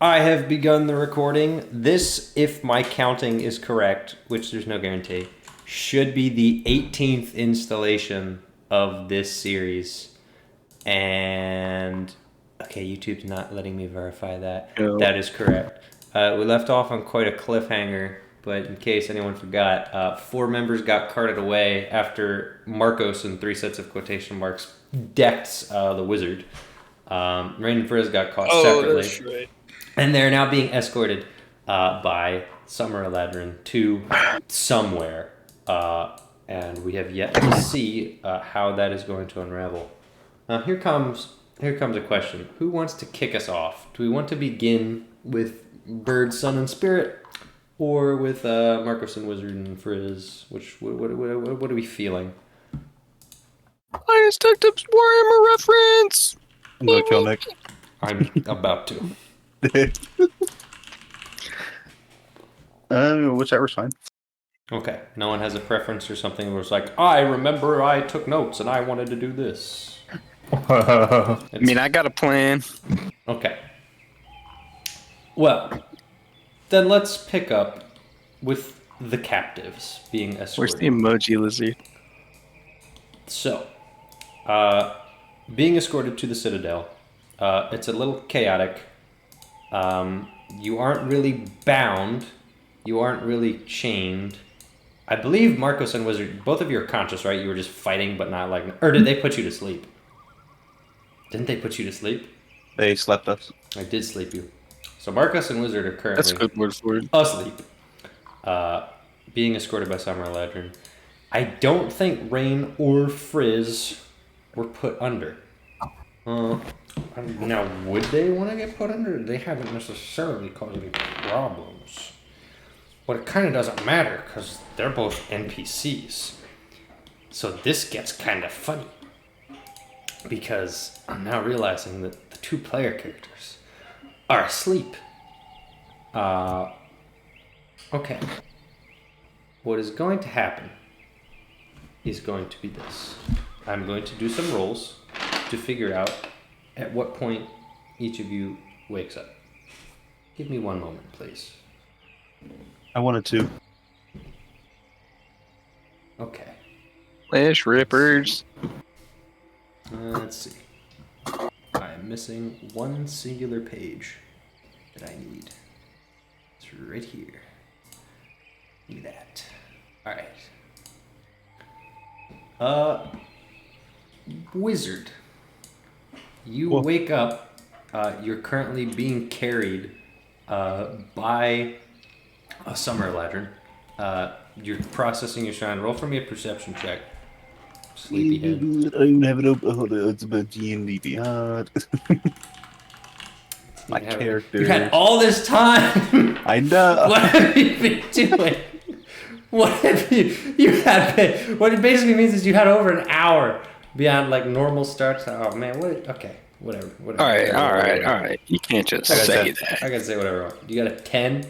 I have begun the recording. This, if my counting is correct, which there's no guarantee, should be the 18th installation of this series. And, okay, YouTube's not letting me verify that. No. That is correct. We left off on quite a cliffhanger, but in case anyone forgot, 4 members got carted away after Marcos, in 3 sets of quotation marks, decked the wizard. Rain and Frizz got caught separately. That's right. And they're now being escorted by Summer Eladrin to somewhere. And we have yet to see how that is going to unravel. Now here comes a question. Who wants to kick us off? Do we want to begin with Bird, Sun, and Spirit? Or with Marcos and Wizard and Frizz? What are we feeling? I Detective Warhammer reference! I'm gonna kill Nick. I'm about to. Whichever's fine. Okay. No one has a preference or something where it's like, I remember I took notes and I wanted to do this. I mean, I got a plan. Okay. Well, then let's pick up with the captives being escorted. Where's the emoji lizard? So, being escorted to the Citadel, it's a little chaotic. You aren't really bound. You aren't really chained. I believe Marcos and Wizard, both of you are conscious, right? You were just fighting, but not like... Or did they put you to sleep? Didn't they put you to sleep? They slept us. I did sleep you. So Marcos and Wizard are currently... That's a good word for it. asleep. Being escorted by Summer Eladrin. I don't think Rain or Frizz were put under. Now, would they want to get put under? They haven't necessarily caused any problems. But it kind of doesn't matter, because they're both NPCs. So this gets kind of funny. Because I'm now realizing that the 2 player characters are asleep. Okay. What is going to happen is going to be this. I'm going to do some rolls to figure out at what point each of you wakes up. Give me 1 moment, please. I wanted to. Okay. Flash rippers. Let's see. I am missing 1 singular page that I need. It's right here. Look at that. Alright. Wizard. You wake up. You're currently being carried by a Summer Eladrin. You're processing your surroundings. Roll for me a perception check. Sleepyhead. I don't even have it open. Hold on, it's about D&D Beyond. My character. You had all this time. I know. What have you been doing? What have you had? What it basically means is you had over an hour beyond like normal starts. Oh man, what? Okay, whatever. All right. You can't just say that. I gotta say whatever I want. You got a 10?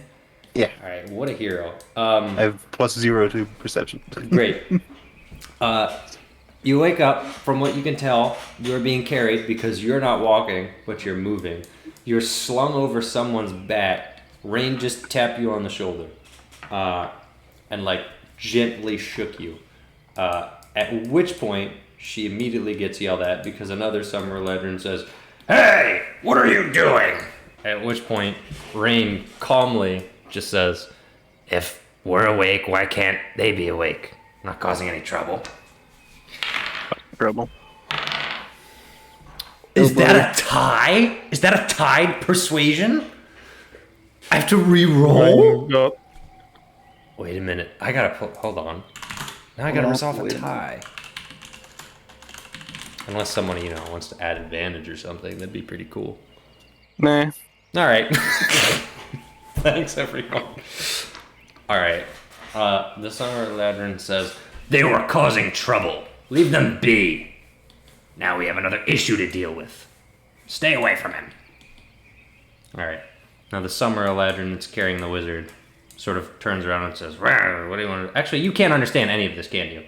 Yeah. All right, what a hero. I have +0 to perception. Great. You wake up. From what you can tell, you're being carried because you're not walking, but you're moving. You're slung over someone's back. Rain just tapped you on the shoulder, and like gently shook you. At which point, she immediately gets yelled at because another Summer Eladrin says, "Hey, what are you doing?" At which point, Rain calmly just says, "If we're awake, why can't they be awake? Not causing any trouble." Trouble. Is that a tie? Is that a tied persuasion? I have to re-roll? Wait a minute. I gotta hold on. Now I gotta resolve a tie. Unless someone, wants to add advantage or something, that'd be pretty cool. Nah. Alright. Thanks, everyone. Alright. The Summer Eladrin says, "They were causing trouble. Leave them be. Now we have another issue to deal with. Stay away from him." Alright. Now the Summer Eladrin that's carrying the wizard sort of turns around and says, "Rawr, what do you want to..." Actually, you can't understand any of this, can you?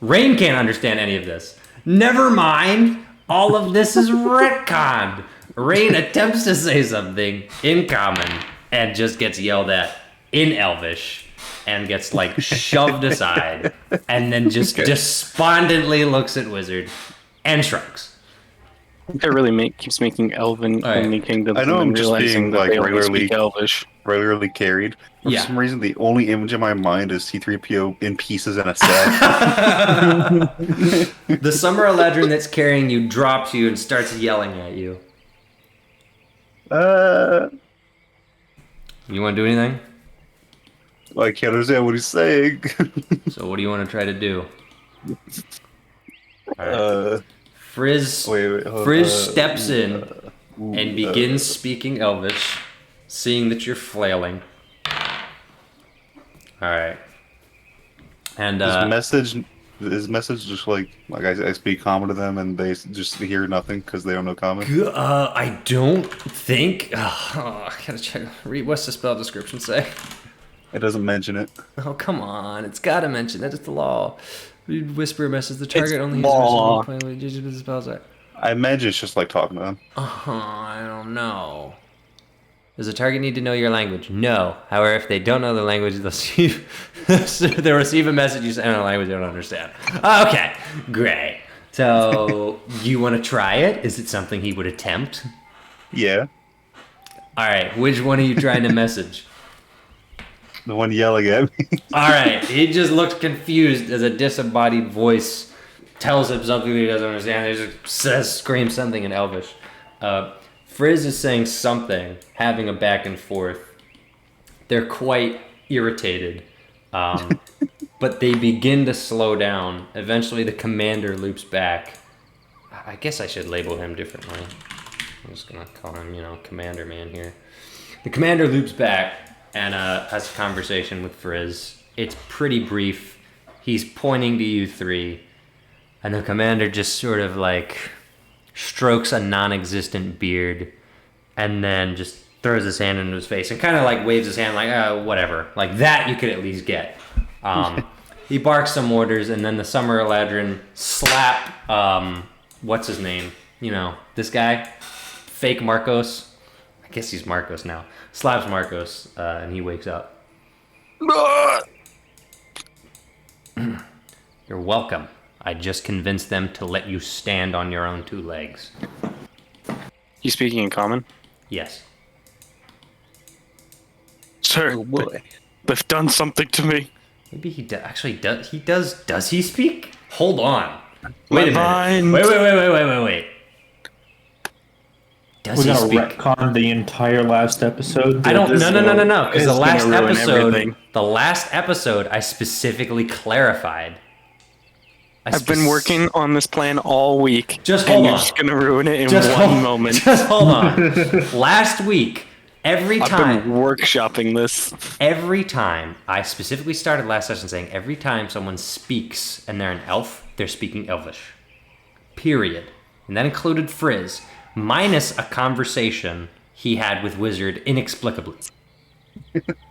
Rain can't understand any of this. Never mind. All of this is retconned. Rain attempts to say something in Common and just gets yelled at in Elvish and gets like shoved aside and then just despondently looks at Wizard and shrugs. It really keeps making Elven only kingdoms. I know and I'm just realizing being that like they only regularly speak Elvish. regularly carried. For Yeah. some reason, the only image in my mind is C-3PO in pieces in a sack. The Summer Eladrin that's carrying you drops you and starts yelling at you. You want to do anything? I can't understand what he's saying. So what do you want to try to do? Alright. Frizz steps in and begins speaking Elvish, seeing that you're flailing. Alright. And his message just like I speak common to them and they just hear nothing because they don't know common. I don't think. I gotta check. Read. What's the spell description say? It doesn't mention it. Oh come on! It's gotta mention that. It's the law. You'd whisper a message. The target It's only law. uses the spells. I imagine it's just like talking to them. I don't know. Does the target need to know your language? No. However, if they don't know the language, they'll receive a message you send in a language they don't understand. Okay, great. So, you want to try it? Is it something he would attempt? Yeah. All right, which one are you trying to message? The one yelling at me. All right, he just looks confused as a disembodied voice tells him something that he doesn't understand. He just screams something in Elvish. Frizz is saying something, having a back and forth. They're quite irritated, but they begin to slow down. Eventually, the commander loops back. I guess I should label him differently. I'm just gonna call him, Commander Man here. The commander loops back and has a conversation with Frizz. It's pretty brief. He's pointing to you three, and the commander just sort of like strokes a non-existent beard and then just throws his hand into his face and kind of like waves his hand like, whatever. Like that you could at least get. He barks some orders and then the Summer Eladrin slap, what's his name? This guy? Fake Marcos. I guess he's Marcos now. Slaps Marcos and he wakes up. You're welcome. I just convinced them to let you stand on your own two legs. He's speaking in common? Yes. Sir, they've done something to me. Maybe he actually does. He does. Does he speak? Hold on. Wait a Mind. minute. Wait. Does We're he gonna speak? retcon the entire last episode. I don't. No. Because It's gonna ruin everything. the last episode, I specifically clarified. I've been working on this plan all week. Just and hold you're on. just gonna ruin it in Just one hold- moment. Just hold on. Last week, every I've time. been workshopping this. Every time, I specifically started last session saying every time someone speaks and they're an elf, they're speaking Elvish. Period. And that included Frizz, minus a conversation he had with Wizard inexplicably.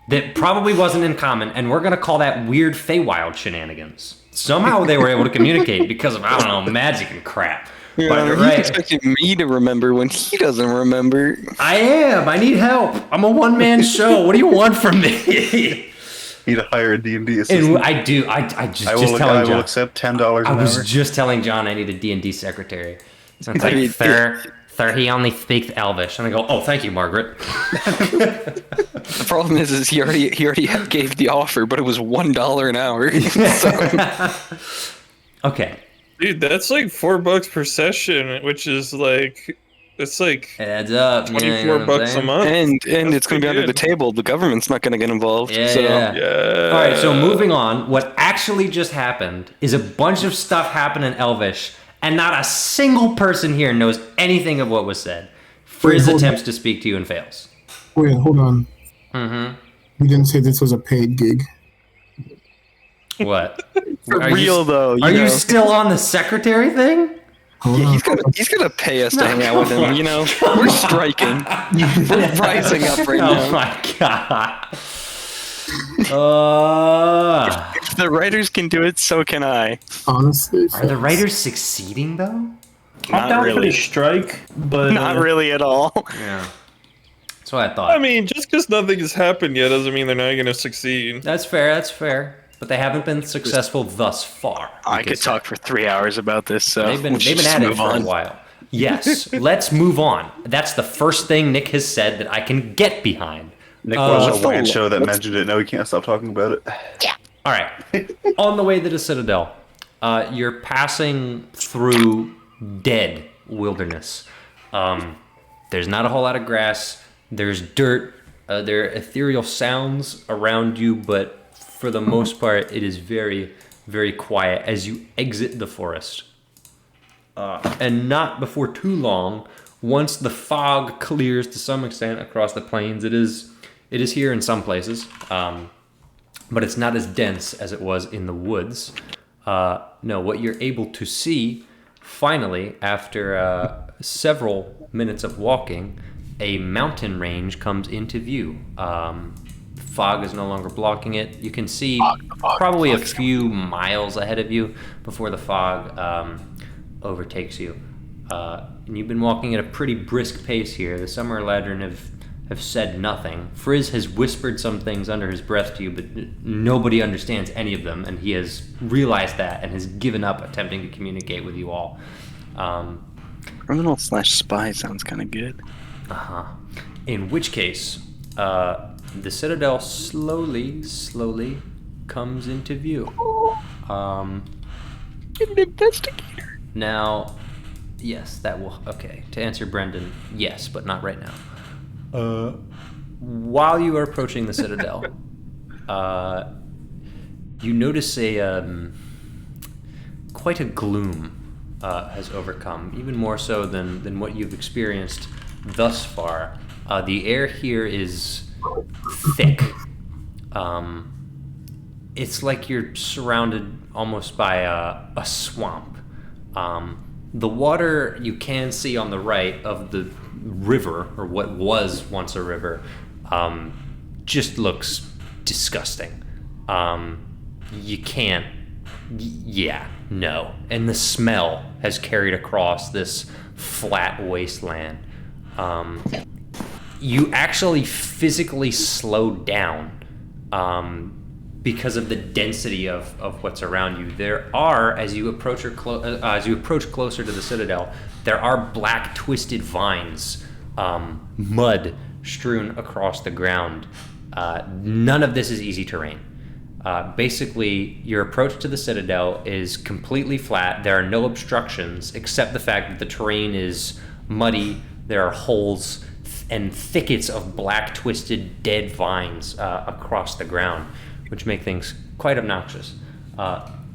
That probably wasn't in common, and we're going to call that weird Feywild shenanigans. Somehow they were able to communicate because of, I don't know, magic and crap. But, He's expecting me to remember when he doesn't remember. I am. I need help. I'm a one-man show. What do you want from me? Need to hire a D&D assistant. And I do. I I will accept $10 an I was hour. just telling John I need a D&D secretary. So it's I mean, like, Thur, he only speaks Elvish. And I go, oh, thank you, Margaret. The problem is he already gave the offer, but it was $1 an hour. So, Okay. Dude, that's like $4 per session, which is like, it's like It adds up. 24 bucks a month. and That's it's going to be under the pretty table. The government's not going to get involved. Yeah, so. yeah. Yeah. All right, so moving on. What actually just happened is a bunch of stuff happened in Elvish, and not a single person here knows anything of what was said. Frizz hold attempts to speak to you and fails. Wait, hold on. Mm-hmm. You didn't say this was a paid gig. What? For Are you- real, though. Are you know. still on the secretary thing? Hold Yeah, on. he's gonna pay us to hang out with him. We're striking. We're rising up right Oh now. my god. If the writers can do it, so can I. Honestly, Are the writers succeeding though? I'm down for the strike, but Not really at all. Yeah. That's what I thought. I mean, just because nothing has happened yet doesn't mean they're not going to succeed. That's fair. That's fair. But they haven't been successful thus far. I could talk for 3 hours about this, so They've been we'll just at it move for on. a while. Yes, let's move on. That's the first thing Nick has said that I can get behind. Nick watched what's a WAN the- show that what's- mentioned it. No, we can't stop talking about it. All right. On the way to the Citadel, you're passing through dead wilderness. There's not a whole lot of grass. There's dirt. There are ethereal sounds around you, but for the most part, it is very, very quiet as you exit the forest. And not before too long, once the fog clears to some extent across the plains, it is here in some places, but it's not as dense as it was in the woods. No, what you're able to see, finally, after several minutes of walking, a mountain range comes into view. Fog is no longer blocking it. You can see probably a few miles ahead of you before the fog overtakes you. And you've been walking at a pretty brisk pace here. The Summer Ladron have said nothing. Frizz has whispered some things under his breath to you, but nobody understands any of them, and he has realized that and has given up attempting to communicate with you all. Criminal/spy sounds kind of good. In which case, the Citadel slowly comes into view. An investigator. Now, yes, that will... Okay, to answer Brendan, yes, but not right now. While you are approaching the Citadel, you notice quite a gloom has overcome, even more so than what you've experienced thus far. The air here is thick. It's like you're surrounded almost by a swamp. The water you can see on the right of the river, or what was once a river, just looks disgusting. You can't... Yeah, no. And the smell has carried across this flat wasteland. You actually physically slow down because of the density of what's around you. There are, as you approach closer to the Citadel, there are black twisted vines, mud strewn across the ground. None of this is easy terrain. Basically, your approach to the Citadel is completely flat. There are no obstructions except the fact that the terrain is muddy. There are holes and thickets of black twisted dead vines across the ground, which make things quite obnoxious.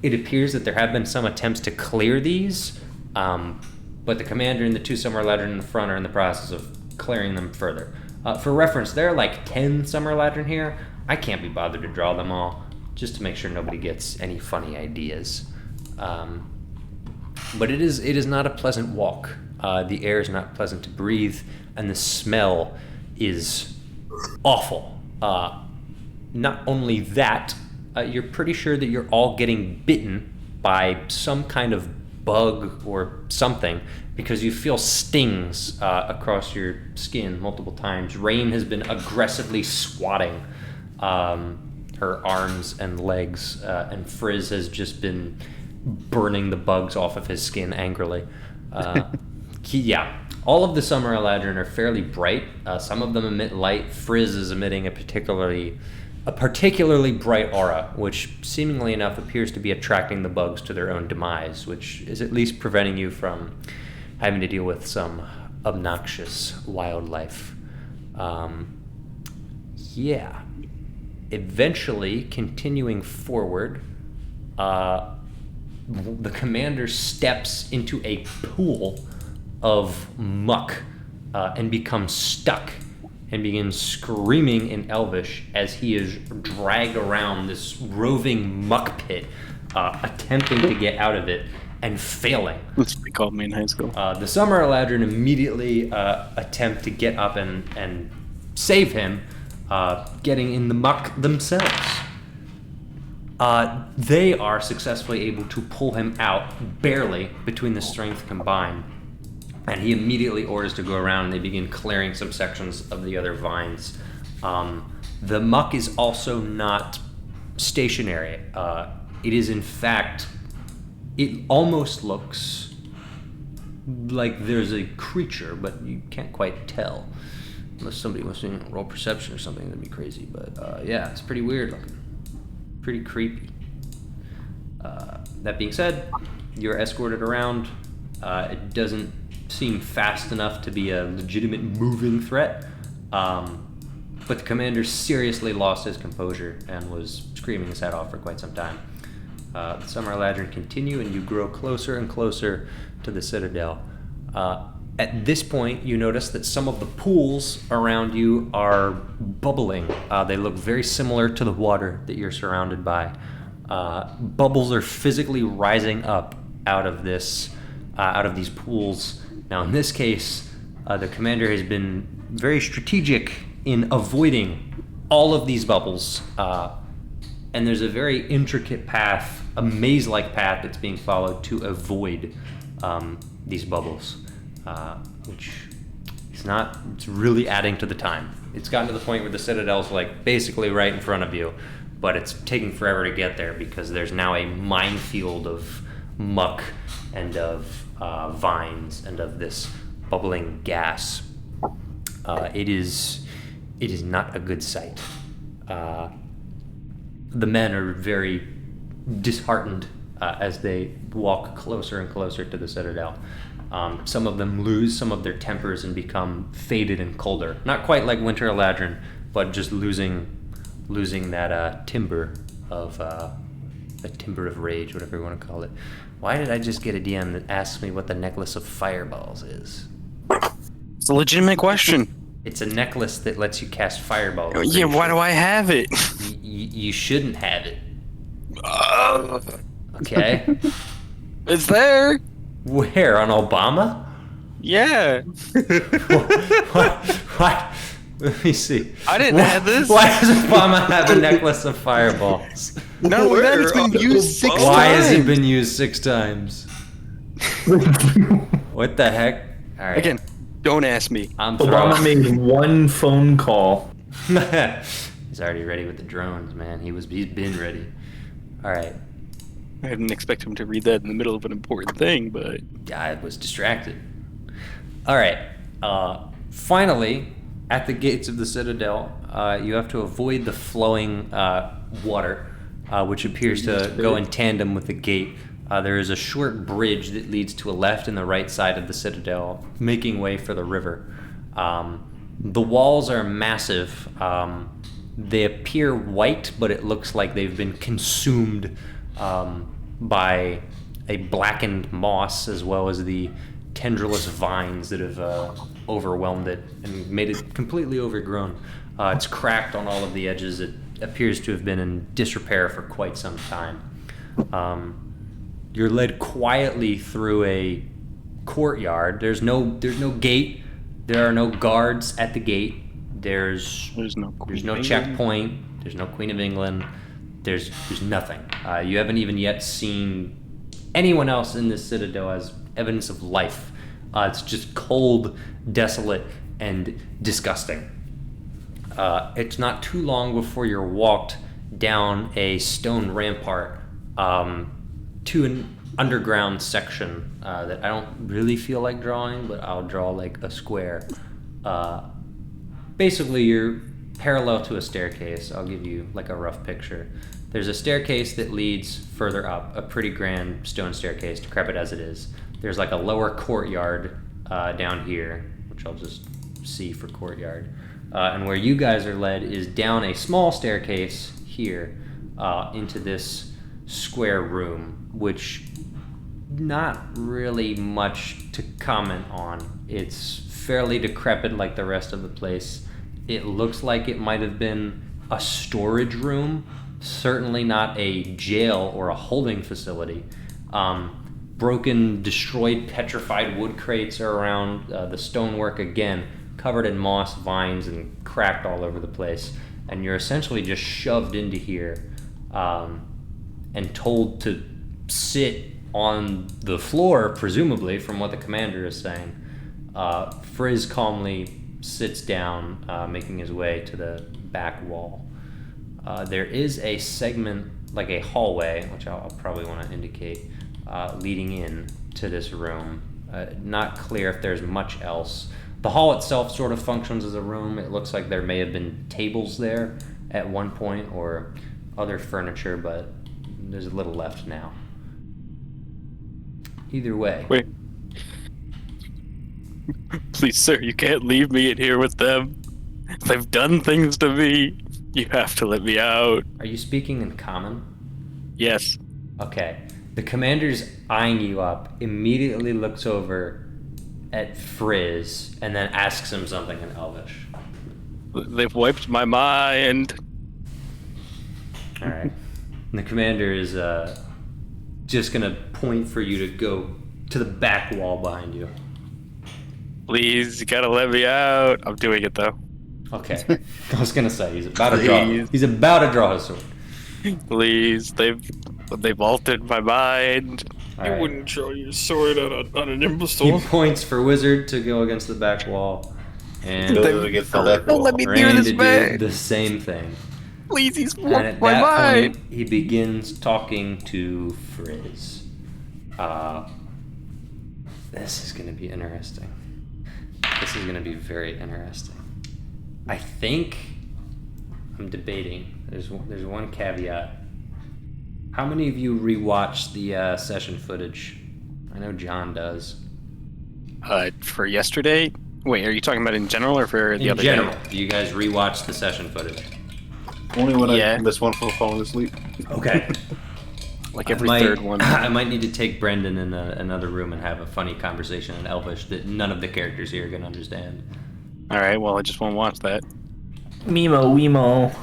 It appears that there have been some attempts to clear these, but the commander and the two Summer Ladron in the front are in the process of clearing them further. For reference, there are like 10 Summer Ladron here. I can't be bothered to draw them all, just to make sure nobody gets any funny ideas. But it is not a pleasant walk. The air is not pleasant to breathe, and the smell is awful. Not only that, you're pretty sure that you're all getting bitten by some kind of bug or something, because you feel stings across your skin multiple times. Rain has been aggressively swatting her arms and legs, and Frizz has just been burning the bugs off of his skin angrily. Yeah, all of the Summer Ladron are fairly bright. Some of them emit light. Frizz is emitting a particularly bright aura, which seemingly enough appears to be attracting the bugs to their own demise, which is at least preventing you from having to deal with some obnoxious wildlife. Yeah. Eventually, continuing forward, the commander steps into a pool of muck and becomes stuck and begins screaming in Elvish as he is dragged around this roving muck pit, attempting to get out of it and failing. That's what they called me in high school. The Summer Ladron immediately attempt to get up and save him, getting in the muck themselves. They are successfully able to pull him out, barely, between the strength combined. And he immediately orders to go around, and they begin clearing some sections of the other vines. The muck is also not stationary. It is, in fact, it almost looks like there's a creature, but you can't quite tell. Unless somebody wants to roll perception or something, that'd be crazy. But yeah, it's pretty weird looking. Pretty creepy. That being said, you're escorted around. It doesn't seem fast enough to be a legitimate moving threat. But the commander seriously lost his composure and was screaming his head off for quite some time. The Summer Ladron continue, and you grow closer and closer to the Citadel. At this point, you notice that some of the pools around you are bubbling. They look very similar to the water that you're surrounded by. Bubbles are physically rising up out of these pools. Now, in this case, the commander has been very strategic in avoiding all of these bubbles. And there's a very intricate path, a maze-like path that's being followed to avoid these bubbles, which it's really adding to the time. It's gotten to the point where the Citadel's like basically right in front of you, but it's taking forever to get there because there's now a minefield of muck and of vines and of this bubbling gas. It is not a good sight. The men are very disheartened as they walk closer and closer to the Citadel. Some of them lose some of their tempers and become faded and colder. Not quite like Winter Eladrin, but just losing that timber of rage, whatever you want to call it. Why did I just get a DM that asks me what the necklace of fireballs is? It's a legitimate question. It's a necklace that lets you cast fireballs. Yeah, why do I have it? You shouldn't have it. Okay. It's there. Where? On Obama? Yeah. What? Let me see. I didn't have this. Why does Obama have a necklace of fireballs? Not only that, it's been used 6 times. Why has it been used 6 times? What the heck? All right. Again, don't ask me. I'm Obama throwing. made one phone call. He's already ready with the drones, man. He's been ready. All right. I didn't expect him to read that in the middle of an important thing, but I was distracted. All right. Finally, at the gates of the Citadel, you have to avoid the flowing water, which appears to go in tandem with the gate. There is a short bridge that leads to a left and the right side of the Citadel, making way for the river. The walls are massive. They appear white, but it looks like they've been consumed by a blackened moss, as well as the tendrillous vines that have overwhelmed it and made it completely overgrown. It's cracked on all of the edges. It appears to have been in disrepair for quite some time. You're led quietly through a courtyard. There's no gate. There are no guards at the gate. There's no checkpoint. There's no Queen of England. There's nothing. You haven't even yet seen anyone else in this Citadel as evidence of life. It's just cold, desolate, and disgusting. It's not too long before you're walked down a stone rampart to an underground section that I don't really feel like drawing, but I'll draw like a square. Basically, you're parallel to a staircase. I'll give you like a rough picture. There's a staircase that leads further up, a pretty grand stone staircase, decrepit as it is. There's like a lower courtyard down here, which I'll just C for courtyard. And where you guys are led is down a small staircase here into this square room, which not really much to comment on. It's fairly decrepit like the rest of the place. It looks like it might have been a storage room, certainly not a jail or a holding facility. Broken, destroyed, petrified wood crates are around. The stonework, again, covered in moss, vines, and cracked all over the place. And you're essentially just shoved into here and told to sit on the floor, presumably, from what the commander is saying. Frizz calmly sits down, making his way to the back wall. There is a segment, like a hallway, which I'll probably want to indicate, leading in to this room. Not clear if there's much else. The hall itself sort of functions as a room. It looks like there may have been tables there at one point or other furniture, but there's a little left now. Either way. Wait. Please, sir, you can't leave me in here with them. They've done things to me. You have to let me out. Are you speaking in common? Yes. Okay. The commander's eyeing you up, immediately looks over at Frizz, and then asks him something in Elvish. They've wiped my mind. Alright. The commander is just gonna point for you to go to the back wall behind you. Please, you gotta let me out. I'm doing it though. Okay. I was gonna say, he's about to draw his sword. Please, they've altered my mind. All You right. wouldn't draw your sword on an He imbecile. points for Wizard to go against the back wall, and Don't let me near Rand this to do man. the same thing. Please, he's And warped at my that mind. point, he begins talking to Frizz. This is going to be interesting. This is going to be very interesting. I think I'm debating. There's one caveat. How many of you rewatched the session footage? I know John does. For yesterday? Wait, are you talking about in general or for the In other general, day? do you guys rewatch the session footage? Only when Yeah. I miss one for falling asleep. Okay. Like every third one. I might need to take Brendan in another room and have a funny conversation in Elvish that none of the characters here can understand. All right, well, I just won't watch that. Mimo, Wemo.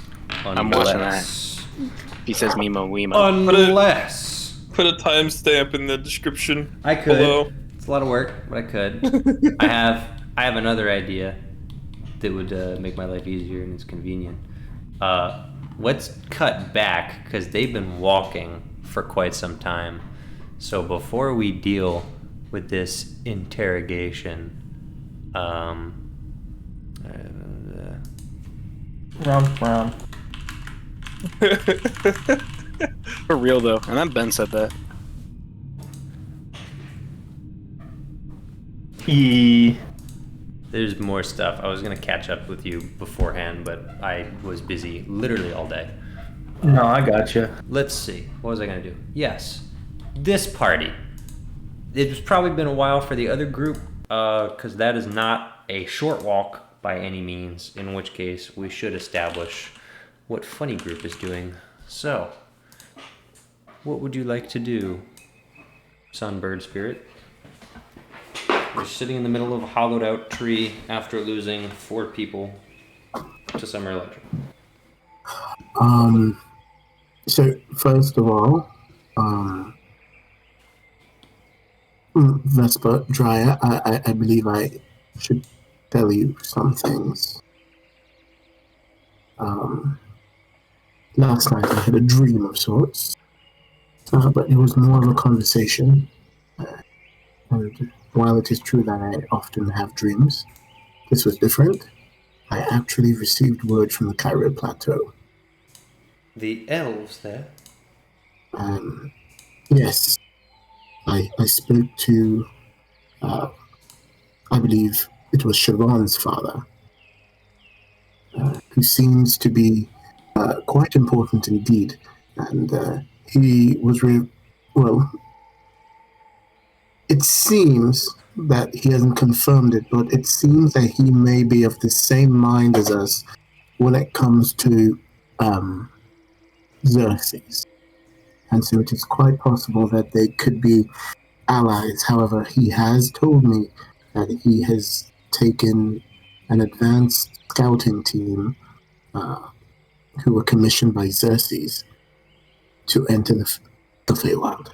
I'm watching Unless- He says Mimo Weemo. Unless Put a timestamp in the description I could. below. It's a lot of work, but I could. I have another idea that would make my life easier and it's convenient. Let's cut back because they've been walking for quite some time. So before we deal with this interrogation, Rum. For real, though. And then Ben said that. there's more stuff. I was gonna catch up with you beforehand, but I was busy literally all day. No, I gotcha. Let's see. What was I gonna do? Yes, this party. It's probably been a while for the other group, because that is not a short walk by any means. In which case, we should establish what Funny Group is doing. So, what would you like to do, Sunbird Spirit? We're sitting in the middle of a hollowed out tree after losing 4 people to Summer Electric. So first of all, Vespa Dryer, I believe I should tell you some things. Last night I had a dream of sorts, but it was more of a conversation. And while it is true that I often have dreams, this was different. I actually received word from the Cairo Plateau. The elves there? Yes, I spoke to, I believe it was Siobhan's father, who seems to be quite important indeed. And he was, well, it seems that he hasn't confirmed it, but it seems that he may be of the same mind as us when it comes to Xerxes. And so it is quite possible that they could be allies. However, he has told me that he has taken an advanced scouting team who were commissioned by Xerxes to enter the Feywild.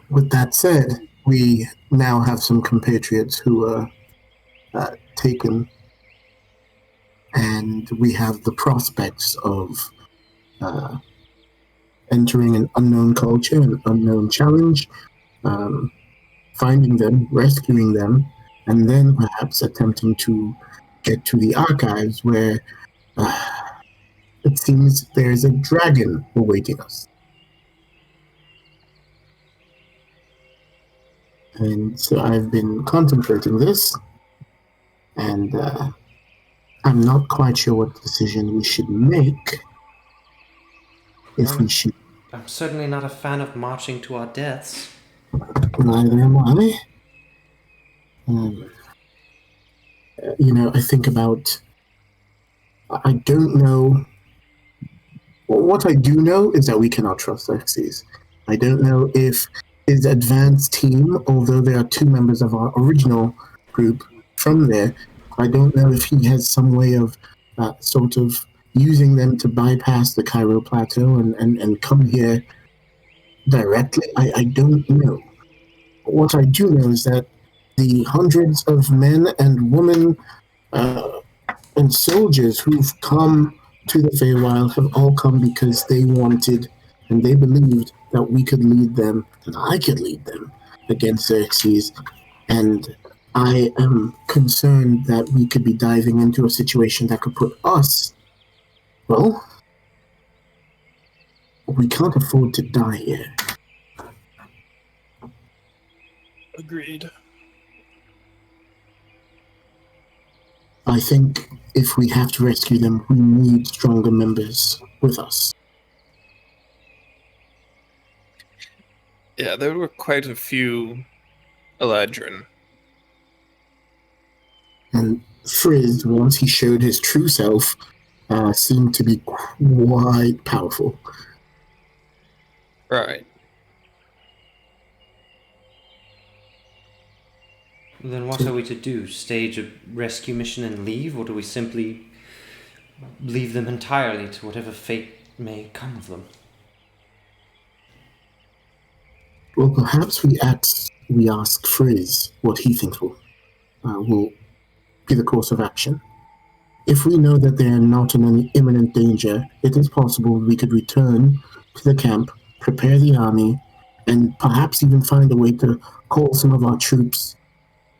With that said, we now have some compatriots who were taken, and we have the prospects of entering an unknown culture, an unknown challenge, finding them, rescuing them, and then perhaps attempting to get to the archives where it seems there's a dragon awaiting us. And so I've been contemplating this, and I'm not quite sure what decision we should make. If we should. I'm certainly not a fan of marching to our deaths. Neither am I. I think about. I don't know. Well, what I do know is that we cannot trust Xyz. I don't know if his advanced team, although there are 2 members of our original group from there, I don't know if he has some way of sort of using them to bypass the Cairo Plateau and come here directly. I don't know. What I do know is that the hundreds of men and women and soldiers who've come to the Feywild have all come because they wanted and they believed that we could lead them, that I could lead them against Xerxes. And I am concerned that we could be diving into a situation that could put us, well, we can't afford to die here. Agreed. I think if we have to rescue them, we need stronger members with us. Yeah, there were quite a few Eladrin. And Frizz, once he showed his true self, seemed to be quite powerful. Right. Then what are we to do? Stage a rescue mission and leave, or do we simply leave them entirely to whatever fate may come of them? Well, perhaps we ask Frizz what he thinks will be the course of action. If we know that they are not in any imminent danger, it is possible we could return to the camp, prepare the army, and perhaps even find a way to call some of our troops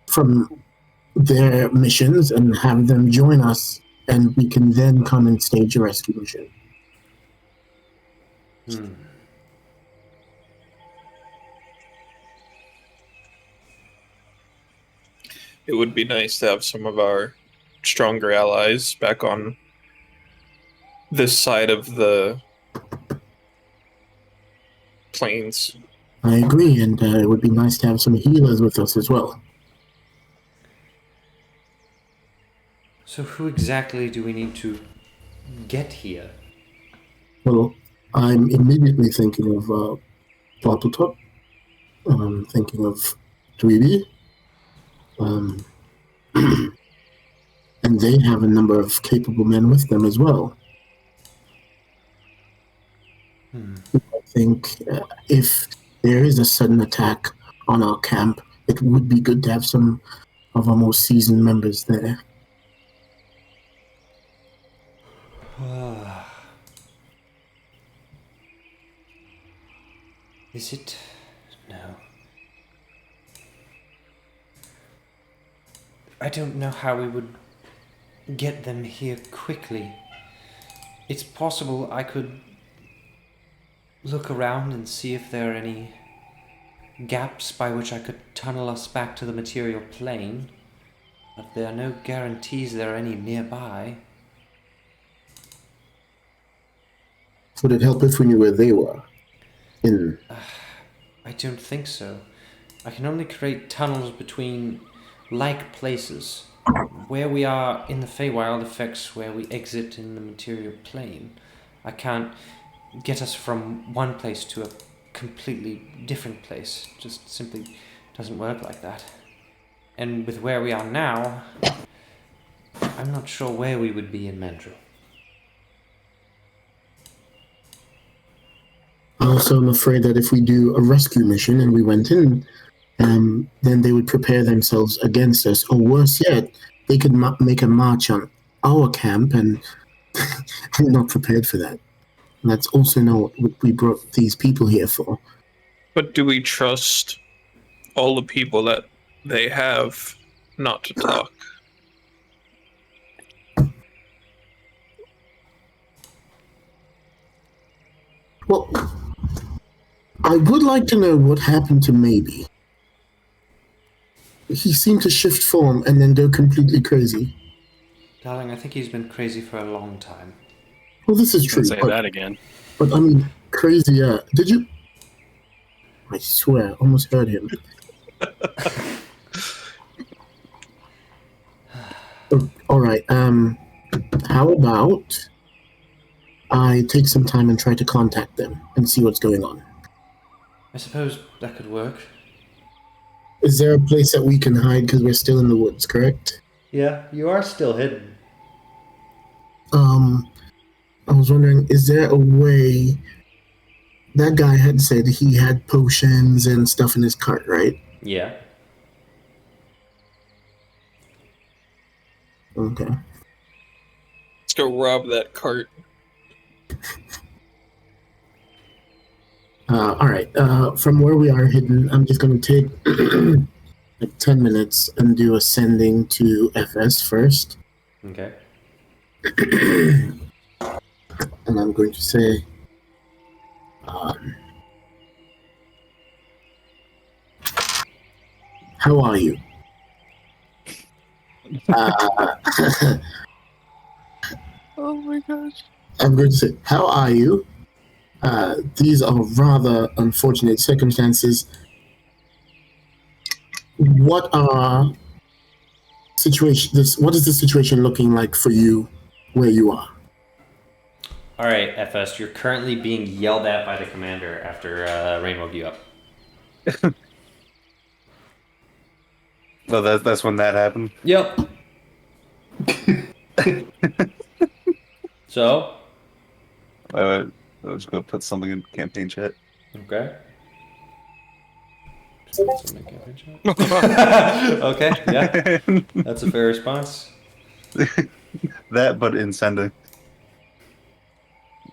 from their missions and have them join us, and we can then come and stage a rescue mission. It would be nice to have some of our stronger allies back on this side of the plains. I agree, and it would be nice to have some healers with us as well. So who exactly do we need to get here? Well, I'm immediately thinking of Plattletop. I'm thinking of Dweeby. And they have a number of capable men with them as well. I think if there is a sudden attack on our camp, it would be good to have some of our most seasoned members there. Is it? No. I don't know how we would get them here quickly. It's possible I could look around and see if there are any gaps by which I could tunnel us back to the material plane, but there are no guarantees there are any nearby. Would it help if we knew where they were? I don't think so. I can only create tunnels between like places. Where we are in the Feywild affects where we exit in the material plane. I can't get us from one place to a completely different place. It just simply doesn't work like that. And with where we are now, I'm not sure where we would be in Mandril. Also, I'm afraid that if we do a rescue mission and we went in, then they would prepare themselves against us. Or worse yet, they could make a march on our camp, and we're not prepared for that. And that's also not what we brought these people here for. But do we trust all the people that they have not to talk? Well, I would like to know what happened to Maybe. He seemed to shift form and then go completely crazy. Darling, I think he's been crazy for a long time. Well, this is true. Say that again. But I mean, crazier. Did you? I swear, almost heard him. All right. How about I take some time and try to contact them and see what's going on? I suppose that could work. Is there a place that we can hide because we're still in the woods? Correct. Yeah, you are still hidden. I was wondering, is there a way? That guy had said he had potions and stuff in his cart, right? Yeah. Okay. Let's go rob that cart. All right. From where we are hidden, I'm just going to take like 10 minutes and do ascending to FS first. Okay. And I'm going to say, how are you? Oh my gosh. I'm going to say, how are you? These are rather unfortunate circumstances. What is the situation looking like for you where you are? All right, FS, you're currently being yelled at by the commander after Rain woke you up. Oh, that's when that happened. Yep. So? I was going to put something in campaign chat. Okay. Okay, yeah. That's a fair response. That, but in sending.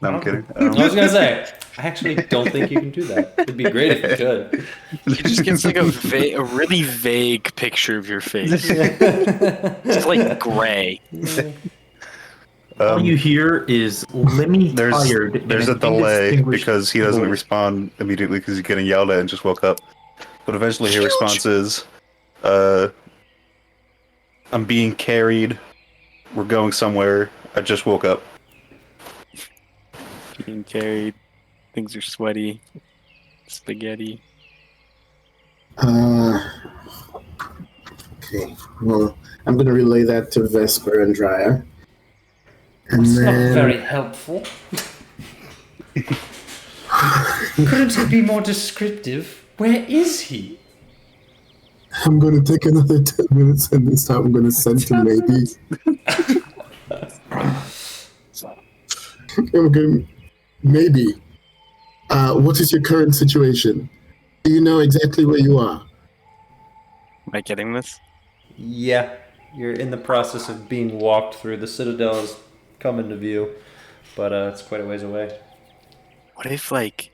No, I'm kidding. I was gonna say, I actually don't think you can do that. It'd be great if you could. He just gets like a really vague picture of your face. It's like gray. All you hear is Lemmy tired. There's a and delay indistinguished because he doesn't voice. respond immediately because he's getting yelled at and just woke up. But eventually his response is, I'm being carried. We're going somewhere. I just woke up. Being carried. Things are sweaty. Spaghetti. Okay. Well, I'm going to relay that to Vesper and Dryer. And It's not then very helpful. Couldn't it be more descriptive? Where is he? I'm going to take another 10 minutes and this time I'm going to send to Maybe. Maybe. What is your current situation? Do you know exactly where you are? Am I getting this? Yeah, you're in the process of being walked through. The Citadel is coming to view, but it's quite a ways away. What if, like,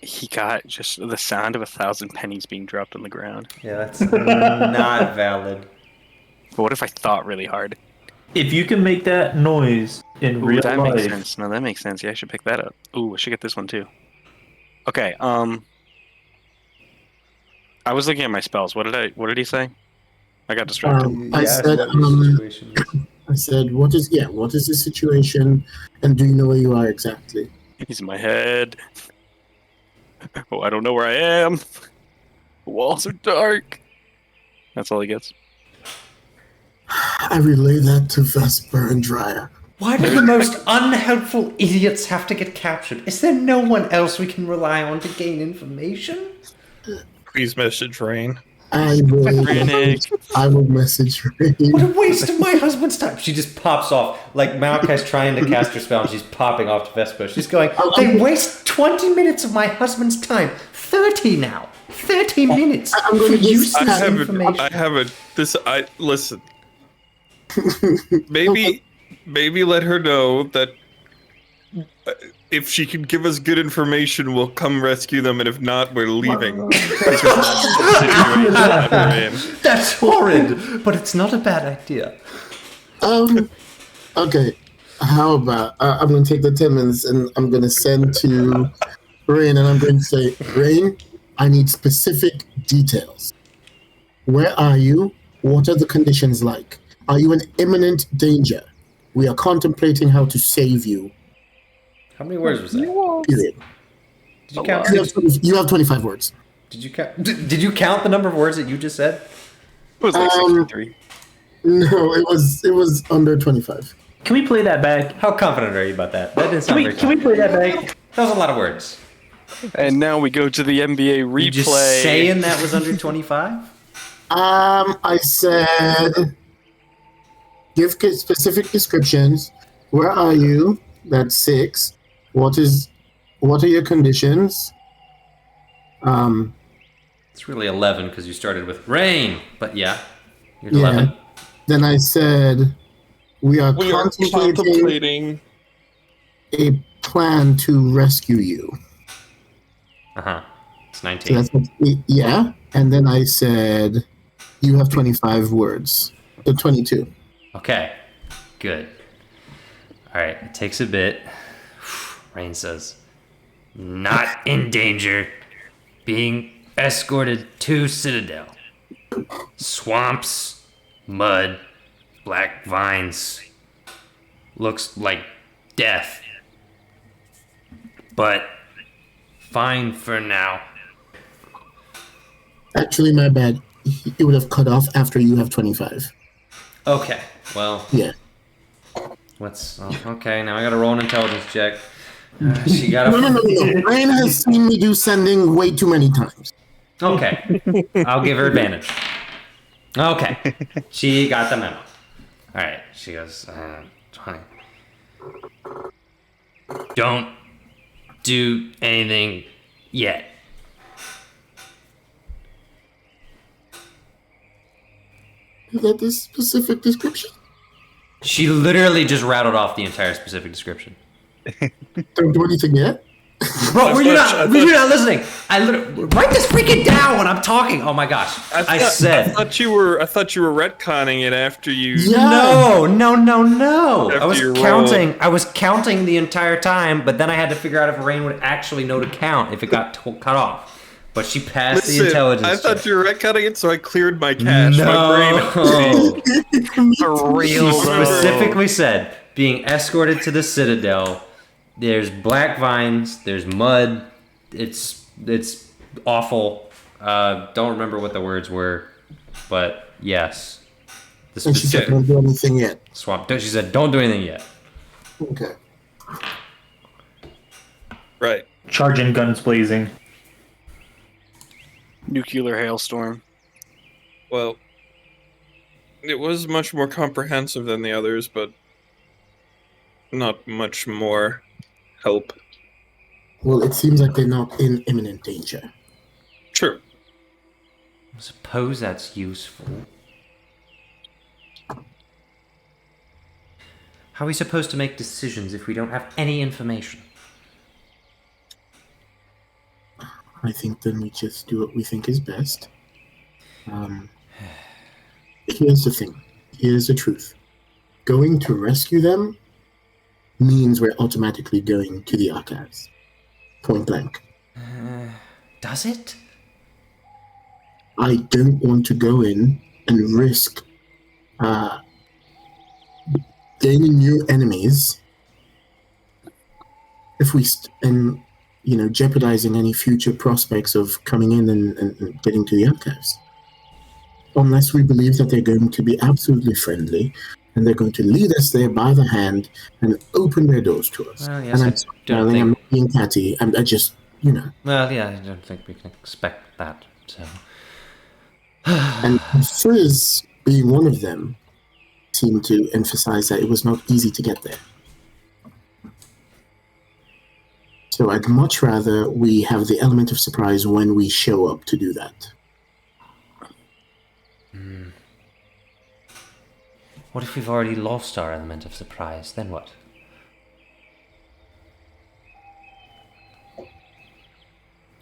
he got just the sound of 1,000 pennies being dropped on the ground? Yeah, that's not valid. But what if I thought really hard? If you can make that noise in Ooh, real that life, makes sense. No, that makes sense. Yeah, I should pick that up. Ooh, I should get this one too. Okay, I was looking at my spells. What did he say? I got distracted. I Yeah, said, what your situation is. I said, what is the situation, and do you know where you are exactly? He's in my head. Oh, I don't know where I am. The walls are dark. That's all he gets. I relay that to Vesper and Dryer. Why do the most unhelpful idiots have to get captured? Is there no one else we can rely on to gain information? Please message Rain. I will message Ray. What a waste of my husband's time. She just pops off. Like Malachi's trying to cast her spell and she's popping off to Vesper. She's going, they waste 20 minutes of my husband's time. 30 now. 30 minutes I'm gonna for just- useless information. Listen. Maybe let her know that If she can give us good information, we'll come rescue them, and if not, we're leaving. Because that's the situation that we're in. That's horrid, but it's not a bad idea. Okay. How about I'm going to take the 10 minutes and I'm going to send to Rain and I'm going to say, Rain, I need specific details. Where are you? What are the conditions like? Are you in imminent danger? We are contemplating how to save you. How many words was that? Period. Did you count? You have 25 words. Did you count? Did you count the number of words that you just said? It was like 63. No, it was under 25. Can we play that back? How confident are you about that? That didn't sound very Can we play that back? That was a lot of words. And now we go to the NBA replay. You just saying that was under 25? I said, give specific descriptions. Where are you? That's 6. What are your conditions? It's really 11 because you started with rain, but yeah, you're 11. Then I said, we are We are contemplating a plan to rescue you. It's So 19. that's yeah. And then I said, you have 25 words. So 22. Okay, good. All right, it takes a bit. Rain says, not in danger. Being escorted to Citadel. Swamps, mud, black vines. Looks like death. But fine for now. Actually, my bad. It would have cut off after you have 25. Okay, well, Yeah. okay, now I gotta roll an intelligence check. She got a... No. Rain has seen me do sending way too many times. Okay, I'll give her advantage. Okay, she got the memo. All right, she goes, 20. Don't do anything yet. Is that the specific description? She literally just rattled off the entire specific description. Don't do anything yet? Bro, were you not listening? I literally write this freaking down when I'm talking. Oh my gosh! I thought you were retconning it after you. Yeah. No. After I was you roll. counting. I was counting the entire time, but then I had to figure out if Rain would actually know to count if it got cut off. But she passed the intelligence. I thought check. you were retconning it, so I cleared my cache. No. My brain. For real, She bro. specifically said being escorted to the Citadel. There's black vines. There's mud. It's awful. Don't remember what the words were, but yes. The And she said, specific don't do anything yet. swamp. She said, "Don't do anything yet." Okay. Right. Charging, guns blazing. Nuclear hailstorm. Well, it was much more comprehensive than the others, but not much more help. Well, it seems like they're not in imminent danger. True. I suppose that's useful. How are we supposed to make decisions if we don't have any information? I think then we just do what we think is best. Here's the thing. Here's the truth. Going to rescue them means we're automatically going to the archives. Point blank. Does it? I don't want to go in and risk gaining new enemies if we jeopardizing any future prospects of coming in and getting to the archives. Unless we believe that they're going to be absolutely friendly and they're going to lead us there by the hand and open their doors to us. Well, yes, and I I'm don't smiling, think- I'm not being catty. I just, Well, yeah, I don't think we can expect that. So, And Frizz, being one of them, seemed to emphasize that it was not easy to get there. So I'd much rather we have the element of surprise when we show up to do that. what if we've already lost our element of surprise? Then what?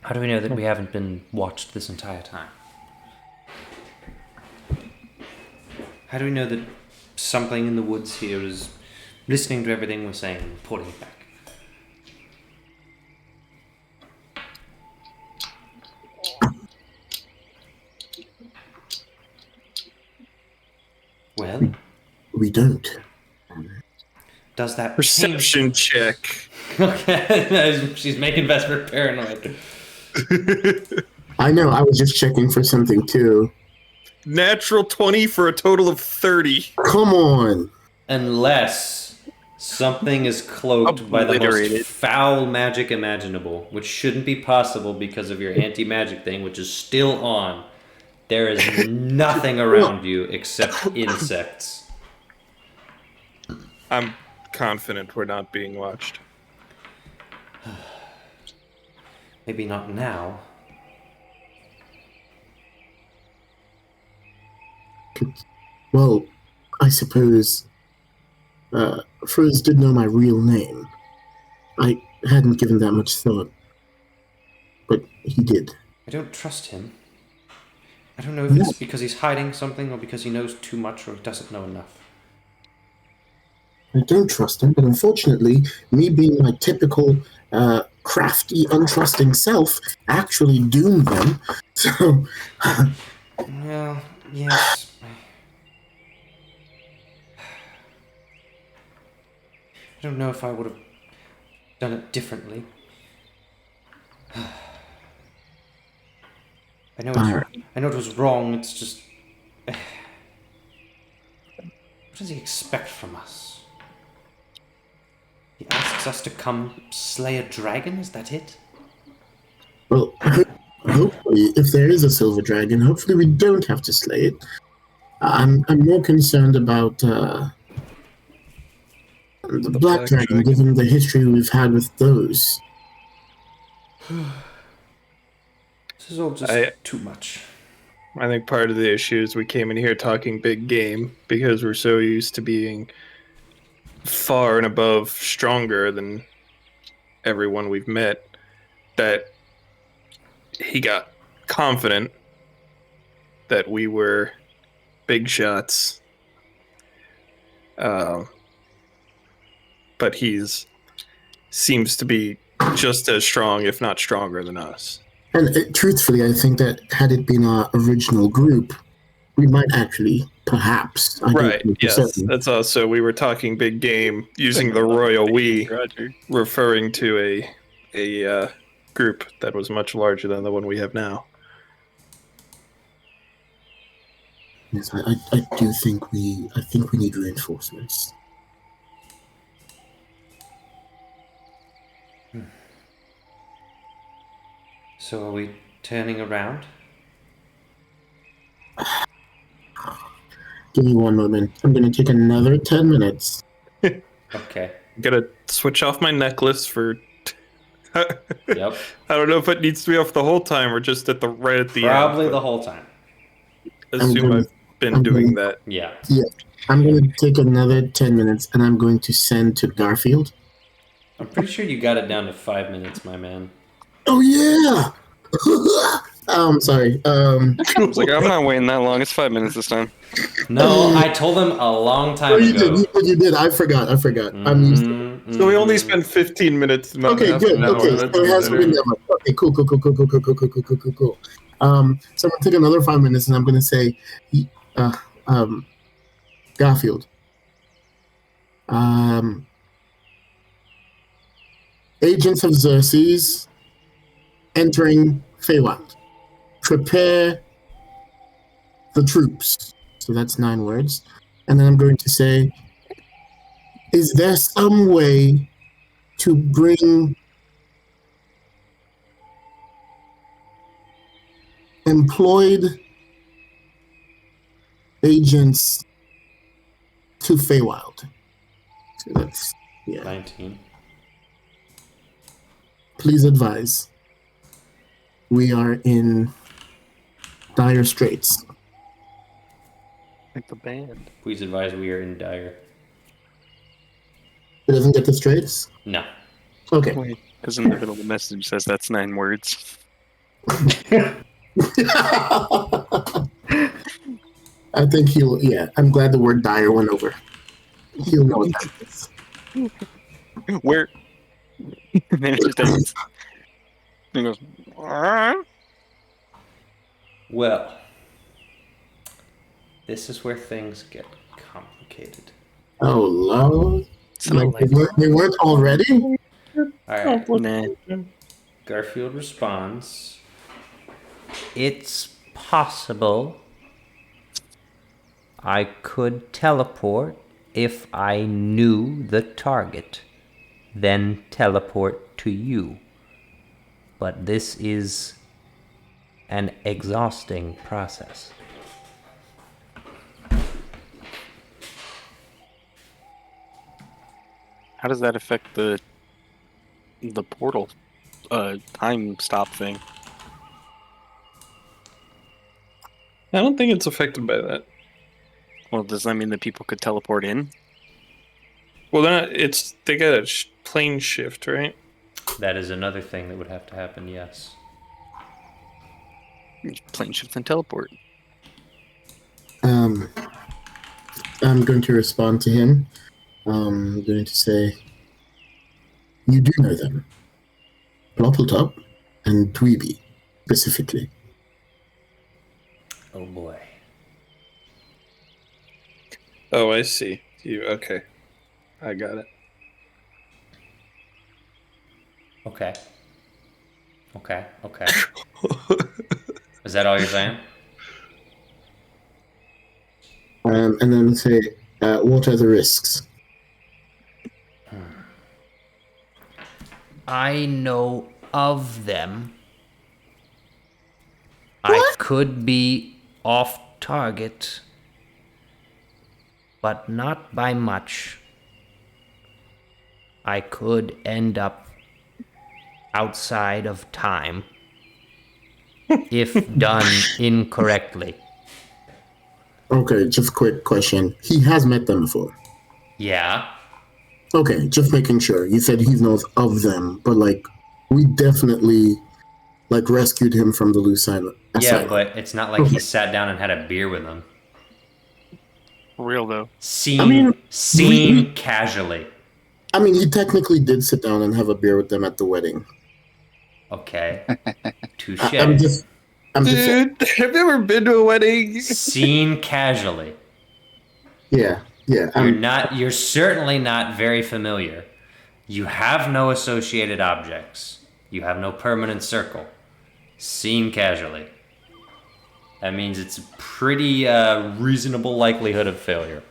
How do we know that we haven't been watched this entire time? How do we know that something in the woods here is listening to everything we're saying and reporting it back? Well, We don't. does that Perception check. Okay, she's making Vesper paranoid. I know, I was just checking for something too. Natural 20 for a total of 30. Come on! Unless something is cloaked by the most Obliterated. foul magic imaginable, which shouldn't be possible because of your anti-magic thing, which is still on. There is nothing around you except insects. I'm confident we're not being watched. Maybe not now. Well, I suppose Froze did know my real name. I hadn't given that much thought, but he did. I don't trust him. I don't know if it's because he's hiding something or because he knows too much or he doesn't know enough. I don't trust him, but unfortunately, me being my typical crafty, untrusting self actually doomed them. So, Well, yes. I don't know if I would have done it differently. I know it was wrong, it's just... What does he expect from us? He asks us to come slay a dragon, is that it? well, hopefully, if there is a silver dragon, hopefully we don't have to slay it. I'm more concerned about the black dragon, given the history we've had with those. This is all just too much. I think part of the issue is we came in here talking big game because we're so used to being far and above stronger than everyone we've met that he got confident that we were big shots. But he's seems to be just as strong, if not stronger than us. And truthfully, I think that had it been our original group, we might actually, perhaps. I don't Right, know for yes. certain. That's also, we were talking big game using the royal we, Roger. referring to a group that was much larger than the one we have now. Yes, I do think we need reinforcements. So are we turning around? Give me one moment. I'm going to take another 10 minutes. Okay. I'm gonna switch off my necklace for. Yep. I don't know if it needs to be off the whole time or just at the right at the Probably end. the whole time. Assume I've been doing that. Yeah. I'm going to take another 10 minutes and I'm going to send to Garfield. I'm pretty sure you got it down to 5 minutes, my man. Oh, yeah! Sorry. I was like, I'm not waiting that long. It's 5 minutes this time. No, I told him a long time Oh, you ago. did. You did. I forgot. I'm used to it. So we only spent 15 minutes. Not Okay, half good. an hour. Okay, so That's it has better. been that much. Okay, cool. So I'm gonna take another 5 minutes, and I'm gonna say, Garfield, agents of Xerxes entering Feywild. Prepare the troops. So that's 9 words, and then I'm going to say, is there some way to bring employed agents to Feywild? So that's, 19. Please advise. We are in dire straits. Like the band. Please advise we are in dire. It doesn't get the straits? No. Okay. Wait, because in the middle of the message says that's 9 words. I think he'll. Yeah, I'm glad the word dire went over. He'll know what that is. Where? And then it just ends. And it goes. Well, this is where things get complicated. Oh Lord! Something Like they weren't already. All right. Nah. Garfield responds, "It's possible I could teleport if I knew the target, then teleport to you. But this is an exhausting process." How does that affect the portal time stop thing? I don't think it's affected by that. Well, does that mean that people could teleport in? Well, they're not, they got a plane shift, right? That is another thing that would have to happen, yes. Plane shift and teleport. I'm going to respond to him. I'm going to say, you do know them. Ploppletop and Dweeby, specifically. Oh boy. Oh, I see. Okay. I got it. Okay. Is that all you're saying? And then say, what are the risks? I know of them. I could be off target, but not by much. I could end up outside of time if done incorrectly. Okay, just quick question. He has met them before. Yeah. Okay, just making sure. You said he knows of them, but we definitely rescued him from the loose asylum. Yeah, but it's not like he sat down and had a beer with them. Real though. Seen casually. I mean, he technically did sit down and have a beer with them at the wedding. Okay. Touche. I'm just Dude, have you ever been to a wedding? Seen casually. yeah. You're certainly not very familiar. You have no associated objects. You have no permanent circle. Seen casually. That means it's a pretty reasonable likelihood of failure.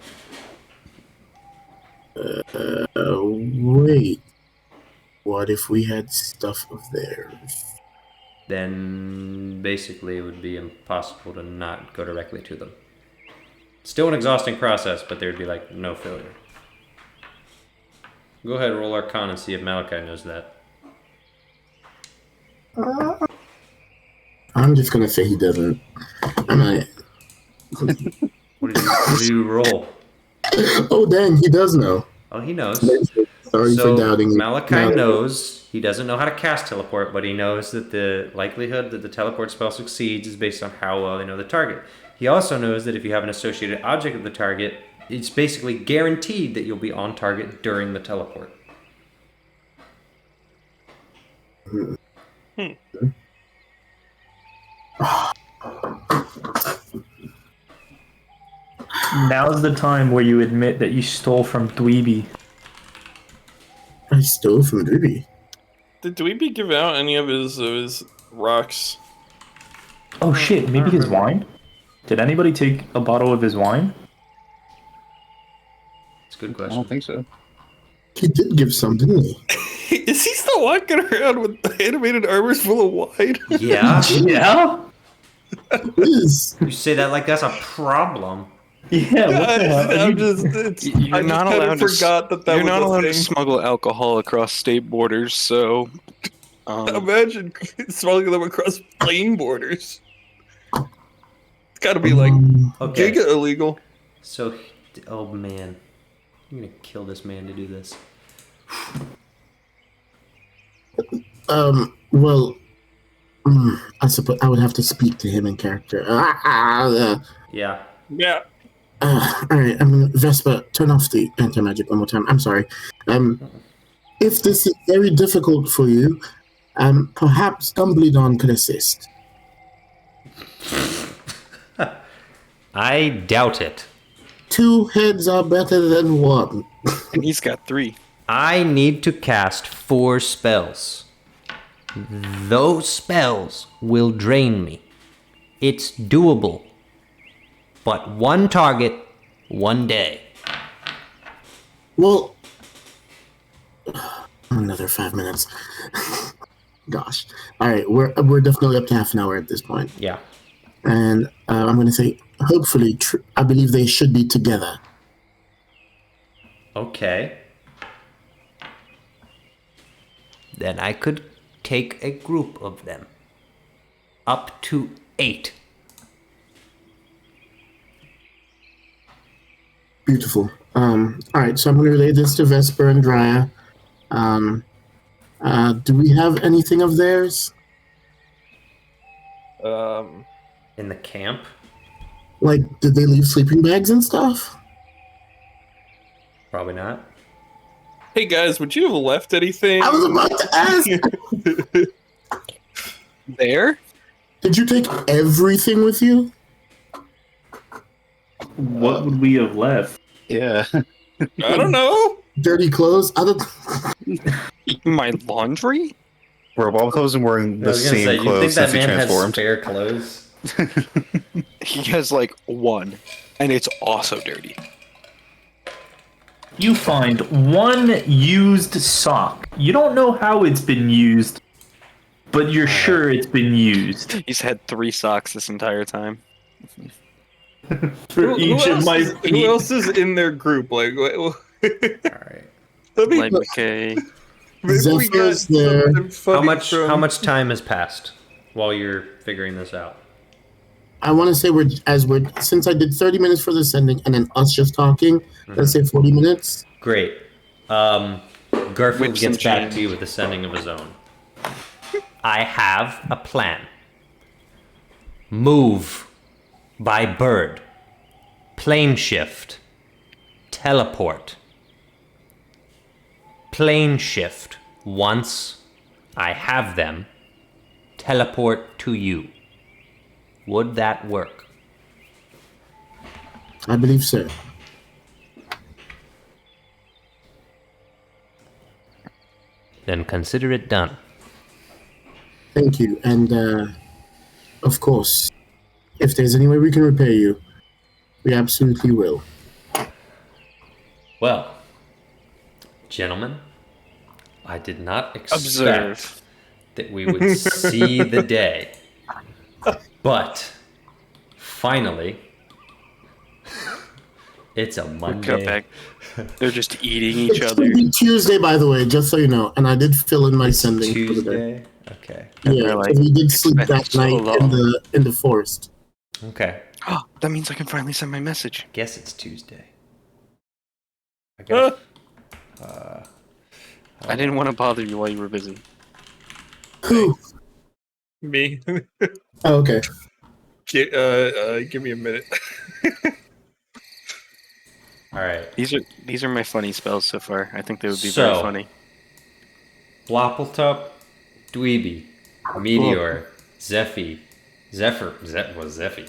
Wait. What if we had stuff of theirs? Then basically it would be impossible to not go directly to them. Still an exhausting process, but there would be no failure. Go ahead, roll Arcana and see if Malachi knows that. I'm just gonna say he doesn't. What did you roll? Oh dang, he does know. Oh, he knows. Sorry for doubting. Malachi knows. He doesn't know how to cast teleport, but he knows that the likelihood that the teleport spell succeeds is based on how well they know the target. He also knows that if you have an associated object of the target, it's basically guaranteed that you'll be on target during the teleport. Now's the time where you admit that you stole from Dweeby. I stole from Ruby. Did Dweeby give out any of his rocks? Oh shit, maybe his wine? Did anybody take a bottle of his wine? It's a good I question. don't think so. He did give some, didn't he? Is he still walking around with animated armors full of wine? Yeah? Yeah? Is. You say that like that's a problem. Yeah, what the hell? I'm just, You're not allowed to. Forgot that You're was not a allowed to thing. smuggle alcohol across state borders. So, Imagine smuggling them across plane borders. It's got to be Okay. giga illegal. So, oh man. I'm gonna kill this man to do this. Well, I suppose I would have to speak to him in character. Yeah. Yeah. All right, Vespa, turn off the anti-magic one more time. I'm sorry. If this is very difficult for you, perhaps Dumbledore could assist. I doubt it. 2 heads are better than 1. And he's got 3. I need to cast 4 spells. Those spells will drain me. It's doable. But 1 target, 1 day. Well, another 5 minutes. Gosh. All right, we're definitely up to half an hour at this point. Yeah. And I'm going to say, hopefully, I believe they should be together. Okay. Then I could take a group of them. Up to 8. Beautiful. All right, so I'm going to relay this to Vesper and Drea. Do we have anything of theirs? In the camp? Like, did they leave sleeping bags and stuff? Probably not. Hey guys, would you have left anything? I was about to ask. There? Did you take everything with you? What would we have left? Yeah. I don't know. Dirty clothes? My laundry? Bro, Bob wasn't wearing the I was gonna say, same you think clothes that since he man has transformed. spare clothes? He has like 1, and it's also dirty. You find 1 used sock. You don't know how it's been used, but you're sure it's been used. He's had 3 socks this entire time. For each of my Who feet. else is in their group? Like, Alright. let me, Like McKay. maybe we got Zephyr's there. something funny from- How much time has passed while you're figuring this out? I want to say since I did 30 minutes for the sending and then us just talking, let's say 40 minutes. Great. Garfield Whips and gets back chains. to you with a sending of his own. I have a plan. Move by bird. Plane shift. Teleport. Plane shift. Once I have them, teleport to you. Would that work? I believe so. Then consider it done. Thank you. And, of course, if there's any way we can repay you, we absolutely will. Well, gentlemen, I did not expect Observe. that we would see the day. But finally, it's a Cut Monday. back. They're just eating each It's other. gonna be Tuesday, by the way, just so you know. And I did fill in my sending for the day. Tuesday. Okay. Yeah, they're like, so we did sleep "It's that so night long." in the forest. Okay. Oh, that means I can finally send my message. Guess it's Tuesday. I got. I didn't want to bother you while you were busy. Who? me. Oh, okay. Give me a minute. All right. These are my funny spells so far. I think they would be So- very funny. Wappletop, Dweeby, Meteor, Zephy, Zephyr. Was Zephy?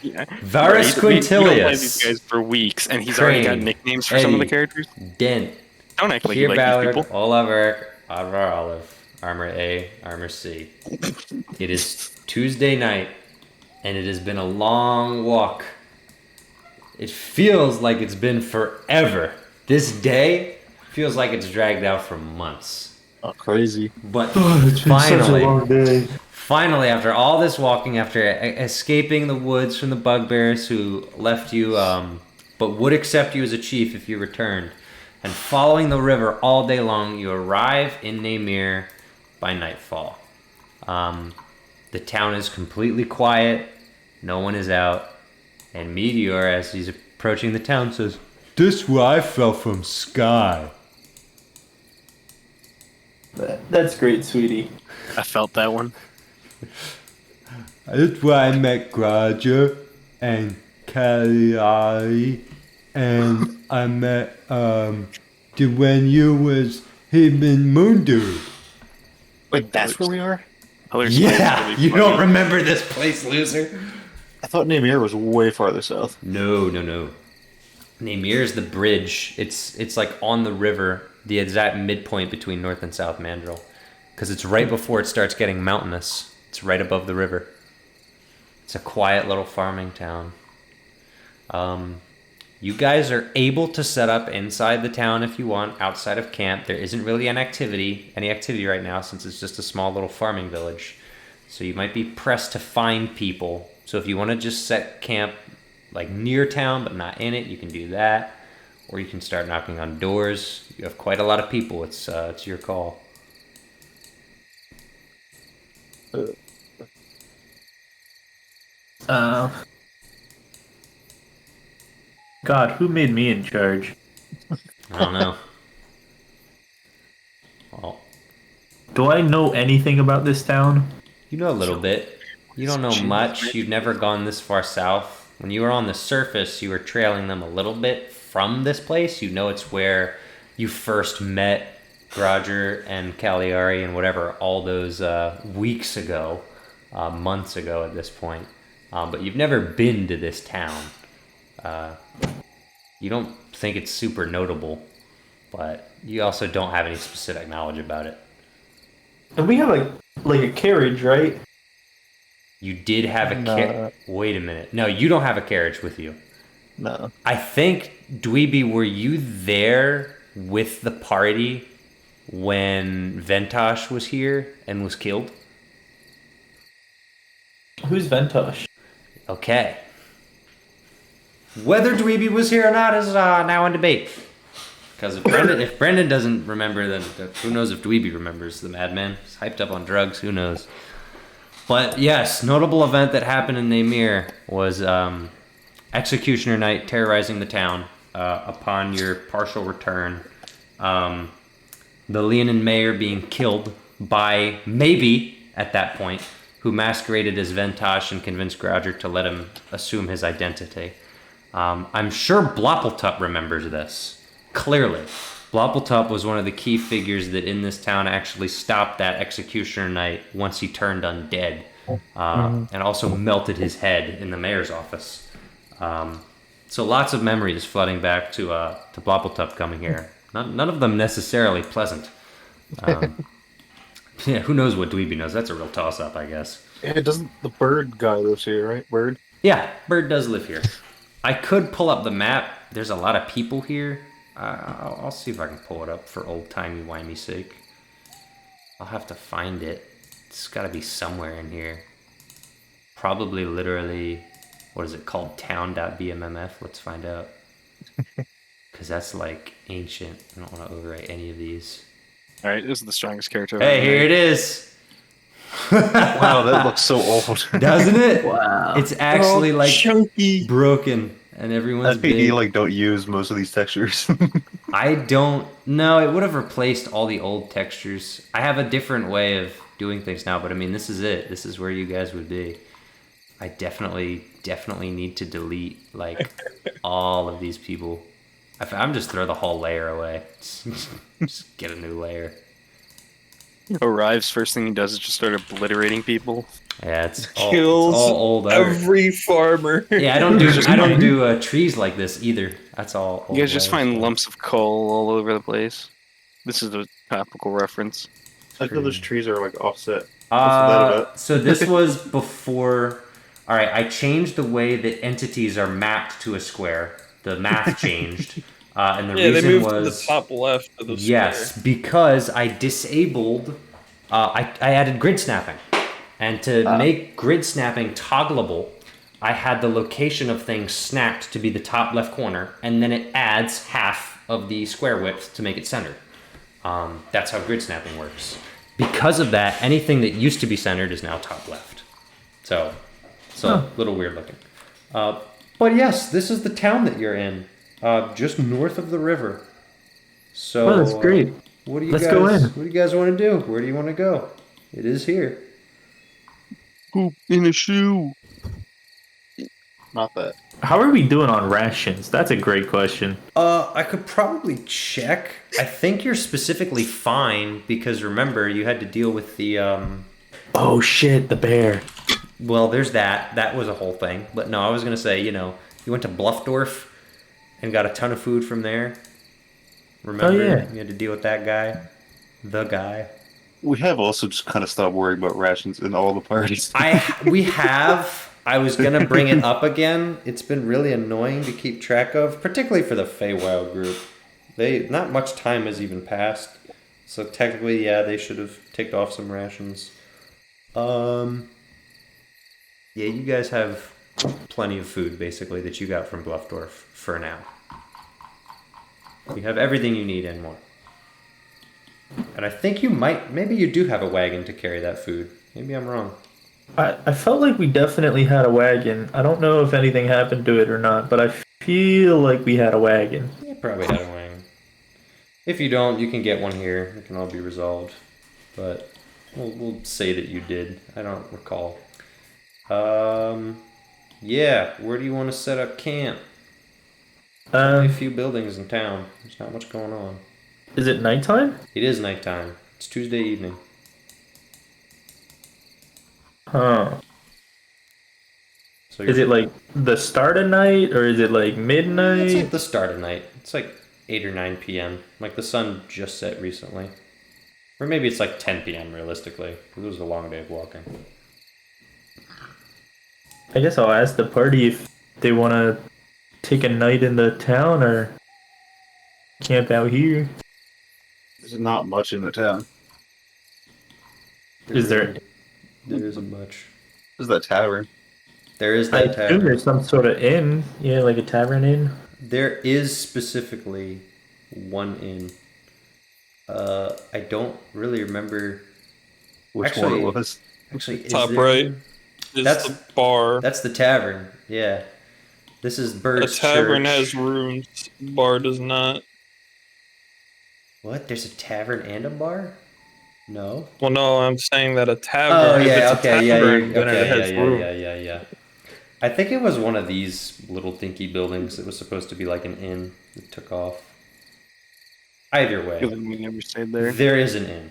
Yeah. Varus We don't play these Quintilius, guys for weeks, and he's already got Crane, nicknames for some of the Eddie, characters. Dent, Don't act like you Kier like Ballard, these people. Olaf Eric, Advar Olive, Armor A, Armor C. It is Tuesday night, and it has been a long walk. It feels like it's been forever. This day feels like it's dragged out for months. Oh, crazy. But It's been such a finally, long day. finally, after all this walking, after escaping the woods from the bugbears who left you, but would accept you as a chief if you returned, and following the river all day long, you arrive in Namir by nightfall. The town is completely quiet. No one is out. And Meteor, as he's approaching the town, says, "This where I fell from sky." That's great, sweetie. I felt that one. That's where I met Roger and Cagliari, and I met when you was him in Mundu. Wait, that's where we are? Hilarious place is Yeah, really you funny. don't remember this place, loser. I thought Namir was way farther south. No. Namir is the bridge. It's like on the river, the exact midpoint between North and South Mandril, because it's right before it starts getting mountainous. It's right above the river. It's a quiet little farming town. You guys are able to set up inside the town if you want, outside of camp. There isn't really any activity right now since it's just a small little farming village. So you might be pressed to find people. So if you want to just set camp like near town but not in it, you can do that. Or you can start knocking on doors. You have quite a lot of people. It's your call. God, who made me in charge? I don't know. Well, Do I know anything about this town? you know a little bit. You don't know much. You've never gone this far south. When you were on the surface, you were trailing them a little bit from this place. You know it's where you first met Roger and Cagliari and whatever all those weeks ago, months ago at this point. But you've never been to this town. You don't think it's super notable, but you also don't have any specific knowledge about it. And we have like a carriage, right? You did have a No. Wait a minute. No, you don't have a carriage with you. No. I think, Dweeby, were you there with the party when Ventosh was here and was killed? Who's Ventosh? Okay. Whether Dweeby was here or not is now in debate. Because if Brendan doesn't remember, then who knows if Dweeby remembers the madman? He's hyped up on drugs, who knows? But yes, notable event that happened in Namir was Executioner Night terrorizing the town upon your partial return. The Leonin mayor being killed by maybe, at that point, who masqueraded as Ventosh and convinced Grouger to let him assume his identity. I'm sure Bloppletup remembers this. Clearly. Bloppletup was one of the key figures that in this town actually stopped that Executioner Night once he turned undead. And also melted his head in the mayor's office. So lots of memories flooding back to Bloppletup coming here. None of them necessarily pleasant. Yeah, who knows what Dweeby knows? That's a real toss-up, I guess. Yeah, doesn't the bird guy lives here, right? Bird? Yeah, Bird does live here. I could pull up the map. There's a lot of people here. I'll see if I can pull it up for old-timey-wimey sake. I'll have to find it. It's got to be somewhere in here. Probably literally, what is it called? Town.bmmf. Let's find out. Because that's like ancient. I don't want to overwrite any of these. All right, this is the strongest character. Hey, here it is. Wow, that looks so old. Doesn't it? Wow. It's actually like chunky. broken, and everyone's SPD big. don't use most of these textures. I don't know. It would have replaced all the old textures. I have a different way of doing things now, but I mean, this is it. This is where you guys would be. I definitely need to delete like all of these people. I'm just throw the whole layer away. Just get a new layer. Arrives, first thing he does is just start obliterating people. Yeah, it's Kills all old art. every farmer. Yeah, I don't do trees like this either. That's all. You guys just find layers. lumps of coal all over the place. This is a topical reference. I know those trees are like offset. What's that about? So this was before. All right, I changed the way that entities are mapped to a square. The math changed, and the Yeah, they reason moved was to the top left of the yes, square. because I disabled. I added grid snapping, and to make grid snapping toggleable, I had the location of things snapped to be the top left corner, and then it adds half of the square width to make it centered. That's how grid snapping works. Because of that, anything that used to be centered is now top left. So a little weird looking. But yes, this is the town that you're in, just north of the river. So Oh, that's great. What do you Let's guys? go in. What do you guys want to do? Where do you want to go? It is here. Poop in a shoe. Not that. How are we doing on rations? That's a great question. I could probably check. I think you're specifically fine because remember you had to deal with the Oh shit, the bear. Well, there's that. That was a whole thing. But no, I was gonna say, you went to Bluffdorf and got a ton of food from there. Remember? Oh, yeah. You had to deal with that guy. The guy. We have also just kind of stopped worrying about rations in all the parties. We have. I was gonna bring it up again. It's been really annoying to keep track of, particularly for the Feywild group. Not much time has even passed, so technically, yeah, they should have ticked off some rations. Yeah, you guys have plenty of food basically that you got from Bluffdorf for now. You have everything you need and more. And I think maybe you do have a wagon to carry that food. Maybe I'm wrong. I felt like we definitely had a wagon. I don't know if anything happened to it or not, but I feel like we had a wagon. You probably had a wagon. If you don't, you can get one here. It can all be resolved. But we'll say that you did. I don't recall. Yeah, where do you want to set up camp? Only a few buildings in town. There's not much going on. Is it nighttime? It is nighttime. It's Tuesday evening. Huh. So Is it like the start of night or is it like midnight? It's like the start of night. It's like 8 or 9 p.m. Like the sun just set recently. Or maybe it's like 10 p.m. realistically. It was a long day of walking. I guess I'll ask the party if they want to take a night in the town or camp out here. There's not much in the town. Is there? There isn't much. There's that tavern. There is I that assume tavern. there's some sort of inn. Yeah, like a tavern inn. There is specifically one inn. I don't really remember. Which Actually- one it was? Actually, is Top there- right. Is That's- the bar. That's the tavern. Yeah. This is A Bird's tavern Church. has rooms. Bar does not. What? There's a tavern and a bar? No. Well, no, I'm saying that a Oh tavern. yeah. if it's a Okay. Yeah. tavern, then it has room. Yeah. I think it was one of these little dinky buildings that was supposed to be like an inn that took off. Either way, We never stayed there. there is an inn.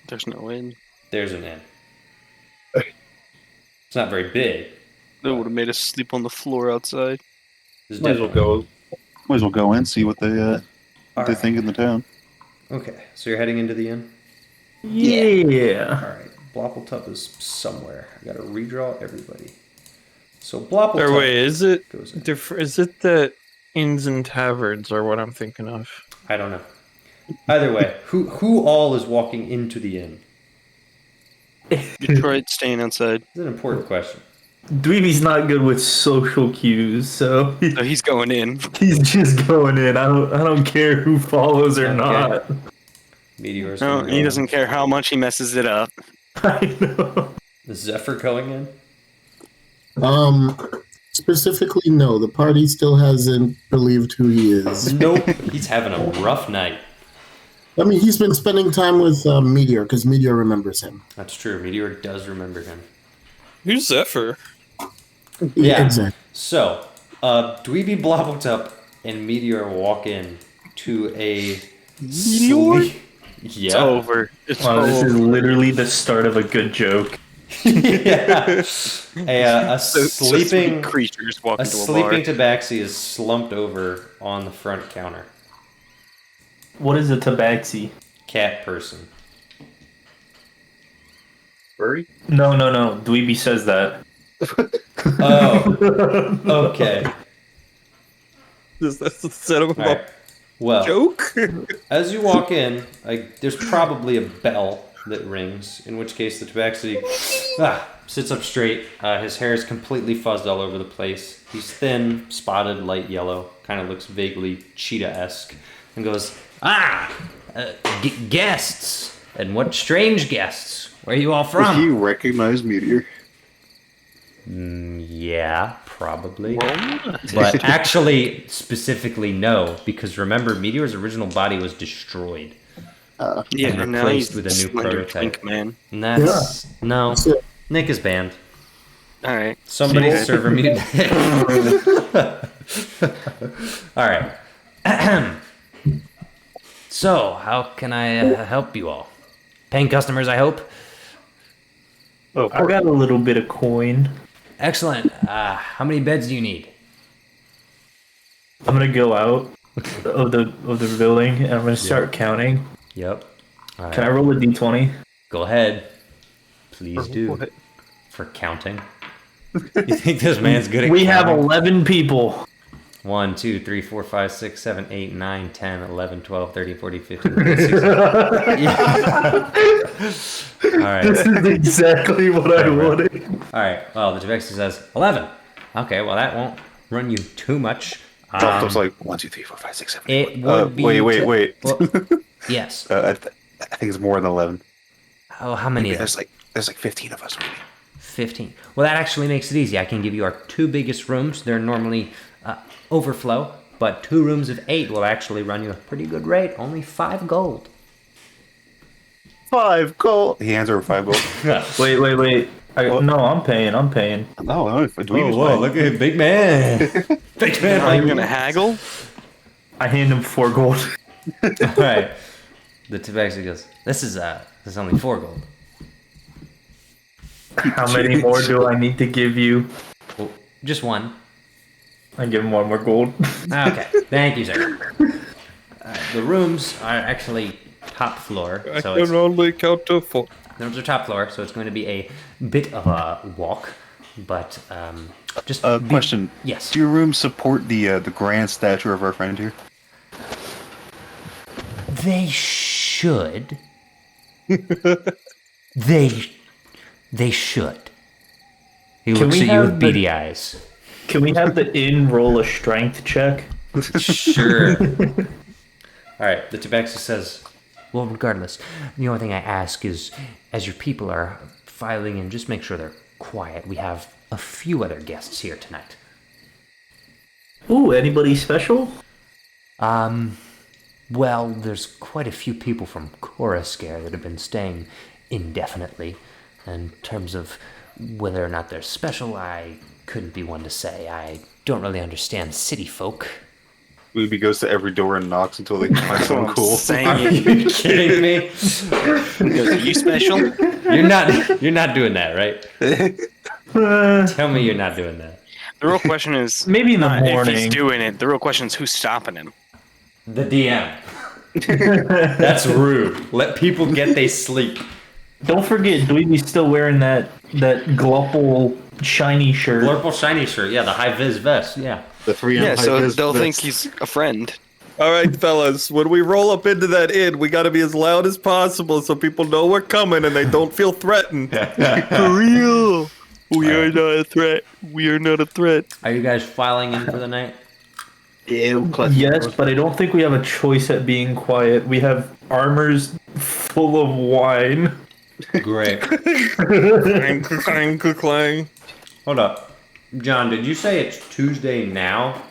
There's no inn. There's an inn. It's not very big. They would have made us sleep on the floor outside. There's Might as well definitely- go. Might as well go in, see what they All what they right. think in the town. Okay, so you're heading into the inn. Yeah. All right, Bloppletup is somewhere. I gotta redraw everybody. So Or Bloppletup wait, is it goes in. Is it that inns and taverns are what I'm thinking of? I don't know. Either way, who all is walking into the inn? Detroit staying outside. It's an important question. Dweeby's not good with social cues, so So he's going in. he's just going in. I don't care who follows or Okay. not. Meteor's No, gonna he go doesn't care how much he messes it up. I know. in. Is Zephyr going in? Specifically, no. The party still hasn't believed who he is. Nope. He's having a rough night. I mean, he's been spending time with Meteor because Meteor remembers him. That's true. Meteor does remember him. Who's Zephyr? Yeah. Exactly. So, Dweeby, Bloppletup, and Meteor walk in to a Meteor? It's It's over. It's Wow, this is over. literally the start of a good joke. yeah. A So sleeping sweet creatures walk a into a sleeping bar. tabaxi is slumped over on the front counter. What is a tabaxi? Cat person. Furry? No. Dweeby says that. Oh, okay. Is that the setup of All right. a Well, joke? as you walk in, there's probably a bell that rings, in which case the tabaxi sits up straight. His hair is completely fuzzed all over the place. He's thin, spotted, light yellow, kind of looks vaguely cheetah-esque, and goes, guests! And what strange guests? Where are you all Does from? he recognize Meteor? Yeah, probably. But actually, specifically, no, because remember, Meteor's original body was destroyed. Yeah, and and now replaced he's with a new Slender prototype. Twink Man. And that's no. That's it. Nick is banned. All right. Somebody Okay. server mute. All right. So, how can I help you all? Paying customers, I hope. Oh, I got a little bit of coin. Excellent. How many beds do you need? I'm gonna go out of the building and I'm gonna start counting. Yep. All right. Can I roll a d20? Go ahead. Please do. What? For counting. You think this man's good at We have counting? 11 people. 1, 2, 3, 4, 5, 6, 7, 8, 9, 10, 11, 12, 13, 14, 15, 16. Yeah. All right. This is exactly what I wanted. All right. Well, the Tavexi says 11. Okay. Well, that won't run you too much. It's like 1, 2, 3, 4, 5, 6, 7. It would be. Wait. Well, yes. I think it's more than 11. Oh, how many? There's like 15 of us. Maybe. 15. Well, that actually makes it easy. I can give you our 2 biggest rooms. They're normally overflow, but 2 rooms of 8 will actually run you a pretty good rate. Only 5 gold. 5 gold. He hands over 5 gold. Wait. No, I'm paying. No, I don't. Do we use Whoa, mine? look at big man. Big man. Are you gonna haggle? I hand him 4 gold. All right. The Tabaxi goes, this is only 4 gold. How many more do I need to give you? Well, just 1. I give him 1 more gold. Okay. Thank you, sir. The rooms are actually top floor. I So can it's, only count to 4. those are top floor, so it's going to be a bit of a walk. But just Question. Yes. Do your rooms support the grand stature of our friend here? They should. They should. He Can looks we at you have with beady eyes. Can we have the inn roll a strength check? Sure. All right. The Tabaxi says, well, regardless, the only thing I ask is, as your people are filing in, just make sure they're quiet. We have a few other guests here tonight. Ooh, anybody special? Well, there's quite a few people from Coruscare that have been staying indefinitely. In terms of whether or not they're special, I couldn't be one to say. I don't really understand city folk. Ruby goes to every door and knocks until they can find someone cool. Are you kidding me? Are you special? You're not doing that, right? Tell me you're not doing that. The real question is Maybe in the not if morning. he's doing it. The real question is who's stopping him. The DM. That's rude. Let people get they sleep. Don't forget, Dweeby's still wearing that Glupple shiny shirt. Blurple shiny shirt, yeah, the high vis vest, yeah. The 3M Yeah, so high-vis they'll think vest. he's a friend. All right, fellas, when we roll up into that inn, we got to be as loud as possible so people know we're coming and they don't feel threatened. For real. We are not a threat. We are not a threat. Are you guys filing in for the night? Yes, but I don't think we have a choice at being quiet. We have armors full of wine. Great. Clang, clang, clang. Hold up. John, did you say it's Tuesday now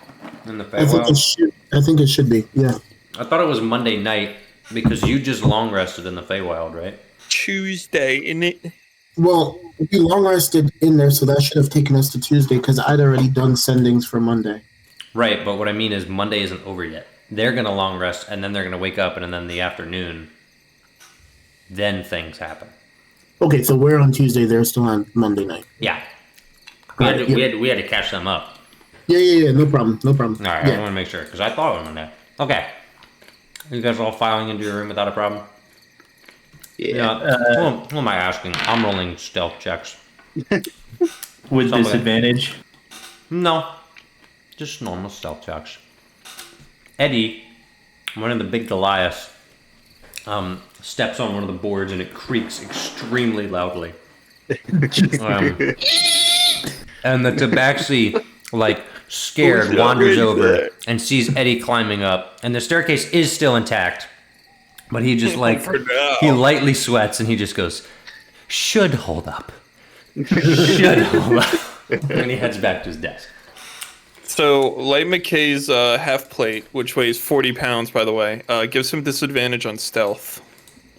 in the I think it Feywild? should. I think it should be. Yeah. I thought it was Monday night because you just long rested in the Feywild, right? Tuesday, innit? Well, we long rested in there, so that should have taken us to Tuesday because I'd already done sendings for Monday. Right, but what I mean is Monday isn't over yet. They're going to long rest, and then they're going to wake up, and then in the afternoon, then things happen. Okay, so we're on Tuesday. They're still on Monday night. Yeah. Alright, We had to catch them up. Yeah. No problem. All right, I Yeah. want to make sure, because I thought it was Monday. Okay. You guys all filing into your room without a problem? Yeah. Who am I asking? I'm rolling stealth checks. With Somebody. disadvantage. No. Just normal stealth checks. Eddie, one of the big Goliaths, steps on one of the boards and it creaks extremely loudly. And the Tabaxi, like, scared, wanders over and sees Eddie climbing up. And the staircase is still intact. But he just, like, he lightly sweats and he just goes, should hold up. Should hold up. And he heads back to his desk. So, Light McKay's half plate, which weighs 40 pounds, by the way, gives him disadvantage on stealth.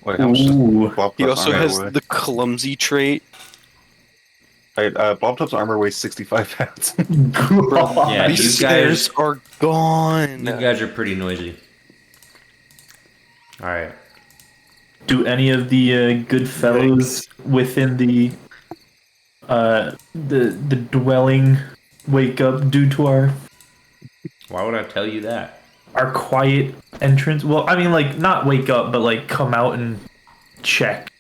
Wait, how much does Ooh. Blop He Top's also armor has weigh? the clumsy trait. Alright, Blop Top's armor weighs 65 pounds. Yeah, These you stairs guys, are gone. you guys are pretty noisy. All right. Do any of the good fellows within the dwelling wake up due to Why would I tell you that? our quiet entrance? Well, I mean, like, not wake up, but like come out and check.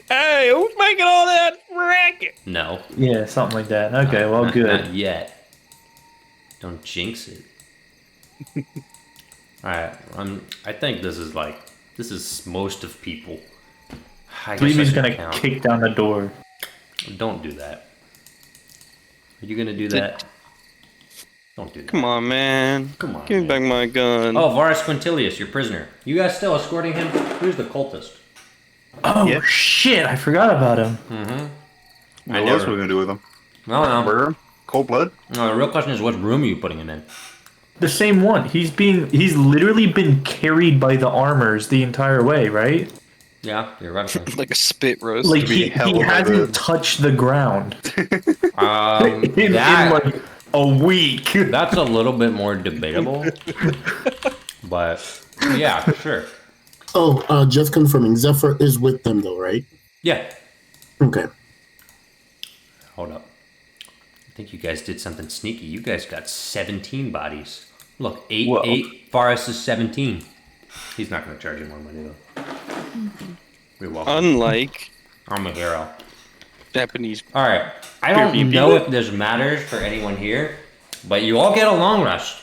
Hey, who's making all that racket? No. Yeah, something like that. Okay, well, Not good. yet. Don't jinx it. All right. I think this is most of people. I guess I Bleeby's should gonna count. kick down the door. Don't do that. Are you gonna do that? Don't do that. Come on, man. Come on, Give me man. back my gun. Oh, Varus Quintilius, your prisoner. You guys still escorting him? Who's the cultist? Oh Yeah. shit! I forgot about him. What else are we gonna do with him? No. Murder him? Cold blood? No, the real question is, what room are you putting him in? The same one. He's literally been carried by the armors the entire way, right? Yeah, you're right. Like a spit roast. Like be he held by hasn't the- touched the ground in That, like a week. that's a little bit more debatable. But, yeah, sure. Oh, just confirming. Zephyr is with them, though, right? Yeah. Okay. Hold up. I think you guys did something sneaky. You guys got 17 bodies. Look, 8, Whoa. 8. Varus is 17. He's not going to charge you more money, though. You're welcome. Unlike I'm a hero. Japanese. All right. I don't know if this matters for anyone here, but you all get a long rest.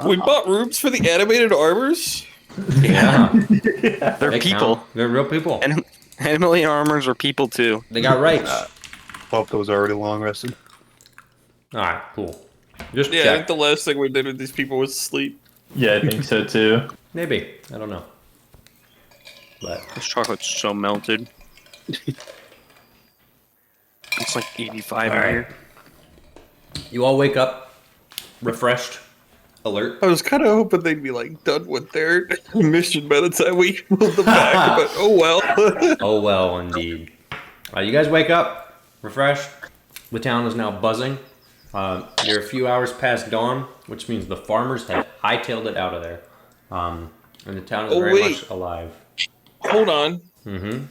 We bought rooms for the animated armors. Yeah. They're They people. count. They're real people. And animal armors are people too. They got rights. Blop was already long rested. All right, cool. Just Yeah, I check. think the last thing we did with these people was sleep. Yeah, I think so too. Maybe. I don't know. But This chocolate's so melted. It's like 85 All in right. here. you all wake up refreshed, alert. I was kind of hoping they'd be like done with their mission by the time we pulled them back, but oh well. Oh well, indeed. You guys wake up, refreshed. The town is now buzzing. You're a few hours past dawn, which means the farmers have hightailed it out of there. And the town is Oh, very wait. much alive. Hold on. Mm-hmm.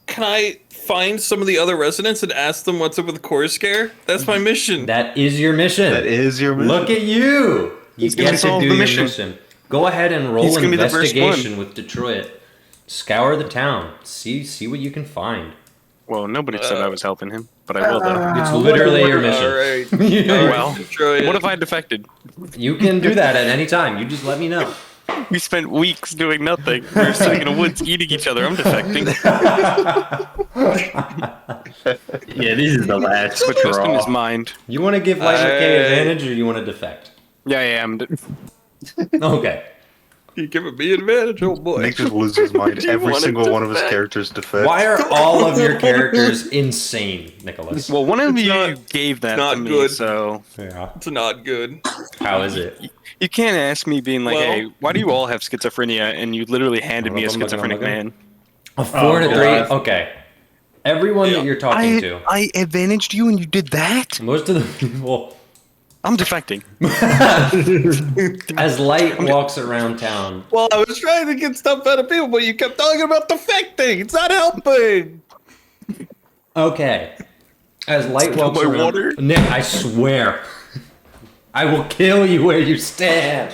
Can I find some of the other residents and ask them what's up with the core scare? That's my mission. That is your mission. That is your mission. Look at you. You gonna get to solve do the your mission. mission. Go ahead and roll He's gonna be the first investigation with Detroit. Scour the town. See what you can find. Well, nobody said I was helping him, but I will though. It's literally your All mission. right. Well, Detroit. what if I defected? You can do that at any time. You just let me know. We spent weeks doing nothing. We were sitting in the woods eating each other. I'm defecting. Yeah, this is the last Put trust in straw. his mind. You want to give Light McKay advantage, or you want to defect? Yeah, yeah, I'm. Okay. You giving me advantage? Oh boy. Nick just loses his mind. You Every wanted single to one of his defect. characters defect. Why are all of your characters insane, Nicholas? Well, one of you not- gave that not to me, good. so Yeah. It's not good. How is it? you can't ask me being like, Well- "Hey, why do you all have schizophrenia?" And you literally handed me a Look, I'm looking, I'm schizophrenic looking. man. A 4 to 3. God. Okay. Everyone that you're talking to, I advantaged you, and you did that. most of the people, I'm defecting. as Light walks around town, Well, I was trying to get stuff out of people, but you kept talking about defecting. It's not helping. okay. As Light walks my around, water? Nick, I swear, I will kill you where you stand.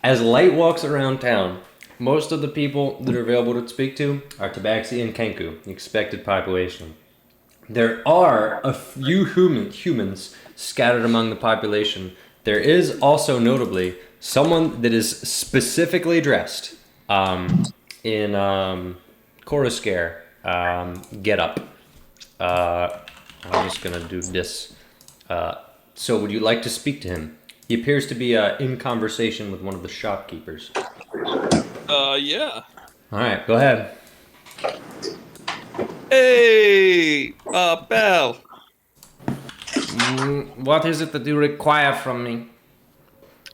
As Light walks around town, most of the people that are available to speak to are Tabaxi and Kenku, the expected population. There are a few humans scattered among the population. There is also notably someone that is specifically dressed in Coruscare get up. I'm just gonna do this. So would you like to speak to him? He appears to be in conversation with one of the shopkeepers. Yeah. All right, go ahead. Hey, pal. What is it that you require from me?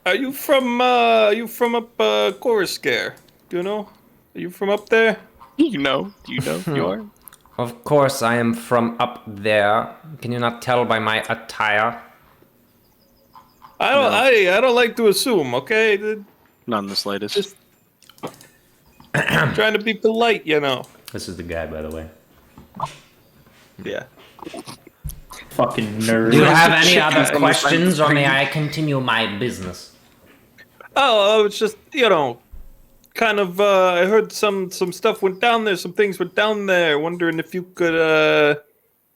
Are you from up Coruscant? Do you know? Are you from up there? You know, you are. Of course, I am from up there. Can you not tell by my attire? I don't like to assume. Okay, Not in the slightest. just trying to be polite, you know. This is the guy, by the way. Yeah. Fucking nerd. Do you have any Chickens other on the questions, or front may I continue my business? Oh, it's just kind of. I heard some stuff went down there. Some things went down there. Wondering if you could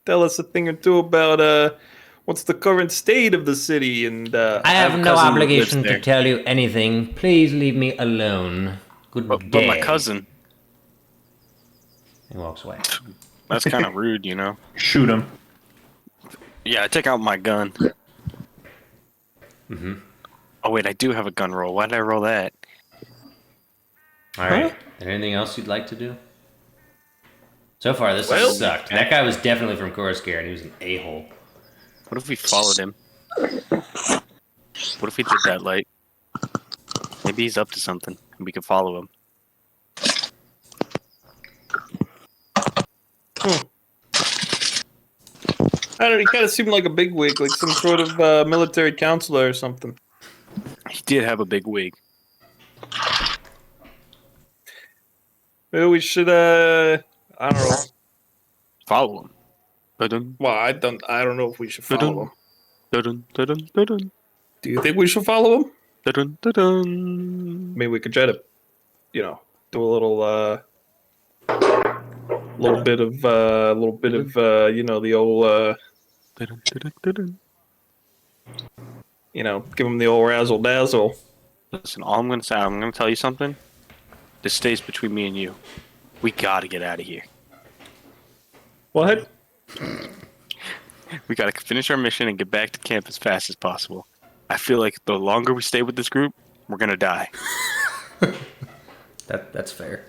tell us a thing or two about what's the current state of the city and. I have a no cousin that obligation lives to there. tell you anything. Please leave me alone. Good But day. my cousin, He walks away. that's kind of rude, you know. Shoot him. Yeah, I take out my gun. Mm-hmm. Oh wait, I do have a gun roll. Why did I roll that? All right. Anything else you'd like to do? So far, this Well- has sucked. That guy was definitely from Coruscant, and he was an a-hole. What if we followed him? What if we did that light? Maybe he's up to something, and we could follow him. I don't know. He kind of seemed like a bigwig, like some sort of military counselor or something. He did have a big wig. Maybe we should. I don't know. Follow him. Dun-dun, Well, I don't know if we should follow him. dun-dun, dun-dun, dun-dun, Do you think we should follow him? dun-dun, dun-dun. Maybe we could try to, do a little bit of, the old, Dun-dun, dun-dun, dun-dun. give him the old razzle dazzle. Listen, all I'm gonna tell you something. This stays between me and you. We gotta get out of here. What? We gotta finish our mission and get back to camp as fast as possible. I feel like the longer we stay with this group, we're gonna die. That's fair.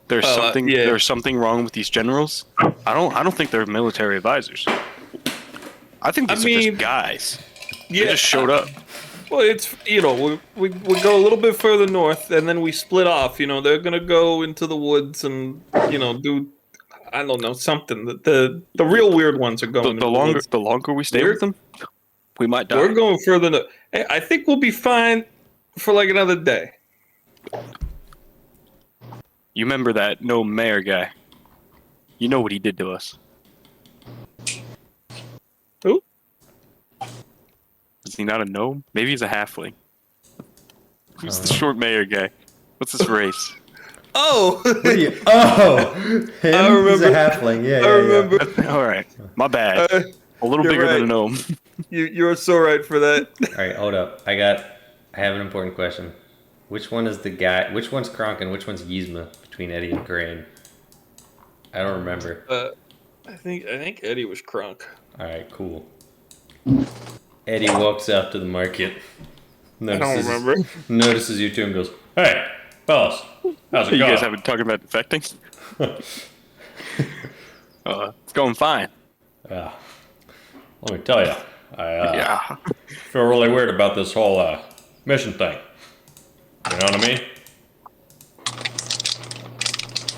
There's something. yeah. There's something wrong with these generals. I don't think they're military advisors. I think these are mean, just guys. Yeah. They just showed up. Well, it's we go a little bit further north, and then we split off. They're gonna go into the woods and do. I don't know, something. The real weird ones are going. The longer we stay with them, we might die. We're going further. Hey, I think we'll be fine for like another day. You remember that no mayor guy? You know what he did to us. Who? Is he not a gnome? Maybe he's a halfling. Who's the short mayor guy? What's his race? Oh, Oh, him? He's a remember. halfling. Yeah, I remember. All right, my bad. A little you're bigger than a right. gnome. You're so right for that. All right, hold up. I have an important question. Which one is the guy? Which one's Kronk and which one's Yzma between Eddie and Crane? I don't remember. I think Eddie was crunk. All right, cool. Eddie walks out to the market. I don't remember. Notices you two and goes, "Hey, fellas, how's it You going?" guys haven't talking about defecting? It's going fine. Yeah. Let me tell you, I Yeah. feel really weird about this whole mission thing. You know what I mean?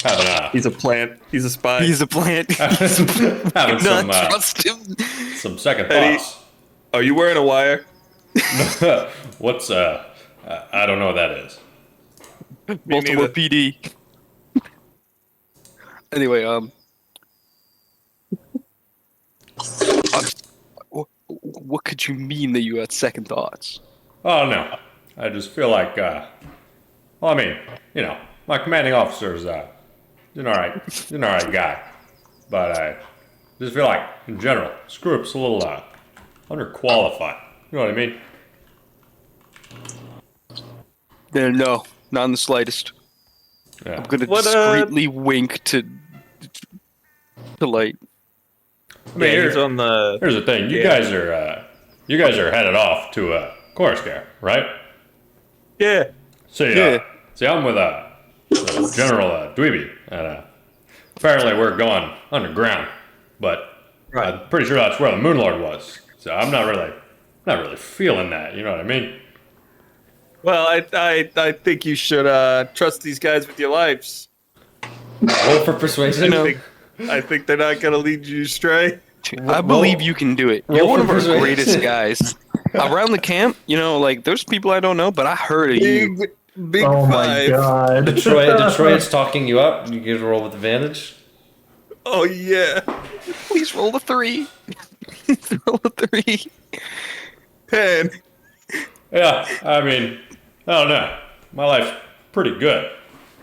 Having He's a plant. He's a spy. He's a plant. having Not trust him. some second Eddie. thoughts. Are you wearing a wire? What's I don't know what that is. Baltimore neither. PD. Anyway, what could you mean that you had second thoughts? Oh no, I just feel like well, I mean, my commanding officer's he's an alright guy, but I just feel like in general, this group's a little underqualified. You know what I mean? No, not in the slightest. Yeah. I'm gonna What, discreetly wink to Light. I mean, Yeah, he's on the. here's the thing. You Yeah. guys are headed off to Coruscant, right? Yeah. See, I'm with General Dweeby, and apparently we're going underground, but I'm pretty sure that's where the Moon Lord was. So I'm not really feeling that. You know what I mean? Well, I think you should trust these guys with your lives. Roll for persuasion. I think they're not gonna lead you astray. I believe you can do it. You're roll one for of our persuasion. greatest guys. Around the camp, like there's people I don't know, but I heard of you. Big Oh my five. god. Detroit's talking you up. You get a roll with advantage. Oh yeah. Please roll a 3. Please roll a 3. 10. Yeah, I mean, I don't know. My life's pretty good.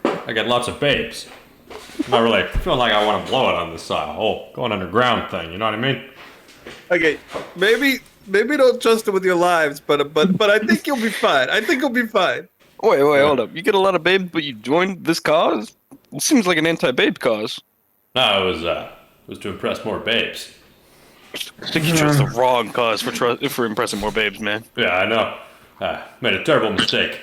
I got lots of babes. I'm not really feeling like I want to blow it on this whole going underground thing. You know what I mean? Okay, maybe don't trust it with your lives, but I think you'll be fine. I think you'll be fine. Wait, hold up. You get a lot of babes, but you joined this cause? It seems like an anti-babe cause. No, it was to impress more babes. I think you chose the wrong cause for impressing more babes, man. Yeah, I know. Made a terrible mistake,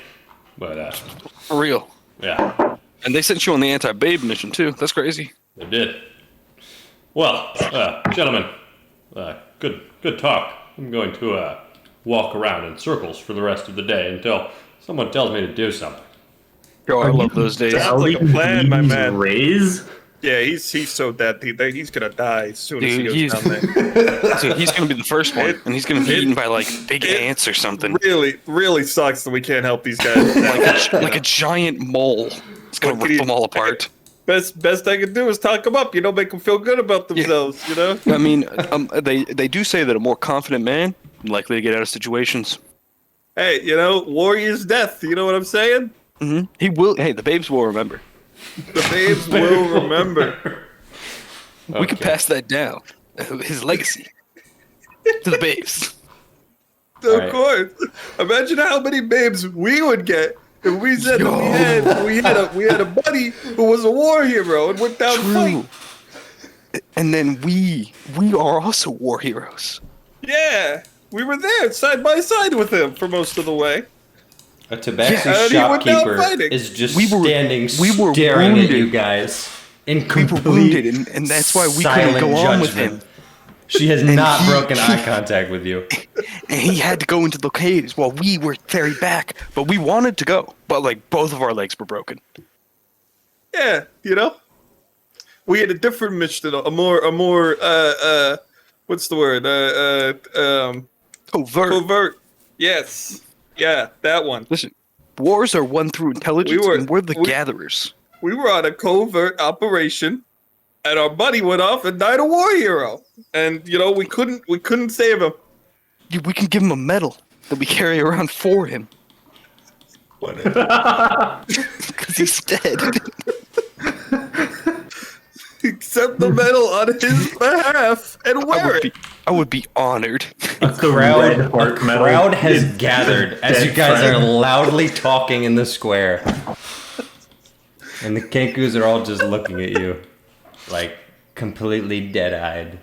but For real. yeah, And they sent you on the anti-babe mission, too. That's crazy. they did. Well, gentlemen, good talk. I'm going to walk around in circles for the rest of the day until someone tells me to do something. Yo, I love those days. Sounds like a plan, my man. Raise? Yeah, he's so dead. He's gonna die as soon as he Dude, goes down there. So he's gonna be the first one, and he's gonna be eaten by like big ants or something, Really sucks that we can't help these guys. like a giant mole. It's gonna rip them all apart. Best I can do is talk them up. Make them feel good about themselves. I mean, they do say that a more confident man is likely to get out of situations. Hey, warrior's death. You know what I'm saying? Mm-hmm. He will. Hey, the babes will remember. The babes will remember. We could pass that down, his legacy, to the babes. Of right. course. Imagine how many babes we would get if we said that we had a buddy who was a war hero and went down to True. fight. And then we are also war heroes. Yeah, we were there side by side with him for most of the way. A tabaxi and he went down shopkeeper fighting. is just We were staring at wounded. you guys in We were complete wounded, and that's why we couldn't silent go on with judgment. him. She has not broken eye contact with you. And he had to go into the caves while we were very back. But we wanted to go. But like both of our legs were broken. Yeah, we had a different mission, a more what's the word? Overt. Covert. Yes. Yeah, that one. Listen, wars are won through intelligence, and we're the gatherers. We were on a covert operation, and our buddy went off and died a war hero. And we couldn't save him. We can give him a medal that we carry around for him. Because he's dead. Accept the medal on his behalf and wear it. I would be honored. A The red heart medal crowd has is gathered as dead you guys friend. are loudly talking in the square. And the Kenkus are all just looking at you, like completely dead-eyed.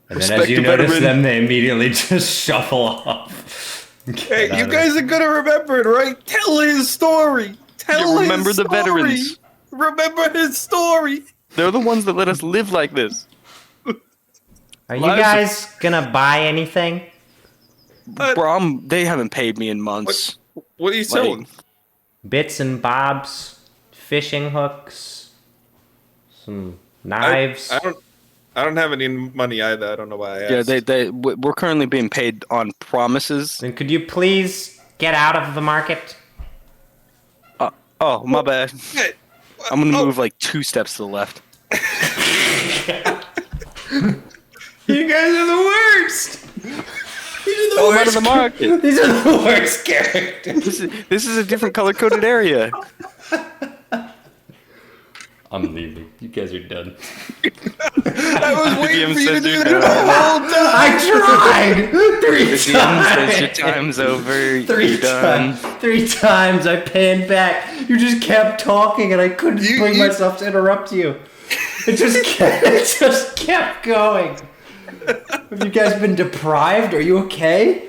And then as you Respect the notice veteran. them, they immediately just shuffle off. Hey, you guys are gonna remember it, right? Tell his story. You remember the veterans. Remember his story. They're the ones that let us live like this. Are you Lives- guys gonna buy anything? Bro, they haven't paid me in months. What are you selling? Bits and bobs, fishing hooks, some knives. I don't have any money either. I don't know why I asked. Yeah, we're currently being paid on promises. Then could you please get out of the market? Oh, my bad. Hey, I'm gonna oh, move like 2 steps to the left. You guys are the worst! Oh, I'm out of the market. These are the worst characters. This is a different color-coded area. I'm leaving. You guys are done. I was waiting DM for you to says do you're that done. the whole time. I tried! Three DM says your times! time's over. Three You're done. times. 3 times I panned back. You just kept talking and I couldn't bring myself to interrupt you. It just kept going. Have you guys been deprived? Are you okay?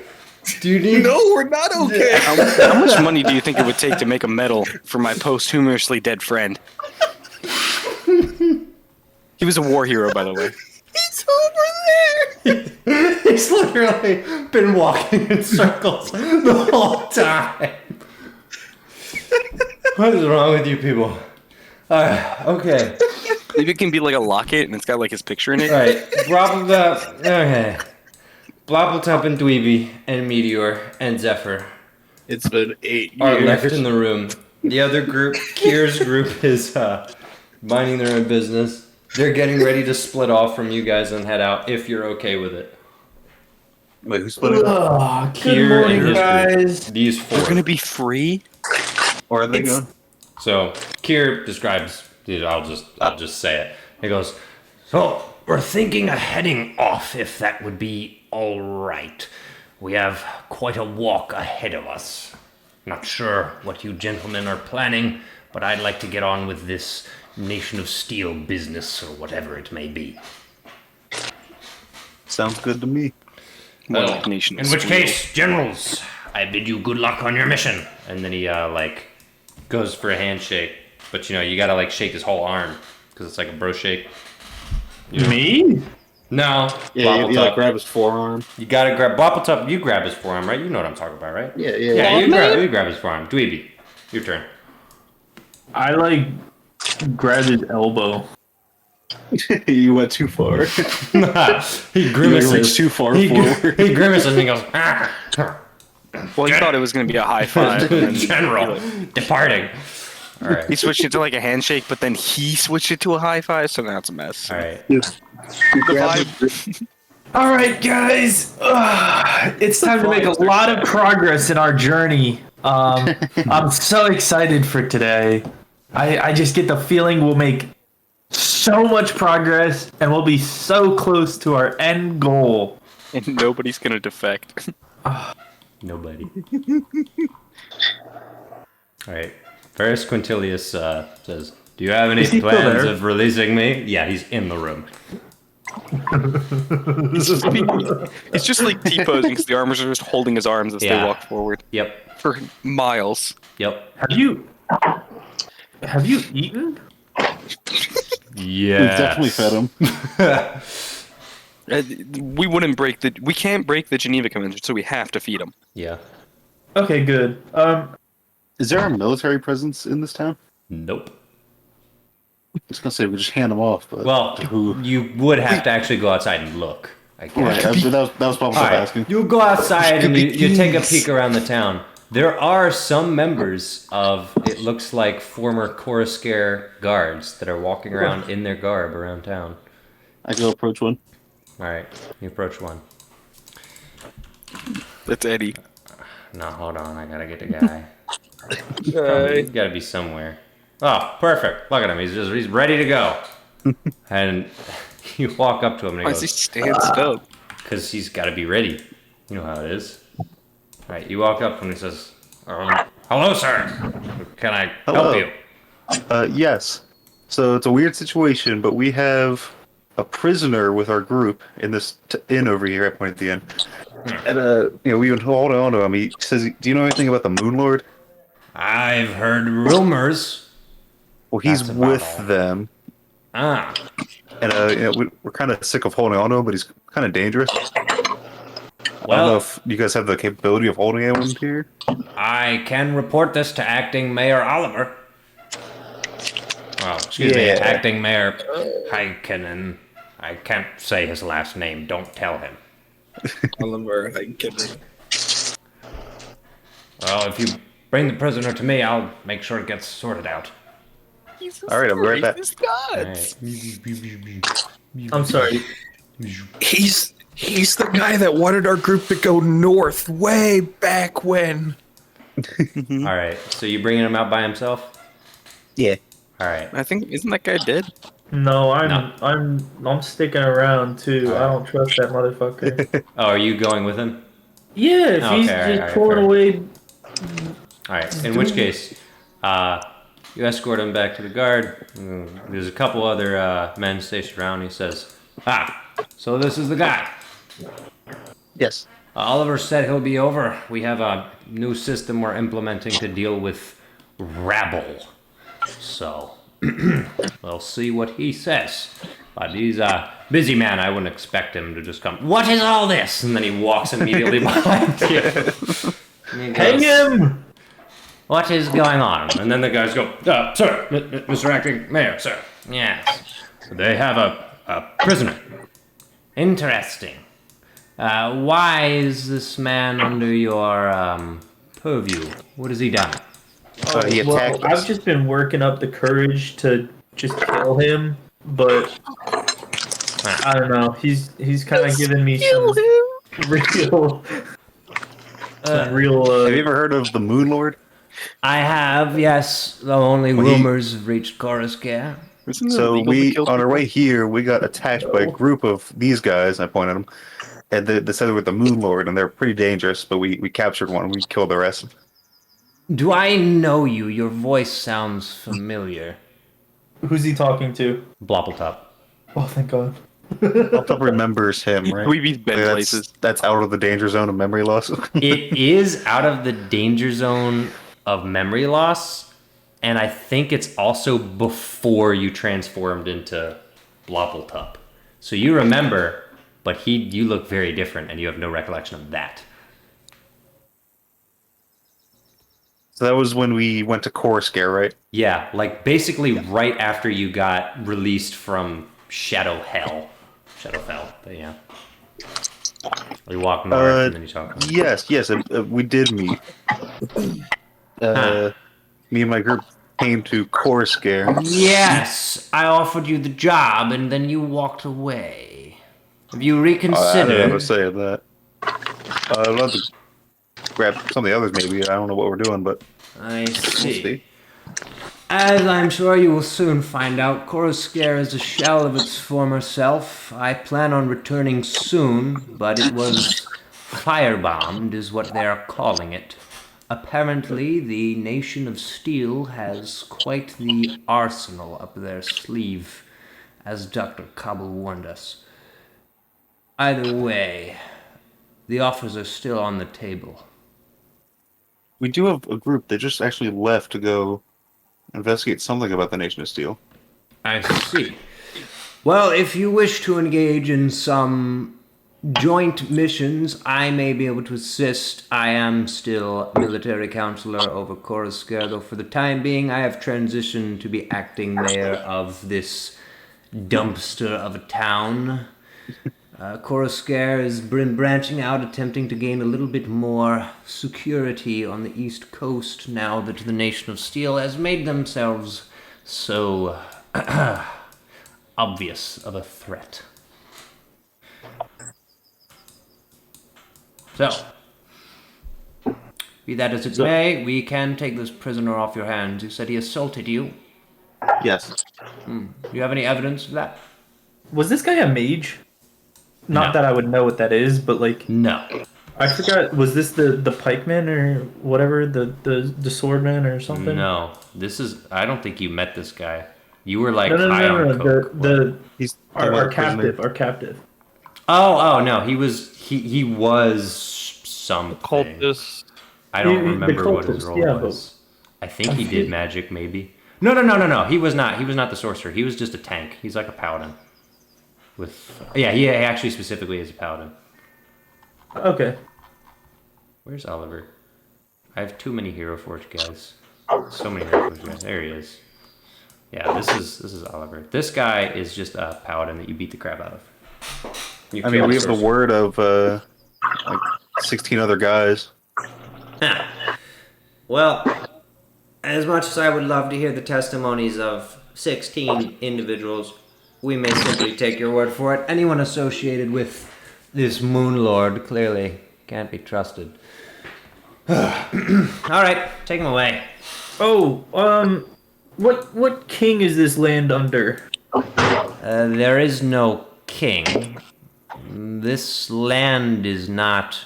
Do you need... No, we're not okay. How much money do you think it would take to make a medal for my posthumously dead friend? He was a war hero, by the way. He's over there. He's literally been walking in circles the whole time. What is wrong with you people? Okay. Maybe it can be like a locket and it's got like his picture in it. All right. Okay. Blobbletop and Dweeby and Meteor and Zephyr It's been 8 years. are left in the room. The other group, Kier's group, is minding their own business. They're getting ready to split off from you guys and head out if you're okay with it. Wait, who's splitting up? Good Kier and morning, his group. guys. These four. They're gonna be free. Or are they going? So Kier describes. Dude, I'll just say it. He goes, "So we're thinking of heading off, if that would be all right. We have quite a walk ahead of us. Not sure what you gentlemen are planning, but I'd like to get on with this Nation of Steel business or whatever it may be." Sounds good to me. More like Nation of In which Steel. case, generals, I bid you good luck on your mission. And then he goes for a handshake, but you gotta shake his whole arm because it's like a bro shake. Me? No, Yeah, you Blobbletop. grab his forearm. You gotta grab Blobbletop. You grab his forearm, right? You know what I'm talking about, right? Yeah. Yeah, you grab his forearm. Dweeby, your turn. I grabbed his elbow. You went too far. He grimaces. reached too far he, forward. he grimaces and he goes, "Ah, Well, he thought it was gonna be a high five. And then General, departing." All right. he switched it to like a handshake, but then he switched it to a high five, so now it's a mess. All right. You The grab vibe. All right, guys. It's time to make a lot of progress in our journey. I'm so excited for today. I just get the feeling we'll make so much progress and we'll be so close to our end goal. And nobody's gonna defect. Nobody. All right. First, Quintilius says, "Do you have any Is he still plans there? of releasing me?" Yeah, he's in the room. It's just like T-posing because the armors are just holding his arms as Yeah. they walk forward Yep. for miles. Yep. Have you eaten? Yeah. We've definitely fed him. We can't break the Geneva Convention, so we have to feed him. Yeah. Okay, good. Is there a military presence in this town? Nope. I was gonna say we just hand them off, but Well, who? you would have to actually go outside and look, I guess. Right, that was what I was All right. asking. You go outside and you take a peek around the town. There are some members of, it looks like, former Coruscare guards that are walking around in their garb around town. I go approach one. All right, you approach one. That's Eddie. No, hold on, I gotta get the guy. He's gotta be somewhere. Oh, perfect. Look at him. He's ready to go. And you walk up to him and Why he does he goes, stand still? because he's got to be ready. You know how it is. All right, you walk up to him and he says, "Hello, sir. Can I Hello. help you?" Yes. So it's a weird situation, but we have a prisoner with our group in this inn over here. I point at the inn. And we've been holding on to him. He says, "Do you know anything about the Moon Lord?" I've heard rumors. Well, he's That's about with all. them, Ah, and we're kind of sick of holding on to him, but he's kind of dangerous. I don't know well, if you guys have the capability of holding anyone here. I can report this to Acting Mayor Oliver. Well, excuse me, Yeah. Acting Mayor Heikkinen. I can't say his last name. Don't tell him. Oliver, I get it. Well, if you bring the prisoner to me, I'll make sure it gets sorted out. All right, I'll be right back. All right. I'm sorry. He's the guy that wanted our group to go north way back when. All right. So you bringing him out by himself? Yeah. All right. I think isn't that guy dead? No, No. I'm sticking around too. I don't trust that motherfucker. Oh, are you going with him? Yeah, if he's Okay, just alright, pulling fair. away. All right. In which case, you escort him back to the guard. There's a couple other men stationed around. He says, so this is the guy. Yes. Oliver said he'll be over. We have a new system we're implementing to deal with rabble. So, we'll see what he says. But he's a busy man. I wouldn't expect him to just come. What is all this? And then he walks immediately behind you. And he Hang goes, him! what is going on? And then the guys go, sir, Mr. Acting Mayor, sir. Yes. They have a prisoner. Interesting. Why is this man under your purview? What has he done? He Well, attacked I've us. just been working up the courage to just kill him, but I don't know. He's kind of giving me some real, Have you ever heard of the Moon Lord? I have, yes. Though only Well, he- rumors have reached Coruscant. Isn't it So illegal to we, kill on our people? way here, we got attacked by a group of these guys. I point at them, and they said they were the Moon Lord, and they're pretty dangerous. But we captured one. We killed the rest. Do I know you? Your voice sounds familiar. Who's he talking to? Bloppletop. Oh, thank God. Top remembers him, right? We've been Like, places. that's out of the danger zone of memory loss. It is out of the danger zone of memory loss, and I think it's also before you transformed into Bloppletop. So you remember, but you look very different, and you have no recollection of that. So that was when we went to Coruscant, right? Yeah, like basically right after you got released from Shadowfell, but yeah. You walk north and then you talk. Yes, we did meet. Me and my group came to Coruscant. Yes, I offered you the job and then you walked away. Have you I reconsidered? didn't ever say that. I'd love to grab some of the others, maybe. I don't know what we're doing, but I we'll see. see. As I'm sure you will soon find out, Coruscant is a shell of its former self. I plan on returning soon, but it was firebombed, is what they are calling it. Apparently, the Nation of Steel has quite the arsenal up their sleeve, as Dr. Cobble warned us. Either way, the offers are still on the table. We do have a group that just actually left to go investigate something about the Nation of Steel. I see. Well, if you wish to engage in some joint missions, I may be able to assist. I am still military counselor over Coruscant, though for the time being I have transitioned to be acting mayor of this dumpster of a town. Coruscant has been branching out, attempting to gain a little bit more security on the East Coast now that the Nation of Steel has made themselves so obvious of a threat. So, be that as it may, we can take this prisoner off your hands. You said he assaulted you. Yes. Do you have any evidence of that? Was this guy a mage? Not No. that I would know what that is, but like No. I forgot. Was this the pikeman or whatever, the swordman or something? No. This is. I don't think you met this guy. You were like no, high on coke. He's our captive. Oh no. He was something. Cultist. I don't The remember what his cultist, role yeah, was. I think he did magic, maybe. No. He was not. He was not the sorcerer. He was just a tank. He's like a paladin. He actually specifically is a paladin. Okay. Where's Oliver? I have too many Hero Forge guys. So many Hero Forge guys. There he is. Yeah, this is Oliver. This guy is just a paladin that you beat the crap out of. You I mean, kill we have the sorcerer. word of like 16 other guys. Well, as much as I would love to hear the testimonies of 16 individuals, We may simply take your word for it. Anyone associated with this Moon Lord clearly can't be trusted. All right, take him away. Oh, what king is this land under? There is no king. This land is not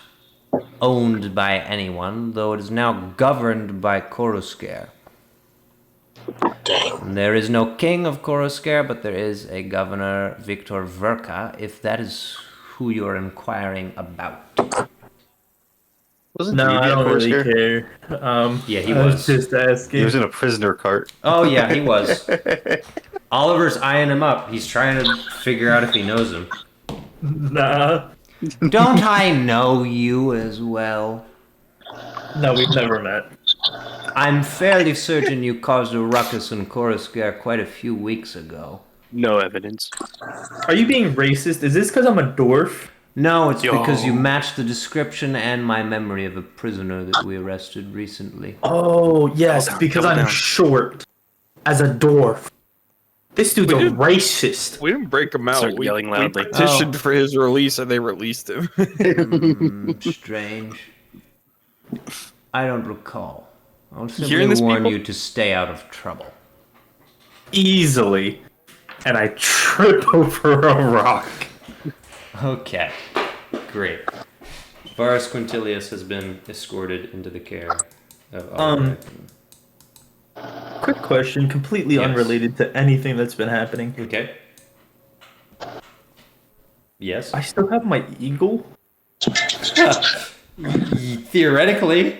owned by anyone, though it is now governed by Coruscant. There is no king of Coruscant, but there is a governor, Victor Verka, if that is who you're inquiring about. Wasn't No, he I at don't really Coruscant? care. Yeah, he I was. just He asking. was in a prisoner cart. Oh, yeah, he was. Oliver's eyeing him up. He's trying to figure out if he knows him. Nah. Don't I know you as well? No, we've never met. I'm fairly certain you caused a ruckus in Coruscant quite a few weeks ago. No evidence. Are you being racist? Is this because I'm a dwarf? No, it's Yo. because you matched the description and my memory of a prisoner that we arrested recently. Oh, yes, Double down, because double I'm down. short. As a dwarf. This dude's We a did- racist. We didn't break him out. Start We, yelling we loudly. petitioned for his release, and they released him. Strange. I don't recall. I'll Hearing simply this, warn people? you to stay out of trouble. Easily. And I trip over a rock. Okay. Great. Varus Quintilius has been escorted into the care of Oliver. Quick question, completely Yes. unrelated to anything that's been happening. Okay. Yes. I still have my eagle? Theoretically,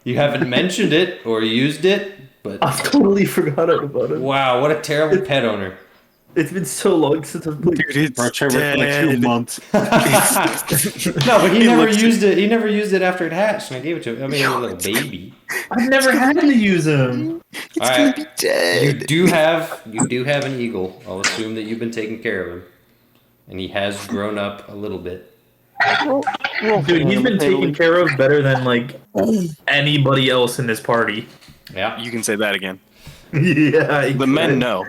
you haven't mentioned it or used it, but I totally forgot about it. wow, what a terrible pet owner. It's been so long since I've played. Dude, it's For Trevor for like 2 dead. months. No, but he never looks- used it. He never used it after it hatched, and I gave it to him. I mean, a little baby. I've never had to use him. It's All gonna right. be You dead. do have an eagle. I'll assume that you've been taking care of him, and he has grown up a little bit. Dude, he's been taken care of better than, like, anybody else in this party. Yeah. You can say that again. Yeah. The men know.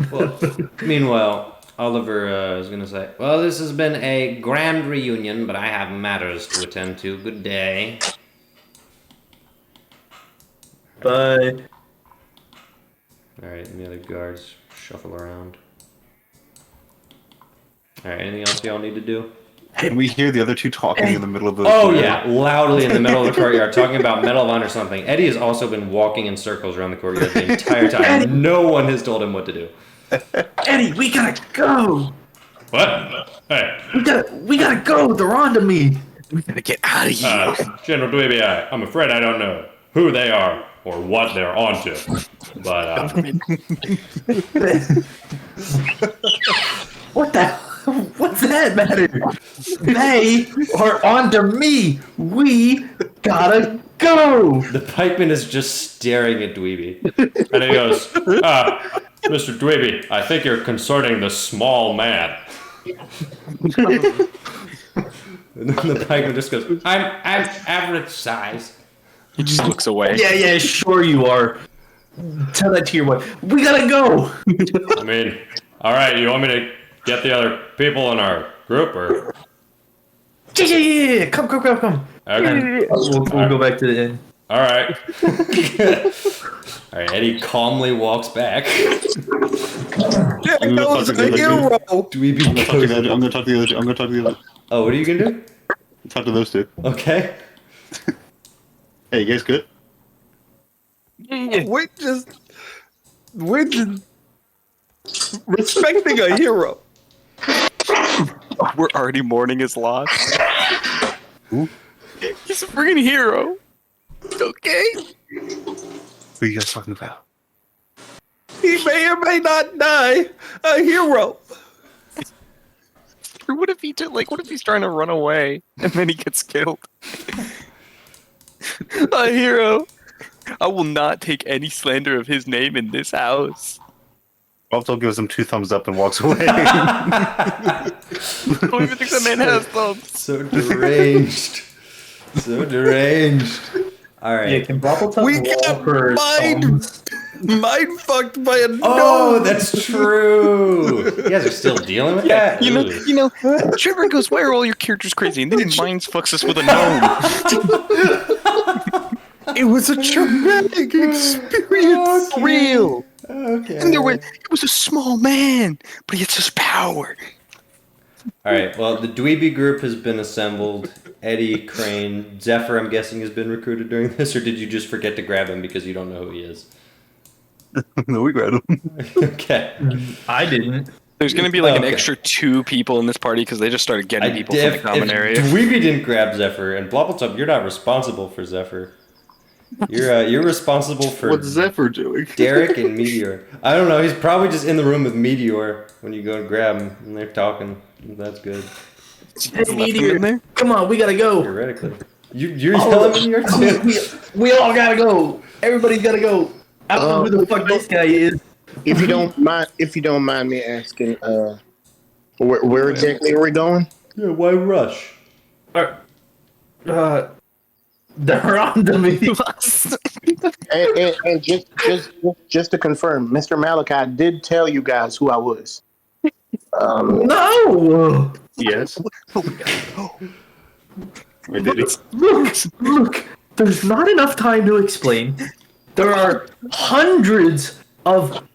Well, meanwhile, Oliver is gonna say, "Well, this has been a grand reunion, but I have matters to attend to. Good day." But All right, and the other guards shuffle around. All right, anything else y'all need to do? And we hear the other two talking in the middle of the. Oh yeah, loudly in the middle of the courtyard, talking about Medal of Honor or something. Eddie has also been walking in circles around the courtyard the entire time. No one has told him what to do. Eddie, we gotta go. What? Hey, We gotta go. They're on to me. We gotta get out of here. General Dweeby, I'm afraid I don't know who they are or what they're onto. But What the? What's that matter? They are on to me. We gotta go. the pikeman is just staring at Dweeby, and he goes, "Mr. Dweeby, I think you're consorting the small man." And then the pikeman just goes, I'm average size." He just looks away. Yeah, sure you are. Tell that to your wife. We gotta go. I mean, all right, you want me to get the other people in our group, or? Yeah. Come. Okay. We'll go back to the inn. All right. All right, Eddie calmly walks back. I'm gonna talk to the other two. Dweeby I'm goes, gonna talk to the other. I'm gonna talk to the other. oh, what are you gonna do? Talk to those two. Okay. Hey, you guys good? We're just respecting a hero. We're already mourning his loss. Who? He's a freaking hero. Okay. Who are you guys talking about? He may or may not die. A hero. Or what if what if he's trying to run away and then he gets killed? A hero. I will not take any slander of his name in this house. Balto gives him 2 thumbs up and walks away. I don't even think the man has thumbs. So deranged. So deranged. All right. Yeah, can Broppleton We roll got for mind fucked by a Oh, gnome. that's true. You guys are still dealing with that? You Ooh. know, Trevor goes, "Why are all your characters crazy?" And then he minds fucks us with a gnome. It was a traumatic experience. Real. Okay. And it was a small man, but he had such power. All right. Well, the Dweeby group has been assembled. Eddie, Crane, Zephyr, I'm guessing, has been recruited during this, or did you just forget to grab him because you don't know who he is? No, we grabbed him. Okay. I didn't. There's going to be like an Okay. extra 2 people in this party because they just started getting people from the common area. Dweeby didn't grab Zephyr, and Blobbletop, you're not responsible for Zephyr. You're responsible for What's Zephyr doing? Derek and Meteor. I don't know. He's probably just in the room with Meteor when you go and grab him, and they're talking. That's good. Hey, Left him Meteor, in there? come on, we gotta go. Theoretically, you're yelling Meteor too. We all gotta go. Everybody's gotta go. I don't know who the fuck this guy is. If you don't mind me asking, where exactly are we going? Yeah, why rush? They're on to me. And just to confirm, Mr. Malachi did tell you guys who I was. No. Yes. Wait, did he? Look. There's not enough time to explain. There are hundreds of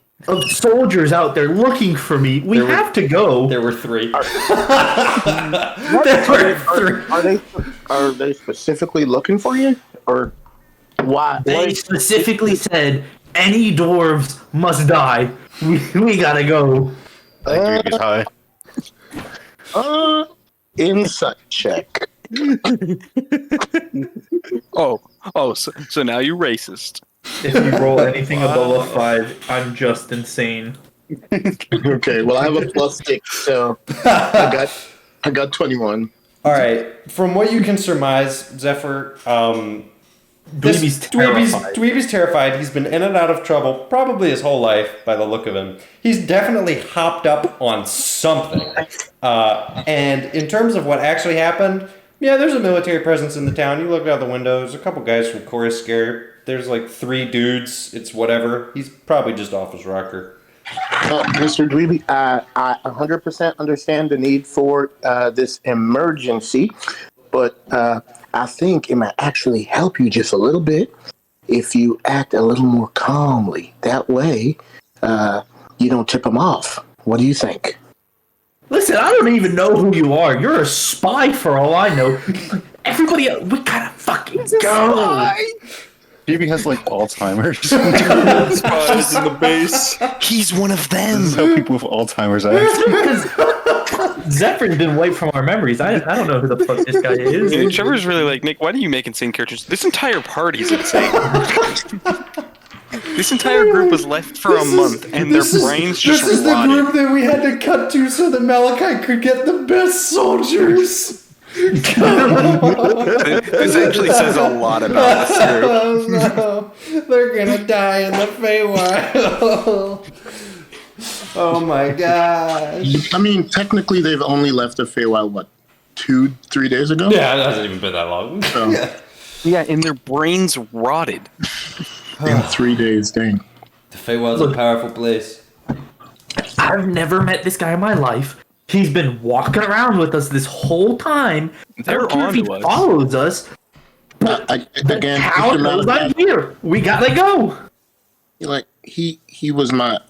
soldiers out there looking for me. We have to go. There were 3. Are they specifically looking for you, or why? They specifically said any dwarves must die. We gotta go. He's high. Insight check. So now you're racist. If you roll anything above a 5, I'm just insane. Okay, well I have a +6, so I got 21. All right. From what you can surmise, Zephyr, Dweeby's terrified. Dweeby's terrified. He's been in and out of trouble probably his whole life by the look of him. He's definitely hopped up on something. And in terms of what actually happened, yeah, there's a military presence in the town. You look out the window, there's a couple guys from Chorus Scare. There's like 3 dudes. It's whatever. He's probably just off his rocker. Mr. Dweeby, I 100% understand the need for this emergency, but I think it might actually help you just a little bit if you act a little more calmly. That way, you don't tip them off. What do you think? Listen, I don't even know who you are. You're a spy for all I know. Everybody, we gotta fucking go. Phoebe has like Alzheimer's. Spies in the base. He's one of them. This is how people with Alzheimer's act. Zephyr's been wiped from our memories. I don't know who the fuck this guy is. Yeah, Trevor's really like, Nick, why do you make insane characters? This entire party's insane. This entire group was left for a month, and their brains just This is the rotted. group that we had to cut to so that Malachi could get the best soldiers. This actually says a lot about this group. Oh no, they're gonna die in the Feywild. Oh my gosh. I mean, technically, they've only left the Feywild, what, 2-3 days ago? Yeah, it hasn't even been that long. So, Yeah, and their brains rotted. in 3 days, dang. The Feywild's a powerful place. I've never met this guy in my life. He's been walking around with us this whole time. They're I don't care if he onto us. follows us. Again, How Mr. knows Malachi, I'm here? We gotta go. like, he was my...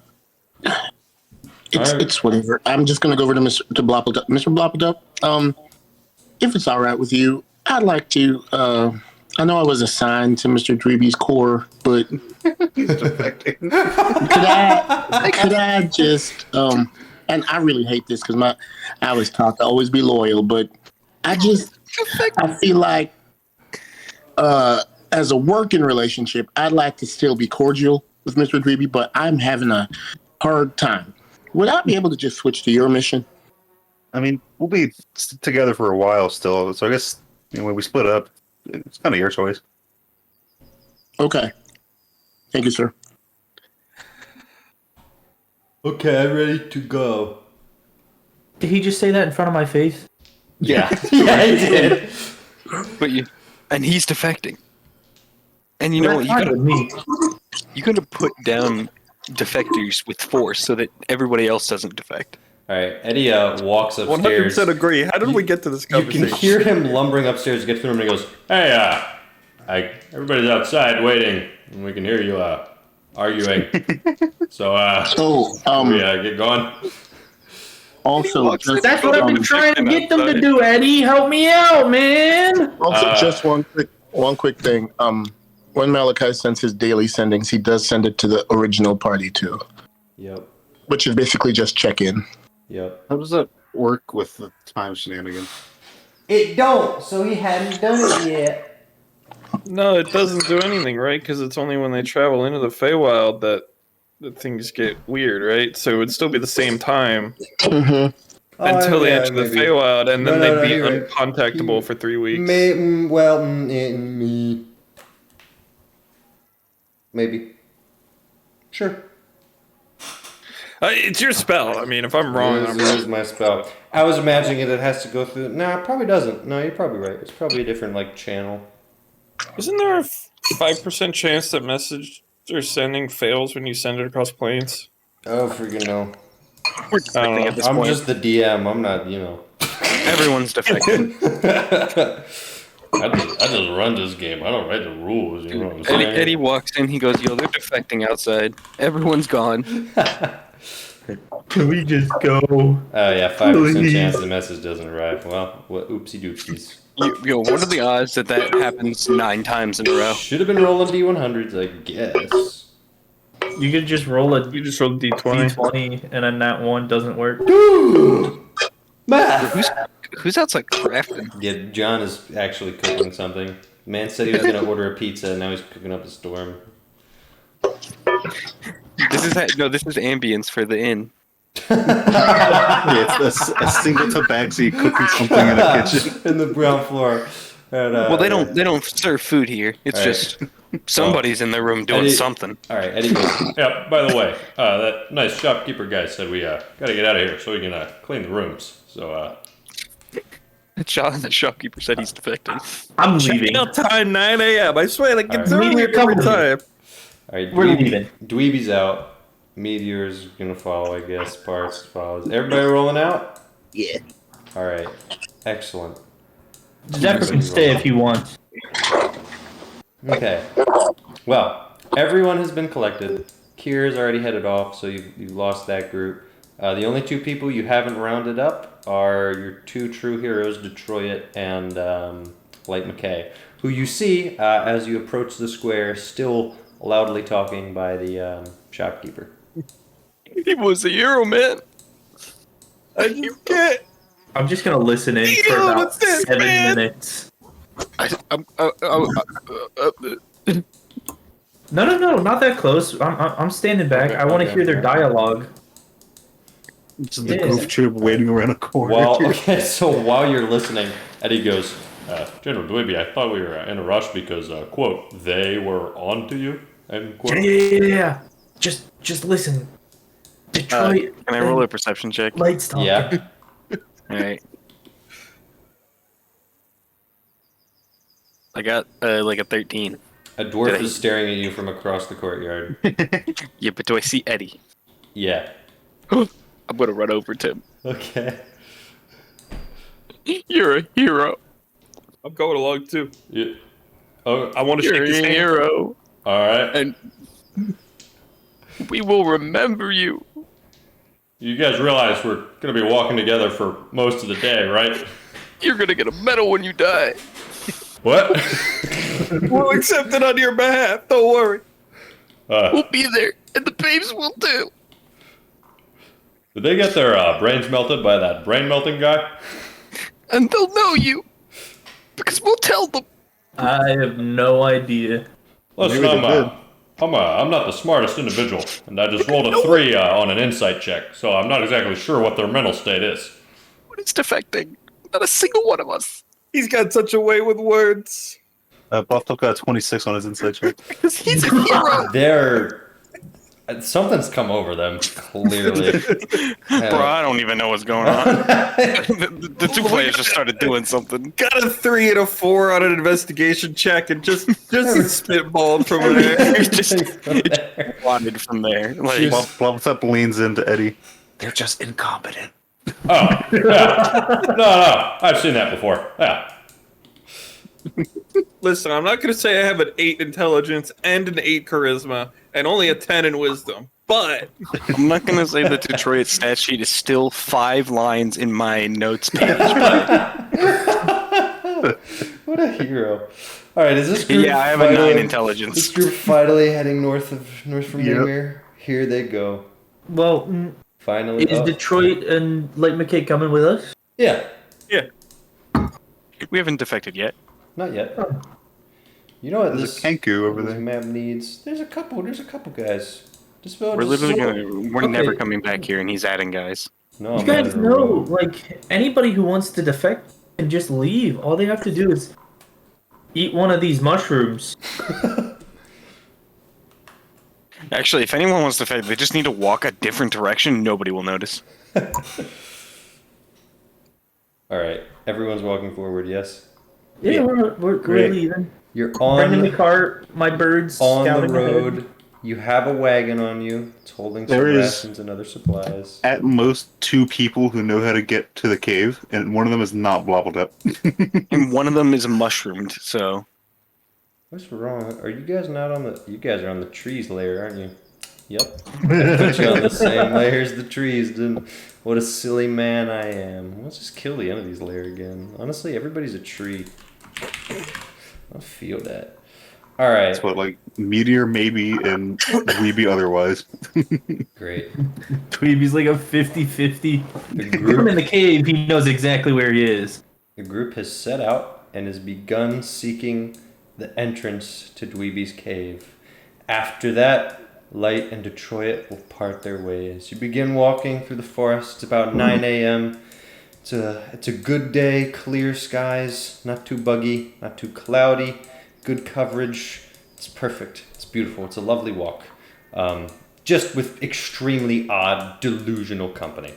It's whatever. I'm just gonna go over to Mr. Bloppledup. Mr. Bloppledup, if it's all right with you, I'd like to. I know I was assigned to Mr. Dweeby's corps, but could I just and I really hate this because I was taught to always be loyal, but I feel like as a working relationship, I'd like to still be cordial with Mr. Dweeby, but I'm having a hard time. Would I be able to just switch to your mission? I mean, we'll be together for a while still, so I guess when we split up, it's kind of your choice. Okay. Thank you, sir. Okay, I'm ready to go. Did he just say that in front of my face? Yeah. Yeah, he did. And he's defecting. And you know what? That's fine with me. You gotta put down defectors with force so that everybody else doesn't defect. All right, Eddie walks 100% upstairs. agree. How did we get to this You conversation? can hear him lumbering upstairs, gets to the room, and he goes, "Hey, everybody's outside waiting, and we can hear you arguing. So, we get going." Also, That's what I've been trying to get them to do, Eddie. Help me out, man. just one quick thing. When Malachi sends his daily sendings, he does send it to the original party too, Yep. which is basically just check in. Yep. How does that work with the time shenanigans? It don't, so he hadn't done it yet. No, it doesn't do anything, right? Because it's only when they travel into the Feywild that things get weird, right? So it would still be the same time until they enter the Feywild, and then they'd be uncontactable for 3 weeks. Maybe. Sure. It's your spell. I mean, if I'm wrong, I'm Here's wrong. my spell. I was imagining it has to go through. Nah, it probably doesn't. No, you're probably right. It's probably a different like channel. Isn't there a 5% chance that message they're sending fails when you send it across planes? Oh, freaking no. We're defecting at this I'm point. just the DM. I'm not, you know. Everyone's defecting. I just run this game. I don't write the rules. You know what I'm saying? Eddie walks in. He goes, "Yo, they're defecting outside. Everyone's gone." Can we just go? Oh yeah, 5% Please. chance the message doesn't arrive. Well, what oopsie doopsies. Yo, what are the odds that happens 9 times in a row? Should have been rolling D100s, I guess. You could just roll a You just rolled D20. D20 and then that one doesn't work. Math. Who's outside crafting? Yeah, John is actually cooking something. Man said he was gonna order a pizza, and now he's cooking up a storm. This is ambience for the inn. Yeah, it's a single tabaxi cooking something in a kitchen. in the ground floor. And, Well, they don't serve food here. It's All right. just somebody's in their room doing Eddie- something. All right, Eddie goes, yeah, by the way, that nice shopkeeper guy said we gotta get out of here so we can clean the rooms. So, The shopkeeper said he's defecting. I'm leaving. Check-out time 9 a.m. I swear, like, it's All right. early Meteor every coming. time. all right, We're leaving. Dweeby's out. Meteor's gonna follow, I guess. Sparks follows. Everybody rolling out? Yeah. All right, excellent. Zephyr can stay if he wants. Okay. Well, everyone has been collected. Kira's already headed off, so you lost that group. The only 2 people you haven't rounded up are your 2 true heroes, Detroit and Light McKay, who you see as you approach the square, still loudly talking by the shopkeeper. He was a hero, man. You can't. I'm just gonna listen in for Ew, about what's this, 7 man? minutes. No. No, not that close. I'm standing back. Okay, I want to okay. hear their dialogue. Just the Yeah. goof troop waiting around a corner. So while you're listening, Eddie goes, General Dweeby, I thought we were in a rush because, quote, they were on to you, end quote. Yeah. Just listen. Detroit. Can I roll a perception check? Lights talking. Yeah. All right. I got like a 13. A dwarf Did I- is staring at you from across the courtyard. Yeah, but do I see Eddie? Yeah. I'm gonna run over to him. Okay. You're a hero. I'm going along too. Yeah. Oh, I want to You're shake his a hand. hero, all right. and we will remember you. You guys realize we're going to be walking together for most of the day, right? You're gonna get a medal when you die. What? We'll accept it on your behalf. Don't worry. We'll be there, and the babes will too. Did they get their brains melted by that brain melting guy? And they'll know you, because we'll tell them. I have no idea. Listen, Maybe they did. I'm not the smartest individual, and I just rolled a 3 on an insight check, so I'm not exactly sure what their mental state is. What is defecting? Not a single one of us. He's got such a way with words. Buffalo got 26 on his insight check. Because he's a hero. Something's come over them, clearly. Bro, I don't even know what's going on. the 2 players just started doing something. Got a 3 and a 4 on an investigation check, and just spitballed from there. It wanted from there. Like, Blumthup leans into Eddie. They're just incompetent. Oh, yeah. No, I've seen that before. Yeah. Listen, I'm not going to say I have an 8 intelligence and an 8 charisma and only a 10 in wisdom, but I'm not gonna say the Detroit stat sheet is still 5 lines in my notes page. What a hero. All right, is this group Yeah, I have a 9 intelligence. This group finally heading north from Yep. Ymir? Here they go. Well, Finally. is Detroit and Light McKay coming with us? Yeah, We haven't defected yet. not yet. You know what There's this a Kenku over this there. map needs? There's a couple guys. Just build We're just literally sort- we're never Okay. coming back here, and he's adding guys. No, You I'm guys adding a know, road. like, anybody who wants to defect can just leave. All they have to do is eat one of these mushrooms. Actually, if anyone wants to fight, they just need to walk a different direction. Nobody will notice. All right, everyone's walking forward. Yes, Yeah, we're Great. leaving. you're Bringing the on cart, my birds on the scouting ahead. road. You have a wagon on you. It's holding some There is- rations and other supplies. At most, 2 people who know how to get to the cave, and one of them is not blobbled up. And one of them is mushroomed, so What's wrong? Are you guys not on the? You guys are on the trees layer, aren't you? Yep. Put you on the same layer as the trees. Didn't? What a silly man I am. Let's just kill the enemy's layer again. Honestly, everybody's a tree. I feel that. All right. That's what, like, Meteor maybe, and Weeby otherwise. Great. Tweeby's like a 50-50. The Put him group, in the cave, he knows exactly where he is. the group has set out and has begun seeking the entrance to Dweeby's cave. After that, Light and Detroit will part their ways. You begin walking through the forest. It's about 9 a.m. It's a good day, clear skies, not too buggy, not too cloudy, good coverage. It's perfect. It's beautiful. It's a lovely walk. Just with extremely odd, delusional company.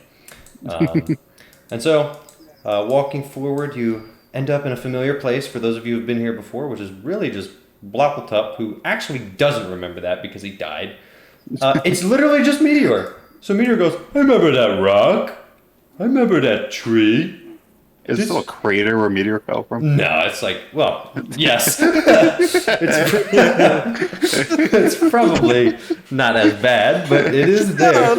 And so, walking forward, you end up in a familiar place for those of you who've been here before, which is really just Blockletup, who actually doesn't remember that because he died. It's literally just Meteor. So Meteor goes, I remember that rock. I remember that tree. Is it still a crater where Meteor fell from? No, it's like, well, yes. it's probably not as bad, but it is there.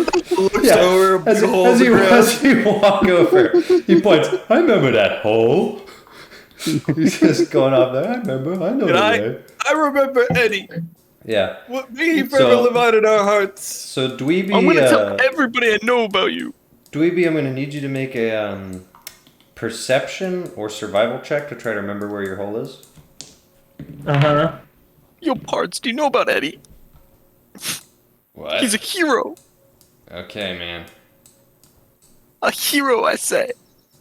Yeah. As you walk over, he points, I remember that hole. He's just going off there. I remember. I know the way. I remember Eddie. Yeah. What me So- forever live out in our hearts. So Dweeby, I'm gonna tell everybody I know about you. Dweeby, I'm gonna need you to make a perception or survival check to try to remember where your hole is. Uh-huh. Yo, Parts, do you know about Eddie? What? He's a hero. Okay, man. A hero, I say.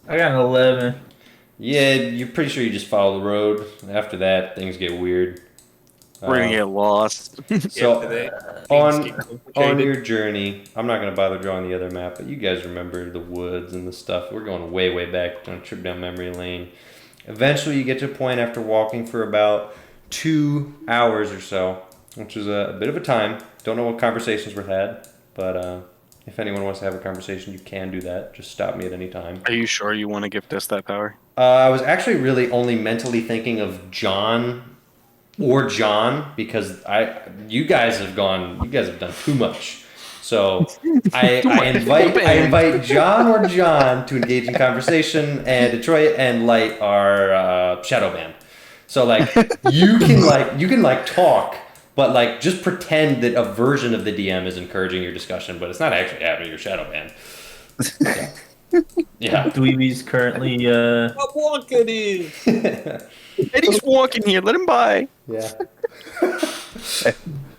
I got an 11. Yeah, you're pretty sure you just follow the road. After that, things get weird. We're gonna get lost. So Things get on complicated. your journey, I'm not gonna bother drawing the other map, but you guys remember the woods and the stuff. We're going way, way back on a trip down memory lane. Eventually, you get to a point after walking for about 2 hours or so, which is a bit of a time. Don't know what conversations were had, but if anyone wants to have a conversation, you can do that. Just stop me at any time. Are you sure you want to gift us that power? I was actually really only mentally thinking of John because you guys have done too much. So I invite John or John to engage in conversation, and Detroit and Light are shadow banned. So like you can talk, but like just pretend that a version of the DM is encouraging your discussion, but it's not actually happening. You're shadow banned. Yeah. Dweeby's currently, I'm walking in. Eddie's walking here. Let him by. Yeah.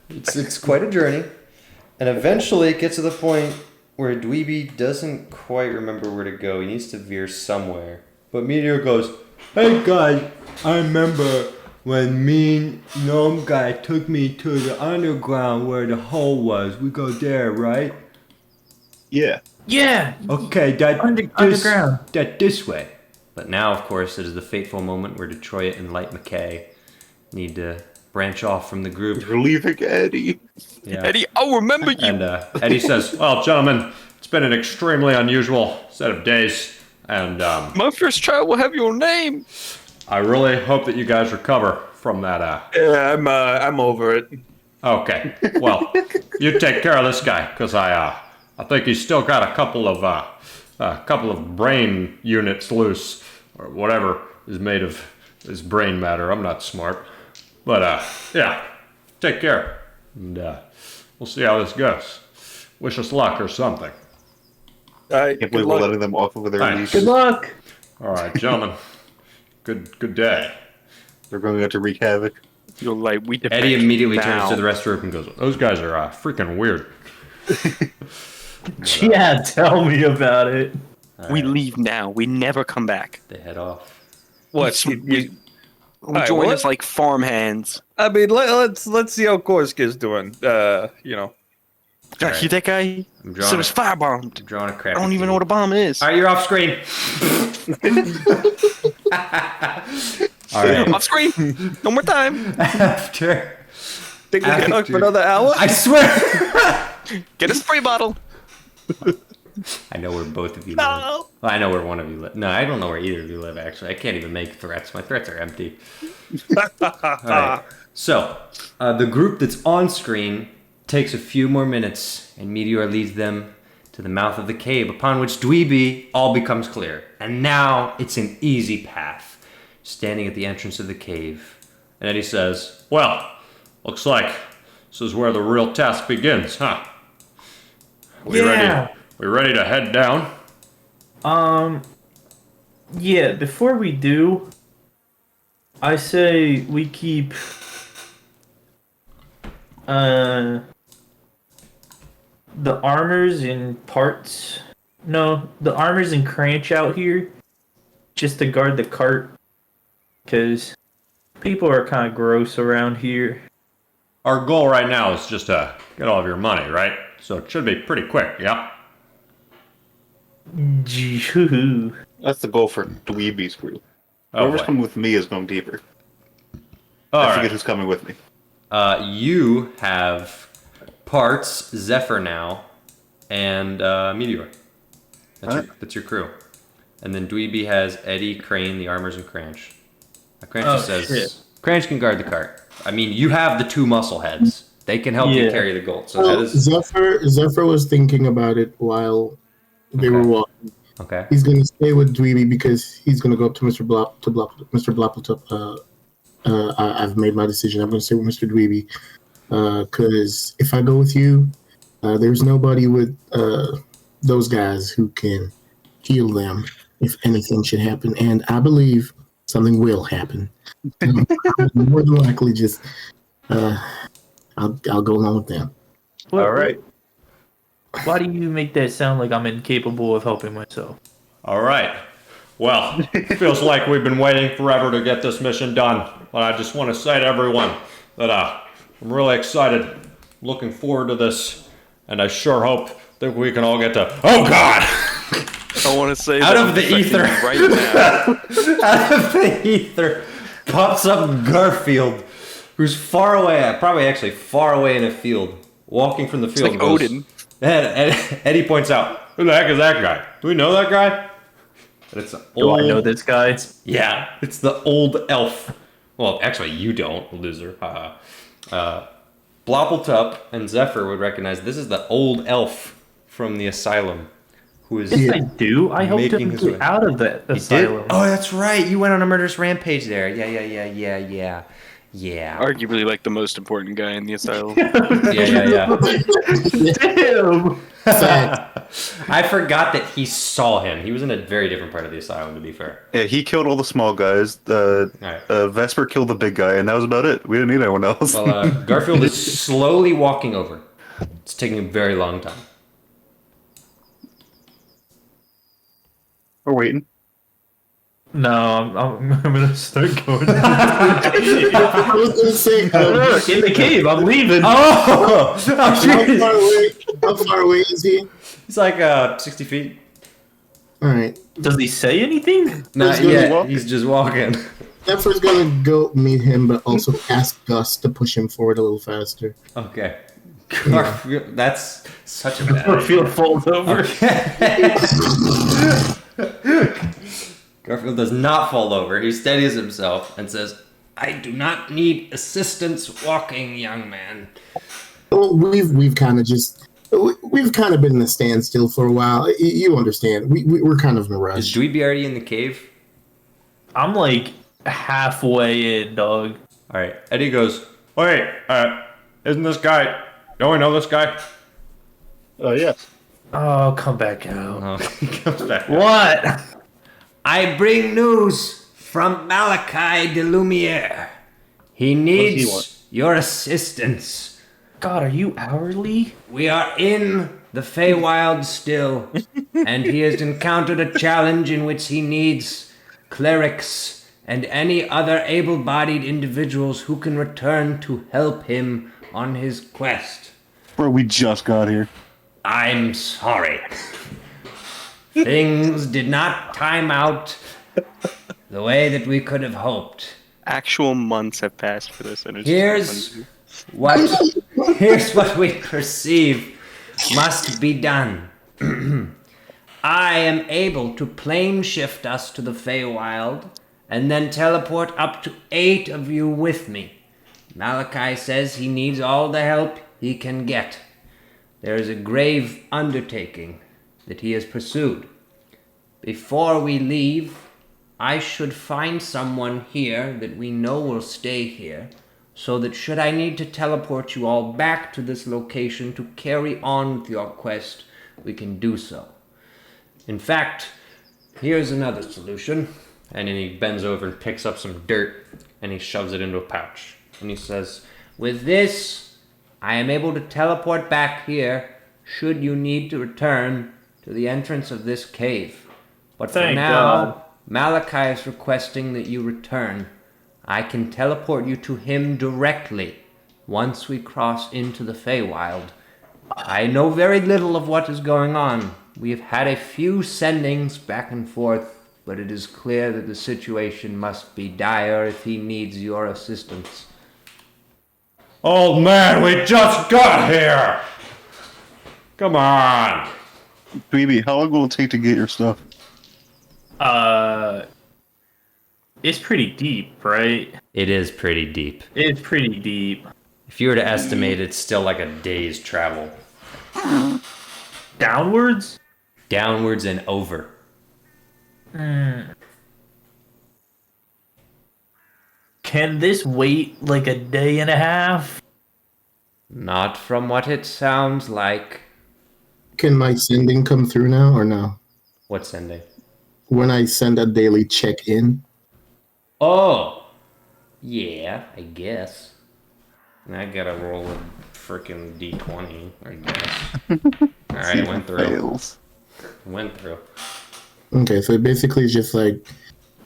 It's quite a journey. And eventually it gets to the point where Dweeby doesn't quite remember where to go. He needs to veer somewhere. But Meteor goes, hey guys, I remember when mean gnome guy took me to the underground where the hole was. We go there, right? Yeah. yeah, Okay, underground. that this way. But now, of course, it is the fateful moment where Detroit and Light McKay need to branch off from the group. We're leaving Eddie. Yeah. Eddie, I'll remember you. And Eddie says, well, gentlemen, it's been an extremely unusual set of days. And My first child will have your name. I really hope that you guys recover from that. Yeah, I'm over it. Okay. Well, you take care of this guy, because I think he's still got a couple of brain units loose, or whatever is made of his brain matter. I'm not smart. But, yeah, take care. And we'll see how this goes. Wish us luck or something. All right, Can't good believe we're luck. letting them off of their Thanks. leash. Good luck. All right, gentlemen. Good day. They're going to wreak havoc. You're like, we defend Eddie immediately now. turns to the rest of the group and goes, "Those guys are freaking weird." Yeah, tell me about it. We leave now. We never come back. They head off. What? We Alright, join what? as like farm hands. I mean, let's see how Gorsk is doing. You know. You that guy? I'm So it's firebombed. I'm drawing a crappy I don't even know what a bomb is. All right, you're off screen. All right. Off screen. No more time. After. Think we can talk for another hour? I swear. Get a spray bottle. I know where both of you live. No. Well, I know where one of you live. No, I don't know where either of you live, actually. I can't even make threats. My threats are empty. All right. So, the group that's on screen takes a few more minutes, and Meteor leads them to the mouth of the cave, upon which Dweeby all becomes clear. And now it's an easy path, standing at the entrance of the cave. And Eddie says, "Well, looks like this is where the real test begins, huh? We ready to head down?" Yeah, before we do, I say we keep the armors and parts. No, the armors and cranch out here just to guard the cart, because people are kind of gross around here. Our goal right now is just to get all of your money, right? So it should be pretty quick, yeah? Gee-hoo-hoo. That's the goal for Dweeby's group. Oh, Whoever's boy. coming with me is going deeper. All I right. forget who's coming with me. You have Parts, Zephyr now, and Meteor. That's your crew. And then Dweeby has Eddie, Crane, the Armors, and Cranch. Cranch just says, shit. Cranch can guard the cart. I mean, you have the two muscle heads. They can help you Yeah. carry the gold. So Well, that is... Zephyr was thinking about it while they were walking. Okay. He's gonna stay with Dweeby because he's gonna go up to Mr. Mr. Bloppletop. I've made my decision. I'm gonna stay with Mr. Dweeby because if I go with you, there's nobody with those guys who can heal them if anything should happen, and I believe something will happen. More than likely, just I'll go along with them. All right. Why do you make that sound like I'm incapable of helping myself? All right. Well, feels like we've been waiting forever to get this mission done. But I just want to say to everyone that I'm really excited, looking forward to this, and I sure hope that we can all get to... Oh, God! I want to say Out that of the freaking ether. right now. Out of the ether pops up Garfield, who's far away, probably actually far away in a field, walking from the It's field. like goes- Odin. And Eddie points out, "Who the heck is that guy? Do we know that guy?" And it's Do I know this guy? Yeah, it's the old elf. Well, actually, you don't, loser. Bloppletup and Zephyr would recognize this is the old elf from the asylum, who is... Yes, I do. I helped Making him his get way. out of that He did? asylum. Oh, that's right. You went on a murderous rampage there. Yeah. Arguably like the most important guy in the asylum. Yeah. Damn. I forgot that he saw him. He was in a very different part of the asylum, to be fair. Yeah, he killed all the small guys. Alright. Vesper killed the big guy, and that was about it. We didn't need anyone else. Well, Garfield is slowly walking over. It's taking a very long time. We're waiting. No, I'm gonna start going. I was gonna say, In the cave, I'm leaving. Oh! how far away is he? He's like 60 feet. All right, Does he say anything? Not gonna yet. walk? He's just walking. Zephyr's gonna go meet him, but also ask Gus to push him forward a little faster. Okay. Garfield, that's such a bad Or idea. feel fold over. Garfield does not fall over. He steadies himself and says, "I do not need assistance walking, young man." Well, we've kind of been in a standstill for a while. You understand? We're kind of in a Is rush. Dweeby already in the cave? I'm like halfway in, dog. All right. Eddie goes, "Wait, isn't this guy... Don't we know this guy?" Oh, yeah. Oh, come back out. Oh, he comes back. What? I bring news from Malachi de Lumiere. He What needs does he want? your assistance. God, are you hourly? We are in the Feywild still, and he has encountered a challenge in which he needs clerics and any other able-bodied individuals who can return to help him on his quest. Bro, we just got here. I'm sorry. Things did not time out the way that we could have hoped. Actual months have passed for this, and it's Here's what we perceive must be done. I am able to plane shift us to the Feywild and then teleport up to 8 of you with me. Malachi says he needs all the help he can get. There is a grave undertaking that he has pursued. Before we leave, I should find someone here that we know will stay here, so that should I need to teleport you all back to this location to carry on with your quest, we can do so. In fact, here's another solution. And then he bends over and picks up some dirt and he shoves it into a pouch. And he says, with this, I am able to teleport back here should you need to return to the entrance of this cave. But for Thank now, God. Malachi is requesting that you return. I can teleport you to him directly once we cross into the Feywild. I know very little of what is going on. We have had a few sendings back and forth, but it is clear that the situation must be dire if he needs your assistance. Old man, we just got here! Come on! Dweeby, how long will it take to get your stuff? It's pretty deep, right? It is pretty deep. It's pretty deep. If you were to estimate, it's still like a day's travel. Downwards? Downwards and over. Can this wait like a day and a half? Not from what it sounds like. Can my sending come through now or no? What's sending? When I send a daily check-in? Oh! Yeah, I guess. I gotta roll a freaking d20, I guess. Alright, it went through. Fails. Went through. Okay, so it basically is just like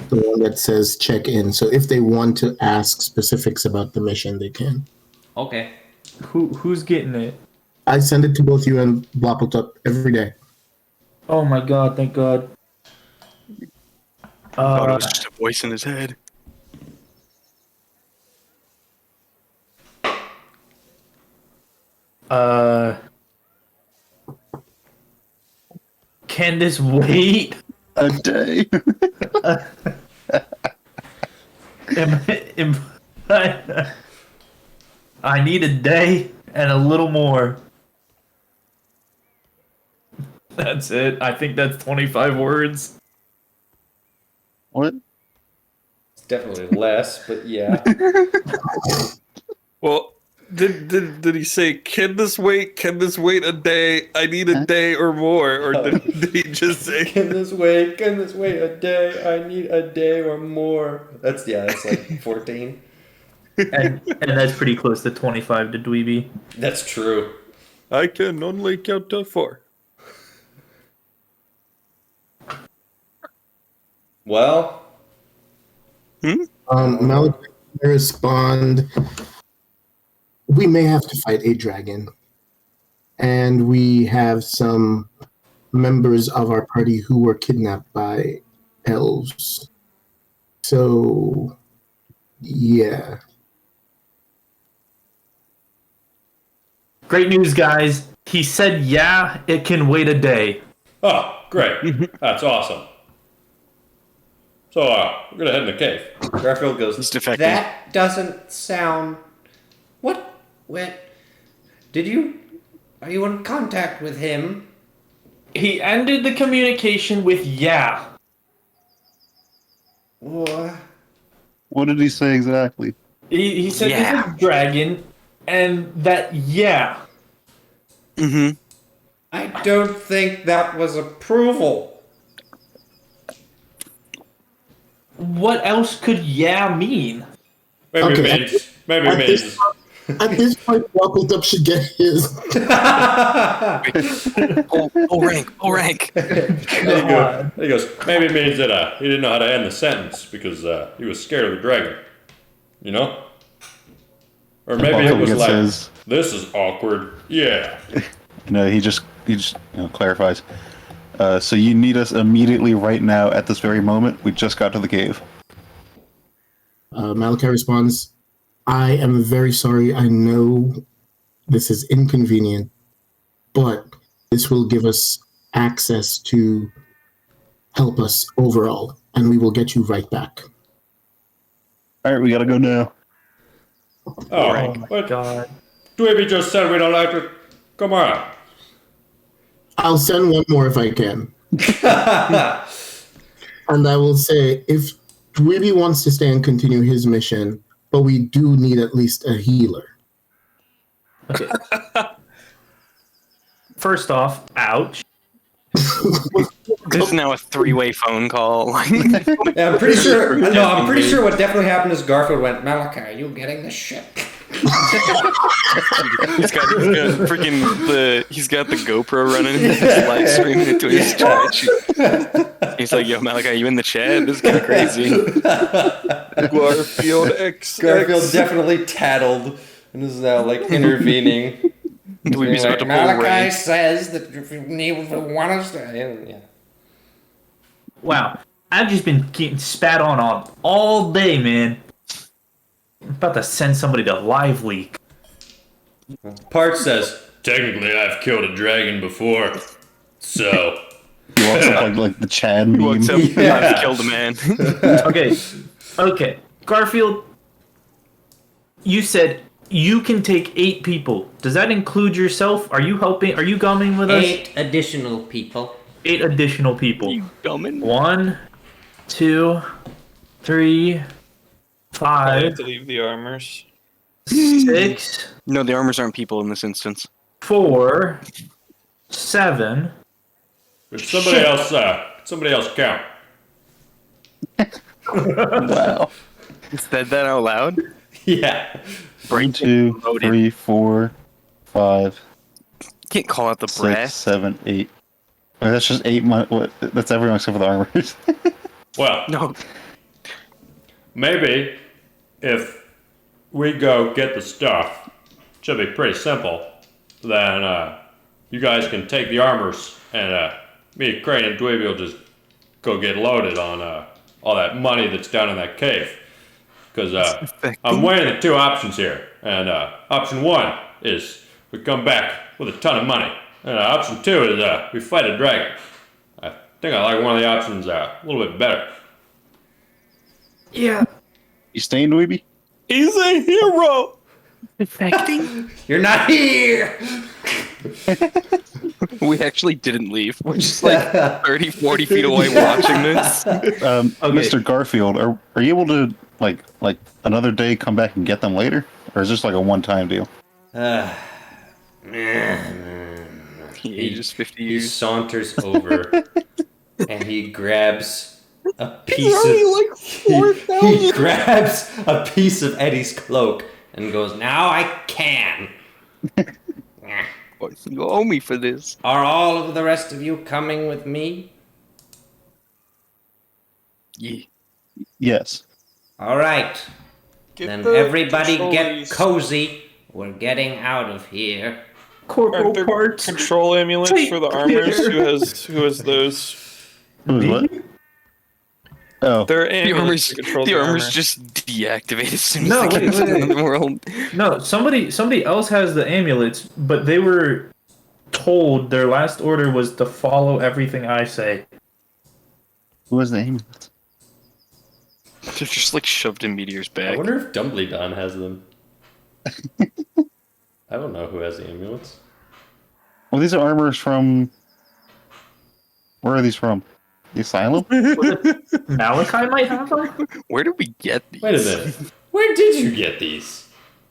the one that says check-in. So if they want to ask specifics about the mission, they can. Okay. Who's getting it? I send it to both you and Bloppletup every day. Oh my god, thank god. thought it was just a voice in his head. Can this wait? A day. I need a day and a little more. That's it. I think that's 25 words. What? It's definitely less, but yeah. Well, did he say, can this wait? Can this wait a day? I need a day or more. Or did he just say, Can this wait a day? I need a day or more. That's like 14. And that's pretty close to 25 to Dweeby. That's true. I can only count to 4? Well, Malachi respond. We may have to fight a dragon, and we have some members of our party who were kidnapped by elves. So, yeah. Great news, guys. He said, yeah, it can wait a day. oh, great. That's awesome. So, we're gonna head in the cave. Garfield goes, He's defecting. That doesn't sound... What? When? Did you... Are you in contact with him? He ended the communication with yeah. What? What did he say exactly? He said this is dragon, and that yeah. Mm-hmm. I don't think that was approval. What else could yeah mean? Maybe Okay. maybe At means. At this point, Wappledup should get his. Full rank. He goes, maybe it means that he didn't know how to end the sentence because he was scared of the dragon. You know? Or maybe it was like, says, this is awkward. Yeah. he just clarifies. So you need us immediately right now at this very moment. We just got to the cave. Malachi responds, I am very sorry. I know this is inconvenient, but this will give us access to help us overall, and we will get you right back. All right, we gotta go now. Oh, my God. Dweeby just said we don't like to. Come on. I'll send one more if I can. And I will say, if Dweeby wants to stay and continue his mission, but we do need at least a healer. Okay. First off, ouch. This is now a 3-way phone call. Yeah, I'm pretty sure. No, I'm pretty sure what definitely happened is Garfield went, Malachi, are you getting the shit? He's got the GoPro running, he's live streaming into his chat. He's like, "Yo, Malachi, you in the chat? This is kind of crazy." Garfield X. Garfield definitely tattled and is now like intervening. Dweeby's about to pull Malachi rank. says that if you want us to... Yeah. Wow. I've just been getting spat on all day, man. I'm about to send somebody to live leak. Part says, technically I've killed a dragon before, so... He walks up like the Chad meme. He walks up, I've killed a man. Okay. Garfield, you said you can take 8 people. Does that include yourself? Are you helping? Are you gumming with us? 8 additional people. 8 additional people. You gumming? 1, 2, 3, I 5, have to leave the armors. 6, No, the armors aren't people in this instance. 4, 7. Somebody else count. Wow. Said that out loud? Yeah. 1, 2, 3, 4, 5, Can't call out the 6, brass. 7, 8. That's just 8. That's everyone except for the armors. Well, No. maybe if we go get the stuff, it should be pretty simple. Then you guys can take the armors, and me, Crane, and Dweeby will just go get loaded on all that money that's down in that cave. Because I'm weighing the 2 options here, and option 1 is we come back with a ton of money, and option 2 is we fight a dragon. I think I like one of the options a little bit better. Yeah. You staying, Dweeby? He's a hero! You're not here! We actually didn't leave. We're just like 30, 40 feet away watching this. Mr. Garfield, are you able to like another day come back and get them later, or is this like a one-time deal? Ages 50 He years. saunters over and he grabs a piece of he grabs a piece of Eddie's cloak and goes, now I can. You owe me for this. Are all of the rest of you coming with me? Yeah. Yes. All right. Then everybody get cozy. We're getting out of here. Corporal Aren't there parts. control amulets for the armors? Who has those? Who's what? Oh, There are The amulets armor's, to control the armor's armor. just deactivated as soon as No, they get wait, into the world. No, somebody else has the amulets, but they were told their last order was to follow everything I say. who has the aim? They're just like shoved in Meteor's I back. wonder if Dumbledore has them. I don't know who has the amulets. Well, these are armors from. Where are these from? The asylum? Malachi might have them? Where did we get these? Wait a minute. Where did you get these?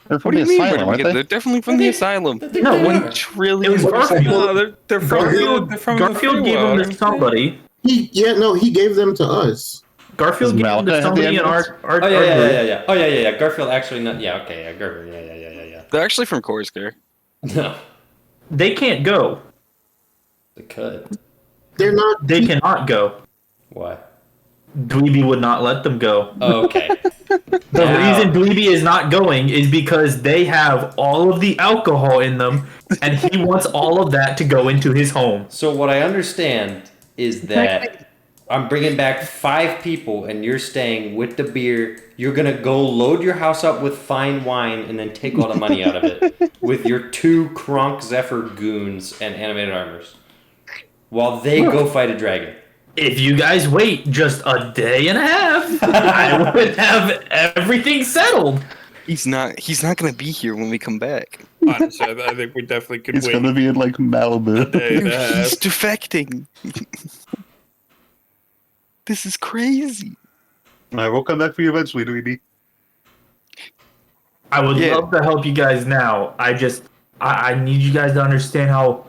They're What from do you the mean? Where asylum, did we aren't get? they? They're definitely from the asylum. No, One it trillion. was Garfield. No, they're from Garfield they're from gave them to somebody. He gave them to us. Garfield Does gave him Malachi to have the somebody in ambulance? our Oh yeah, our yeah, group. yeah, yeah. Oh yeah, yeah, yeah. Garfield actually not. Yeah, okay, yeah, Garfield. Yeah, yeah, yeah, yeah, yeah. They're actually from Corsair. No, They can't go. they could. They're not. They cannot go. Why? Dweeby would not let them go. Okay. The Now- reason Dweeby is not going is because they have all of the alcohol in them, and he wants all of that to go into his home. So what I understand is that I'm bringing back 5 people, and you're staying with the beer. You're gonna go load your house up with fine wine, and then take all the money out of it with your 2 Kronk Zephyr goons and animated armors, while they go fight a dragon. If you guys wait just a day and a half, I would have everything settled. He's not gonna be here when we come back. Honestly, I think we definitely could He's wait gonna be in like a Malibu. day and a half. He's defecting. This is crazy. I will come back for you eventually, Dweeby. I would Yeah. love to help you guys now. I need you guys to understand how,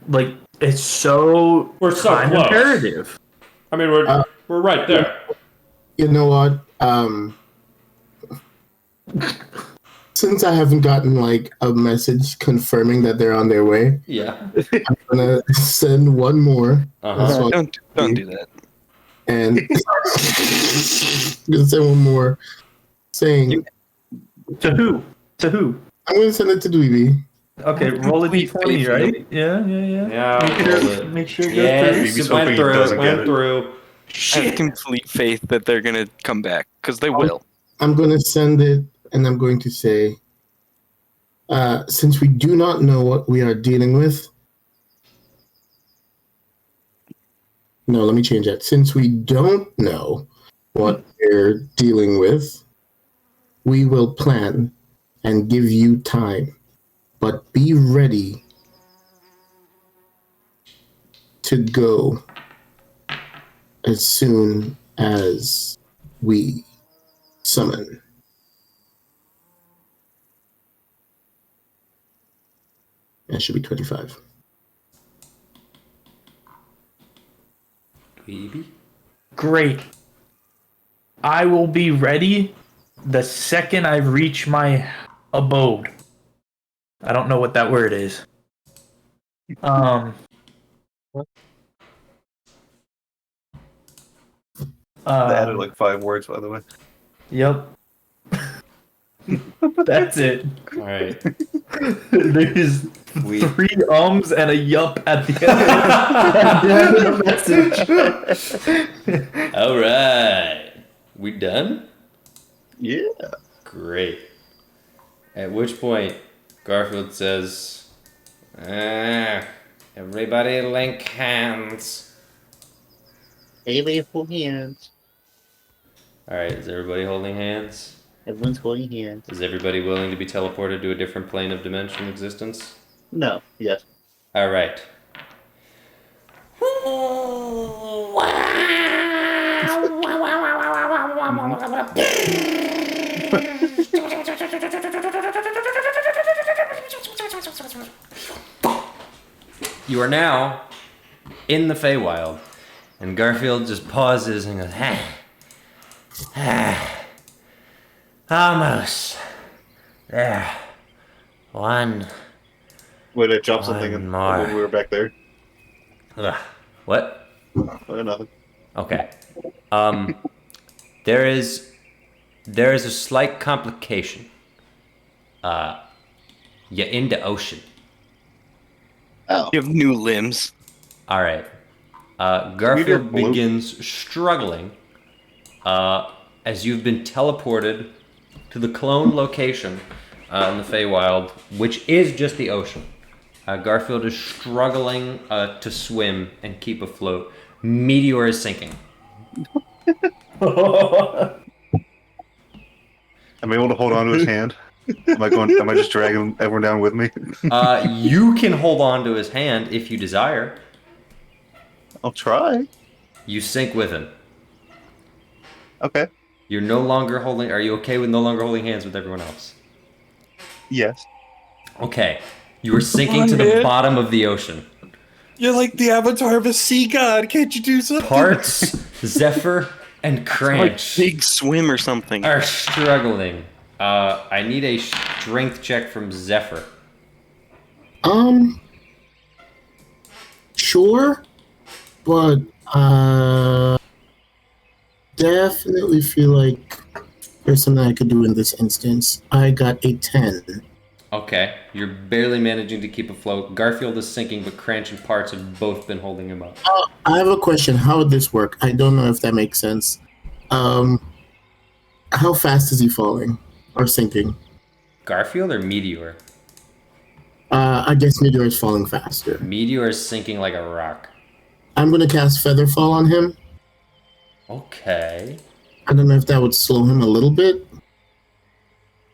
like, it's so We're so time close. imperative. I mean, we're right there. You know what? Since I haven't gotten like a message confirming that they're on their way, Yeah. I'm gonna send one more. Uh-huh. That's what- Don't do that. and I'm gonna send one more saying To who? To who? I'm gonna send it to Dweeby. Okay, roll a Complete d20, faith in right? Yeah. Yeah. Make roll sure, it. make sure it goes Yes, through. He's it hoping went he through. doesn't Went get it. through. I have complete faith that they're gonna come back because they will. I'm gonna send it, and I'm going to say, since we do not know what we are dealing with. No, let me change that. Since we don't know what we're dealing with, we will plan and give you time. But be ready to go as soon as we summon. That should be 25. Dweeby? Great. I will be ready the second I reach my abode. I don't know what that word is. They added like 5 words, by the way. Yep. That's it. All right. There's We 3 ums and a yup at the end of the message. all right. We done? Yeah. Great. At which point, Garfield says, "Everybody link hands." Everybody hold hands. All right. Is everybody holding hands? Everyone's holding hands. Is everybody willing to be teleported to a different plane of dimension existence? No, yes. All right. You are now in the Feywild, and Garfield just pauses and goes, almost there. One. Wait, I dropped something One in, more. when we were back there. Ugh. What? Nothing. Okay. There is a slight complication. You're in the ocean. Oh, You have new limbs. All right. Garfield Meteor bloop. begins struggling as you've been teleported to the clone location in the Feywild, which is just the ocean. Garfield is struggling to swim and keep afloat. Meteor is sinking. I'm able to hold on to his hand. Am I just dragging everyone down with me? You can hold on to his hand if you desire. I'll try. You sink with him. Okay. You're no longer holding. Are you okay with no longer holding hands with everyone else? Yes. Okay. You are sinking to the man. bottom of the ocean. You're like the avatar of a sea god. Can't you do something? Parts Zephyr, and Like Cranch big swim or something. are struggling. I need a strength check from Zephyr. Sure, but definitely feel like there's something I could do in this instance. I got a 10. Okay, you're barely managing to keep afloat. Garfield is sinking, but Cranch and Parts have both been holding him up. I have a question. How would this work? I don't know if that makes sense. How fast is he falling or sinking? Garfield or Meteor? I guess Meteor is falling faster. Meteor is sinking like a rock. I'm gonna cast Featherfall on him. Okay. I don't know if that would slow him a little bit.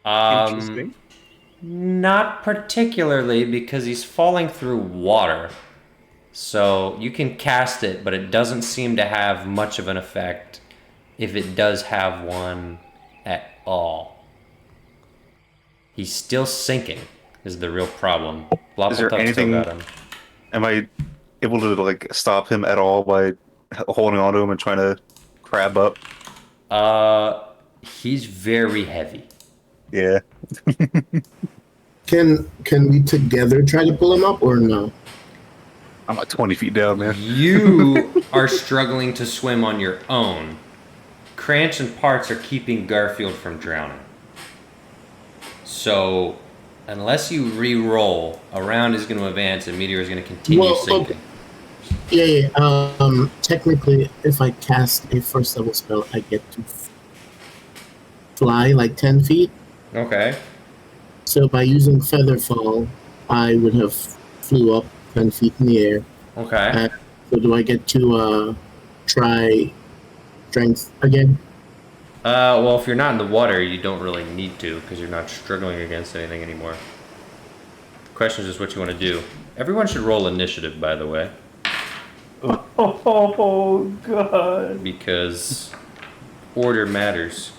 Interesting. Not particularly, because he's falling through water. So you can cast it, but it doesn't seem to have much of an effect if it does have one at all. He's still sinking is the real problem. Is there Bloppletup anything- still got him. Am I able to like stop him at all by holding on to him and trying to crab up? He's very heavy. Yeah. Can we together try to pull him up or no? I'm like 20 feet down, man. You are struggling to swim on your own. Cranch and Parts are keeping Garfield from drowning. So, unless you re-roll, a round is going to advance and Meteor is going to continue sinking. Okay. Yeah. Technically, if I cast a first level spell, I get to fly like 10 feet. Okay. So by using Featherfall, I would have flew up 10 feet in the air. Okay. So do I get to try strength again? Well, if you're not in the water, you don't really need to, because you're not struggling against anything anymore. The question is just what you want to do. Everyone should roll initiative, by the way. Oh, God. Because order matters.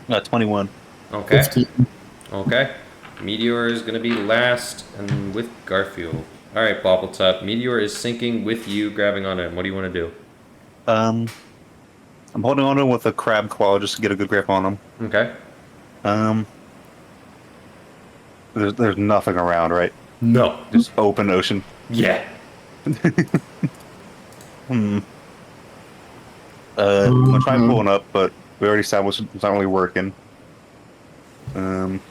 21. Okay. 15. Okay. Meteor is going to be last and with Garfield. All right, Bobbletop. Meteor is sinking with you, grabbing onto him. What do you want to do? I'm holding on to him with a crab claw just to get a good grip on him. Okay. There's nothing around, right? No. Just open ocean. Yeah. I'm gonna try and pull it up, but we already established it's not really working. I don't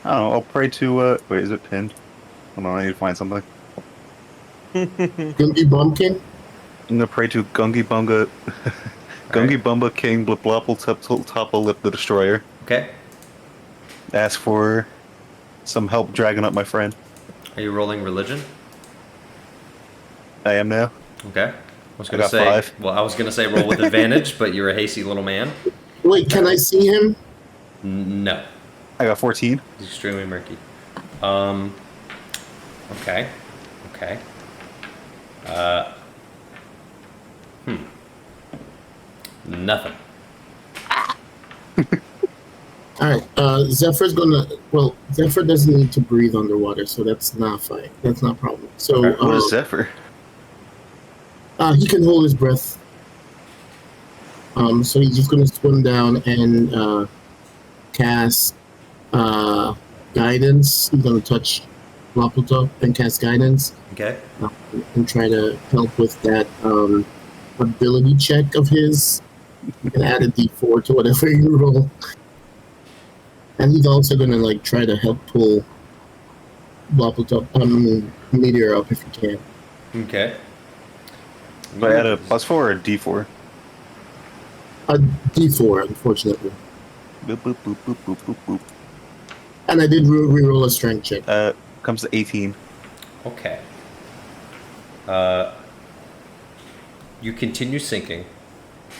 know. I'll pray to. Wait, is it pinned? Hold on, I need to find something. Gungi Bumpkin? I'm gonna pray to Gungi Bunga, Gungi Bumba King Blipple Lip the Destroyer. Okay. Ask for some help dragging up my friend. Are you rolling religion? I am now. Okay. I was gonna got say. 5. Well, I was gonna say roll with advantage, but you're a hasty little man. Wait, can I see him? No. I got 14. It's extremely murky. Okay. Okay. Nothing. Alright, Zephyr's gonna. Well, Zephyr doesn't need to breathe underwater, so that's not fine. That's not a problem. So, What is Zephyr? he can hold his breath. So he's just gonna swim down and cast guidance. He's gonna touch Loppletop and cast guidance Okay. and try to help with that ability check of his. You can add a d4 to whatever you roll. And he's also gonna like try to help pull Loppletop, Meteor up if he can. Okay. Do I add a +4 or a D4? A d4, unfortunately. Boop, boop, boop, boop, boop, boop, boop. And I did re-roll a strength check. Comes to 18. Okay. You continue sinking,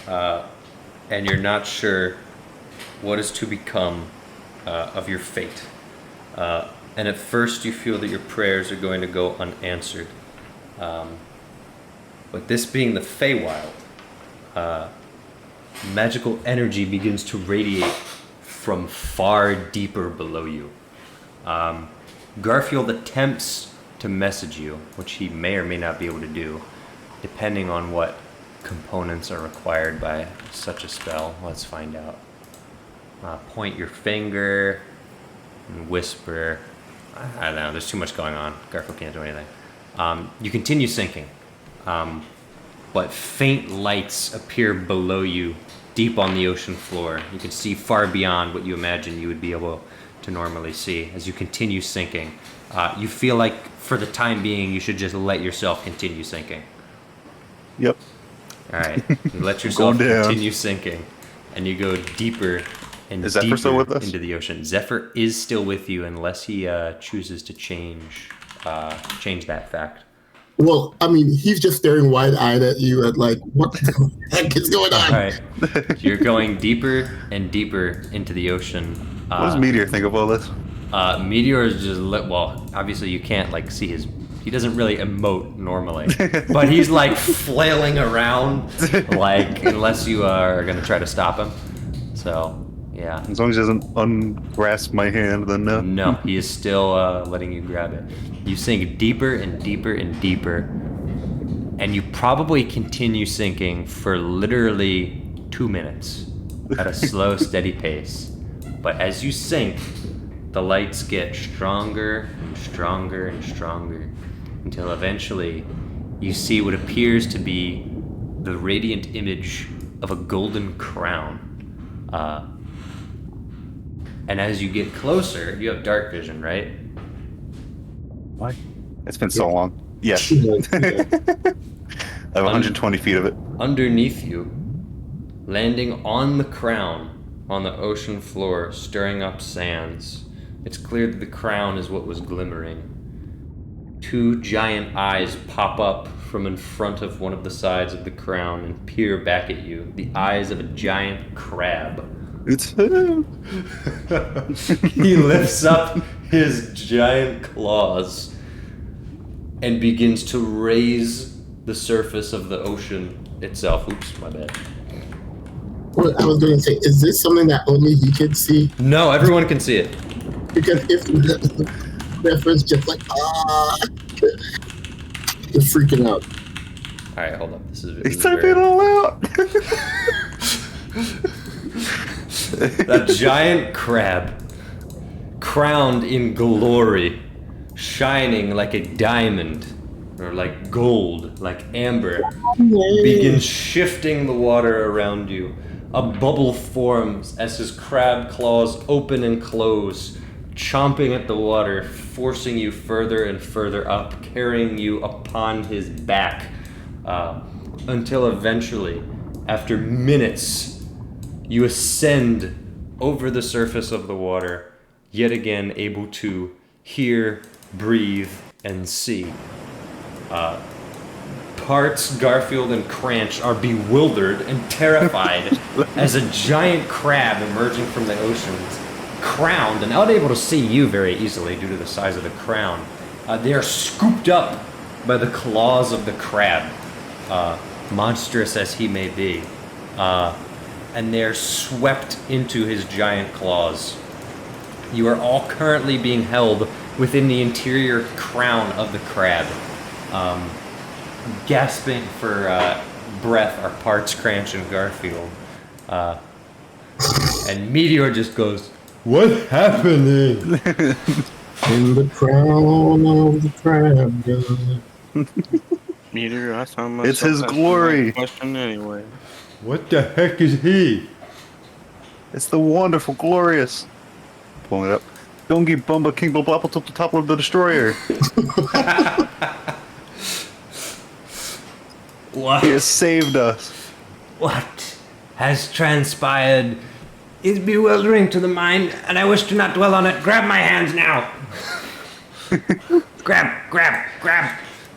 and you're not sure what is to become of your fate. And at first you feel that your prayers are going to go unanswered. But this being the Feywild, magical energy begins to radiate from far deeper below you. Garfield attempts to message you, which he may or may not be able to do, depending on what components are required by such a spell? Let's find out. Point your finger and whisper. I don't know, there's too much going on. Garfield can't do anything. You continue sinking, but faint lights appear below you, deep on the ocean floor. You can see far beyond what you imagine you would be able to normally see. As you continue sinking, you feel like for the time being you should just let yourself continue sinking. Yep. All right, you let yourself Going down. continue sinking, and you go deeper and Is Zephyr still with us? into the ocean. Zephyr is still with you unless he chooses to change that fact. Well, I mean, he's just staring wide-eyed at you at like, what the heck is going on? All right, you're going deeper and deeper into the ocean. What does Meteor think of all this? Meteor is just well, obviously you can't like see his. He doesn't really emote normally, but he's like flailing around, like unless you are gonna try to stop him. So yeah. As long as he doesn't ungrasp my hand, then no. No, he is still letting you grab it. You sink deeper and deeper and deeper, and you probably continue sinking for literally 2 minutes at a slow, steady pace. But as you sink, the lights get stronger and stronger and stronger until eventually you see what appears to be the radiant image of a golden crown. And as you get closer, you have dark vision, right? Why? It's been so long. Yes. Yeah. I have 120 feet of it. Underneath you, landing on the crown, on the ocean floor, stirring up sands. It's clear that the crown is what was glimmering. 2 giant eyes pop up from in front of one of the sides of the crown and peer back at you. The eyes of a giant crab. It's him. He lifts up his giant claws and begins to raise the surface of the ocean itself. Oops, my bad. Well, I was going to say, is this something that only he can see? No, everyone can see it. Because if the reference just like, you're freaking out. All right, hold up. This is He's typing it all out. a giant crab, crowned in glory, shining like a diamond, or like gold, like amber, begins shifting the water around you. A bubble forms as his crab claws open and close, chomping at the water, forcing you further and further up, carrying you upon his back, until eventually, after minutes, you ascend over the surface of the water, yet again able to hear, breathe, and see. Parts, Garfield, and Cranch are bewildered and terrified as a giant crab emerging from the oceans, crowned and unable to see you very easily due to the size of the crown. They are scooped up by the claws of the crab, monstrous as he may be. And they're swept into his giant claws. You are all currently being held within the interior crown of the crab. Gasping for breath are Parts, Cranch, and Garfield. And Meteor just goes, "What's happening?" In the crown of the crab god. Meteor, I found myself It's his asking glory. that question anyway. What the heck is he? It's the wonderful, glorious. Pulling it up. Dongi Bumba King Blopple to the top of the destroyer. What? He has saved us. What has transpired is bewildering to the mind, and I wish to not dwell on it. Grab my hands now. grab.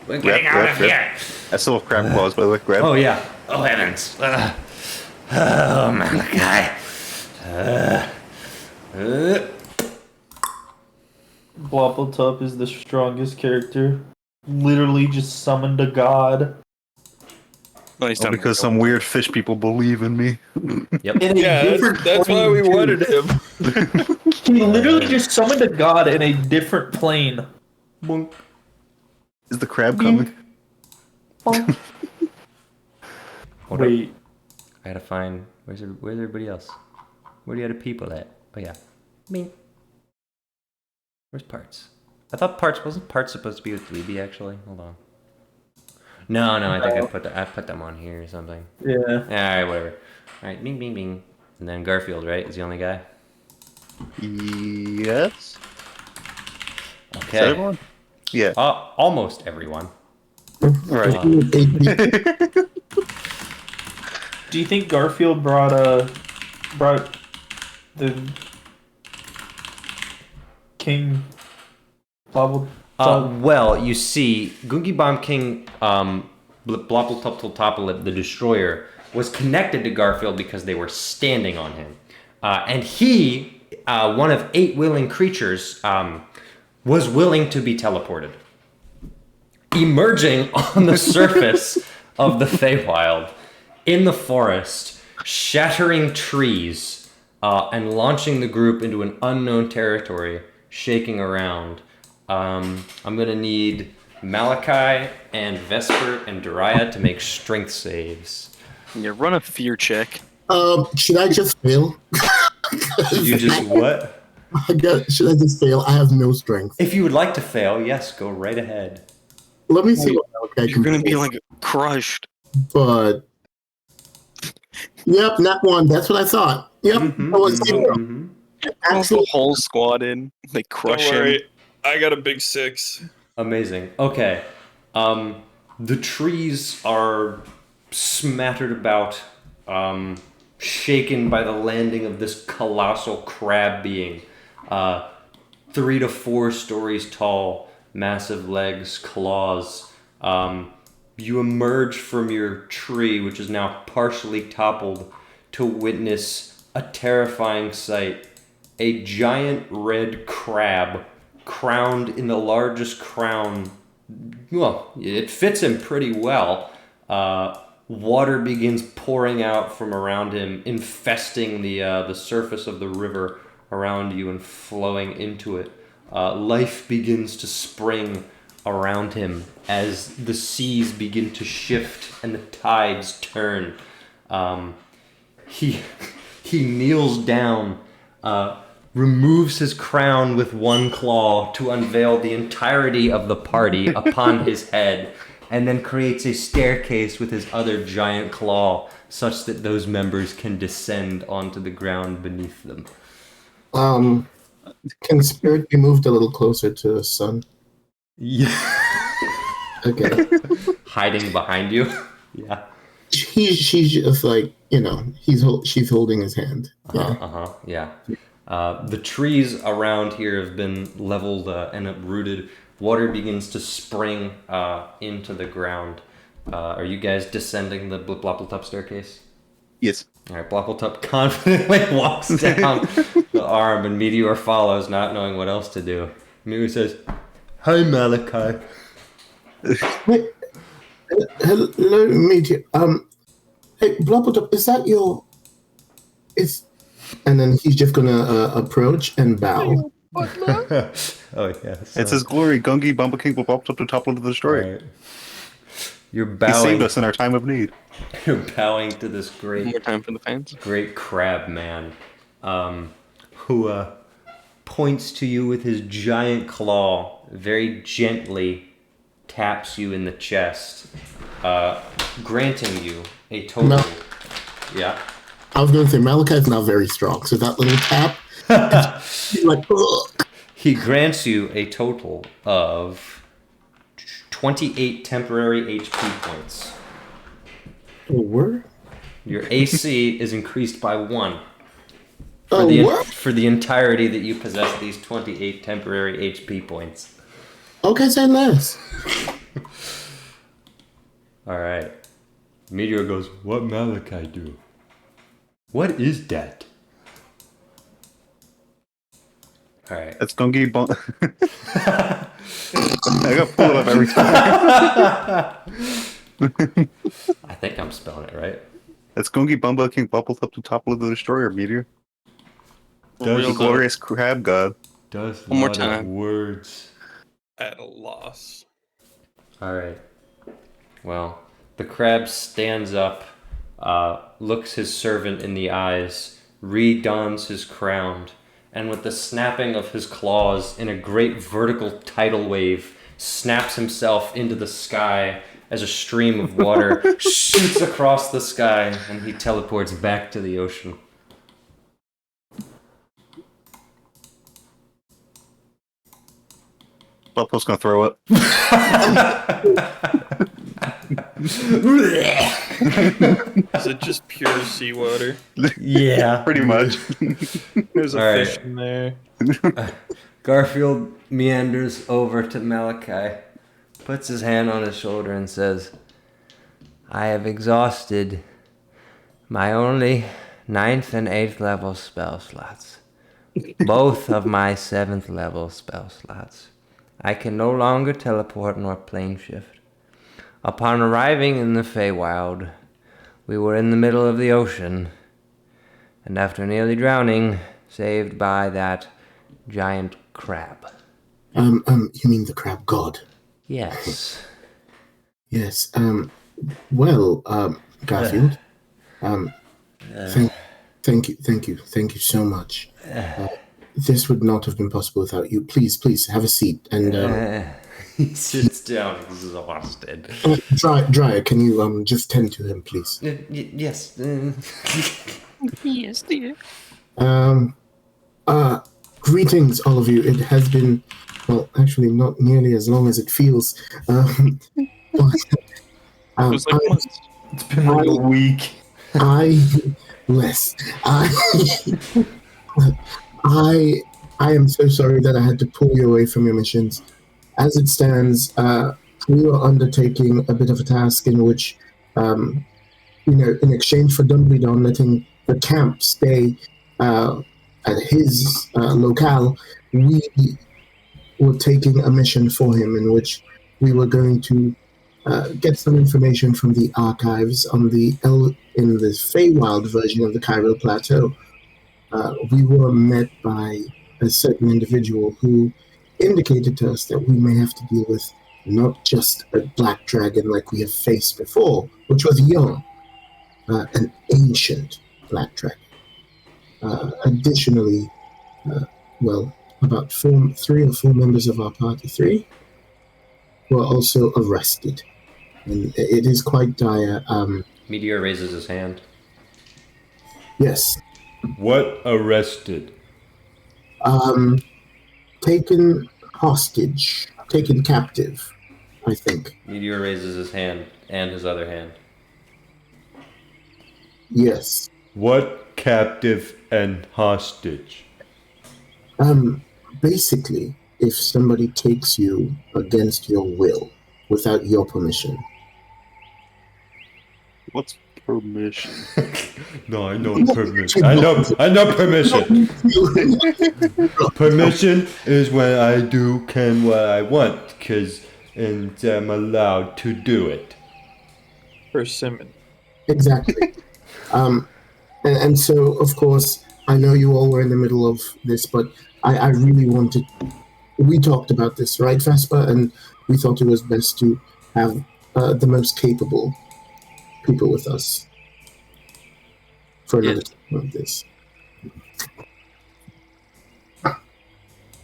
We're getting out of here. I still have crab claws, by the way. Grab. Oh, yeah. Oh, heavens. Oh, Malachi. Bloppletup is the strongest character. Literally just summoned a god. Well, he's Oh, done because some weird fish people believe in me. Yep. In a Yeah, different that's why we plane, too. wanted him. He literally just summoned a god in a different plane. Is the crab coming? Hold up. Wait. I gotta find where's everybody else? Where the other people at? Oh yeah, me. Where's parts? I thought wasn't parts supposed to be with Dweeby actually? Hold on. No, I think I put them on here or something. Yeah. All right, whatever. All right, bing, bing, bing. And then Garfield, right, is the only guy. Yes. Okay. Is that everyone? Yeah. Almost everyone. Right. Do you think Garfield brought the King Bobble? Well, you see, Gungi Bomb King Blopple the Destroyer was connected to Garfield because they were standing on him. And he, one of 8 willing creatures, was willing to be teleported. Emerging on the surface of the Feywild, in the forest, shattering trees, and launching the group into an unknown territory, shaking around. I'm gonna need Malachi and Vesper and Daria to make strength saves. You run a fear check. Should I just fail? You just what? Should I just fail? I have no strength. If you would like to fail, yes, go right ahead. Let me see what I You're can gonna do. be like crushed. But yep, not one. That's what I thought. Yep, I was zero. Calls the whole squad in. They crush Don't him. worry, I got a big 6. Amazing. Okay. The trees are smattered about, shaken by the landing of this colossal crab being. 3 to 4 stories tall, massive legs, claws. You emerge from your tree, which is now partially toppled, to witness a terrifying sight. A giant red crab, crowned in the largest crown. Well, it fits him pretty well. Water begins pouring out from around him, infesting the surface of the river around you and flowing into it. Life begins to spring around him as the seas begin to shift and the tides turn. He kneels down, removes his crown with one claw to unveil the entirety of the party upon his head, and then creates a staircase with his other giant claw such that those members can descend onto the ground beneath them. Can Spirit be moved a little closer to the sun? Yeah. Okay. Hiding behind you? Yeah. She's just like, she's holding his hand. Yeah. The trees around here have been leveled and uprooted. Water begins to spring into the ground. Are you guys descending the Bloppletop staircase? Yes. All right, Bloppletop confidently walks down the arm, and Meteor follows, not knowing what else to do. Meteor says, "Hi, Malachi." Wait, hello, Meteor. Hey, Bloppletop, is that your? And then he's just gonna approach and bow. Oh yes. It's his glory, Gungi, Bumble King, will pop up to topple the destroyer. Right. You're He bowing. saved us in our time of need. You're bowing to this One more time for the fans. great crab man, who points to you with his giant claw, very gently taps you in the chest, granting you a total. No. Yeah. I was going to say Malachi's not very strong, so that little tap, he's like, ugh. He grants you a total of 28 temporary HP points. Word? Your AC is increased by 1 What? for the entirety that you possess these 28 temporary HP points. Okay, say less. All right. Meteor goes, "What Malachi do? What is that?" All right. That's Gungi Bumble. I got pulled up every time. I think I'm spelling it right. That's Gungi Bumble King Bubble up to topple of the destroyer, Meteor. Real The glorious crab god. Does One more lot of time. words. At a loss. All right. Well, the crab stands up, looks his servant in the eyes, redons his crown, and with the snapping of his claws in a great vertical tidal wave, snaps himself into the sky as a stream of water shoots across the sky, and he teleports back to the ocean. Buffalo's gonna throw up. Is it just pure seawater? Yeah. Pretty much. There's a All right. fish in there. Garfield meanders over to Malachi, puts his hand on his shoulder, and says, I have exhausted my only 9th and 8th level spell slots. Both of my 7th level spell slots. I can no longer teleport nor plane shift. Upon arriving in the Feywild, we were in the middle of the ocean, and after nearly drowning, saved by that giant crab. You mean the crab god? Yes. Yes. Garfield. Thank you so much. This would not have been possible without you. Please have a seat. And He sits down exhausted. Dryer, can you just tend to him, please? Yes. Yes, dear. Greetings, all of you. It has been, well, actually, not nearly as long as it feels. But, It was like months. It's been like a week. I am so sorry that I had to pull you away from your missions. As it stands, we were undertaking a bit of a task in which, in exchange for Dumbledore letting the camp stay at his locale, we were taking a mission for him in which we were going to get some information from the archives on in the Feywild version of the Cairo Plateau. We were met by a certain individual who indicated to us that we may have to deal with not just a black dragon like we have faced before, which was young, an ancient black dragon. Additionally, about 3 or 4 members of our party, 3, were also arrested. And it is quite dire. Meteor raises his hand. Yes. What arrested? Taken hostage, taken captive, I think. Meteor raises his hand and his other hand. Yes. What captive and hostage? Basically, if somebody takes you against your will, without your permission. What's permission? No, I know permission. I know permission. Permission is when I can what I want, and I'm allowed to do it. Persimmon. Exactly. And so, of course, I know you all were in the middle of this, but I really wanted... We talked about this, right, Vespa? And we thought it was best to have the most capable people with us for another time of this.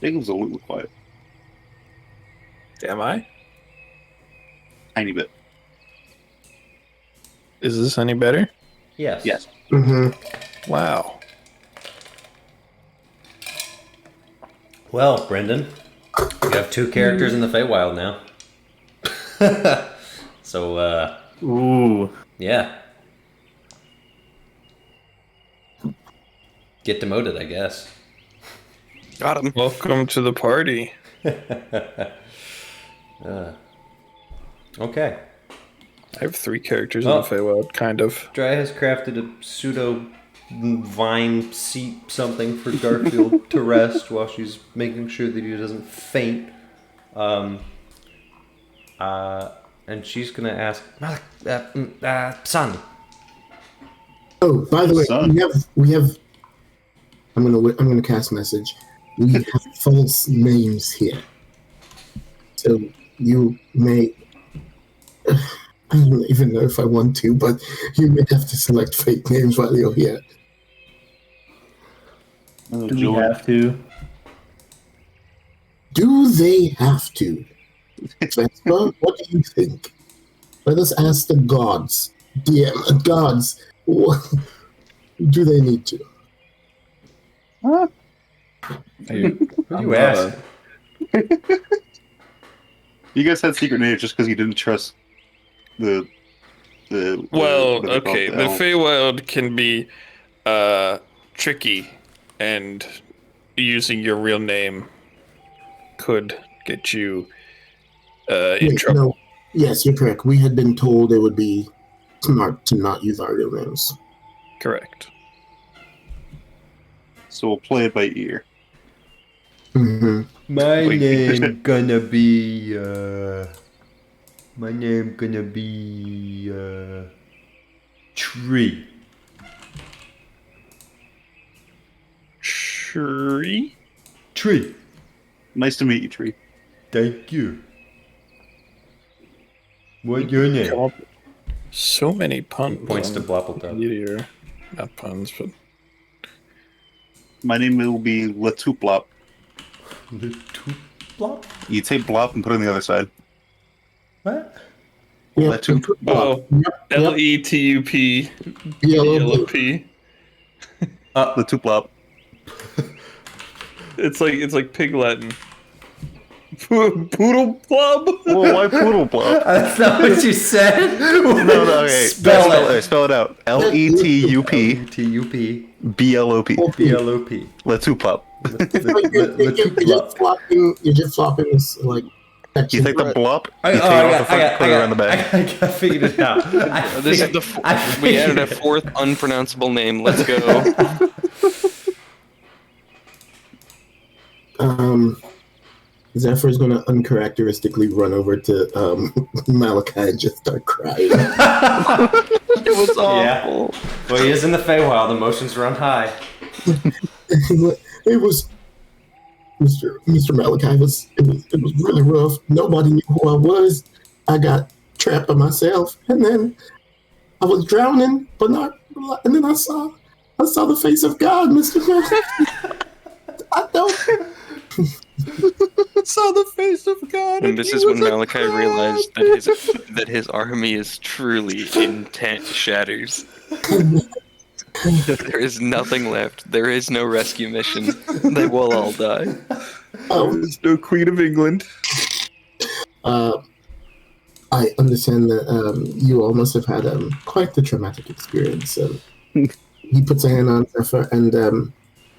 Jacob's a little quiet. Am I? Tiny bit. Is this any better? Yes. Yes. Mm-hmm. Wow. Well, Brendan, you have 2 characters in the Feywild now. So, Ooh. yeah. Get demoted, I guess. Got him. Welcome to the party. Okay. I have 3 characters in the Feywild, kind of. Dry has crafted a pseudo vine seat something for Garfield to rest while she's making sure that he doesn't faint. And she's gonna ask, son. Oh, by the way, Son. we have. I'm gonna cast message. We have false names here, so you may. I don't even know if I want to, but you may have to select fake names while you're here. Do we have to? Do they have to? Vespa, what do you think? Let us ask the gods. Gods, what, do they need to? You asked. You guys had secret names just because you didn't trust the Well, what do they call okay, it, the elves. Feywild can be tricky, and using your real name could get you in Wait, trouble. no. Yes, you're correct. We had been told it would be smart to not use our real names. Correct. So we'll play it by ear. Mm-hmm. My Wait. name gonna be Tree. Tree? Tree. Nice to meet you, Tree. Thank you. What's your name? So many puns. Points to on Blappleton. Meteor. Not puns, but My name will be Latuplop. Blop? You take Blop and put it on the other side. What? Yeah, Letup. Oh. Letup. BLOP. Latuplop. It's like pig Latin. Poodle plub. Whoa, why Poodle Plop? That's not what you said. No, okay. Spell it. Spell it out. Letup T-U-P. BLOP. B-L-O-P. Latuplop. You're just flopping this like. You take the blop, you I take it off the front, put it around the back. I figured it out. This is we added a fourth unpronounceable name. Let's go. Zephyr is going to uncharacteristically run over to Malachi and just start crying. It was awful. Yeah. Well, he is in the Feywild. Emotions run high. It was Mr. Malachi. It was really rough. Nobody knew who I was. I got trapped by myself, and then I was drowning, but not. And then I saw the face of God, Mr. Malachi. I don't. Saw the face of God. And this is when Malachi realized that his army is truly in shatters. There is nothing left. There is no rescue mission. They will all die. There's no Queen of England. I understand that you all must have had quite the traumatic experience. He puts a hand on Zephyr, and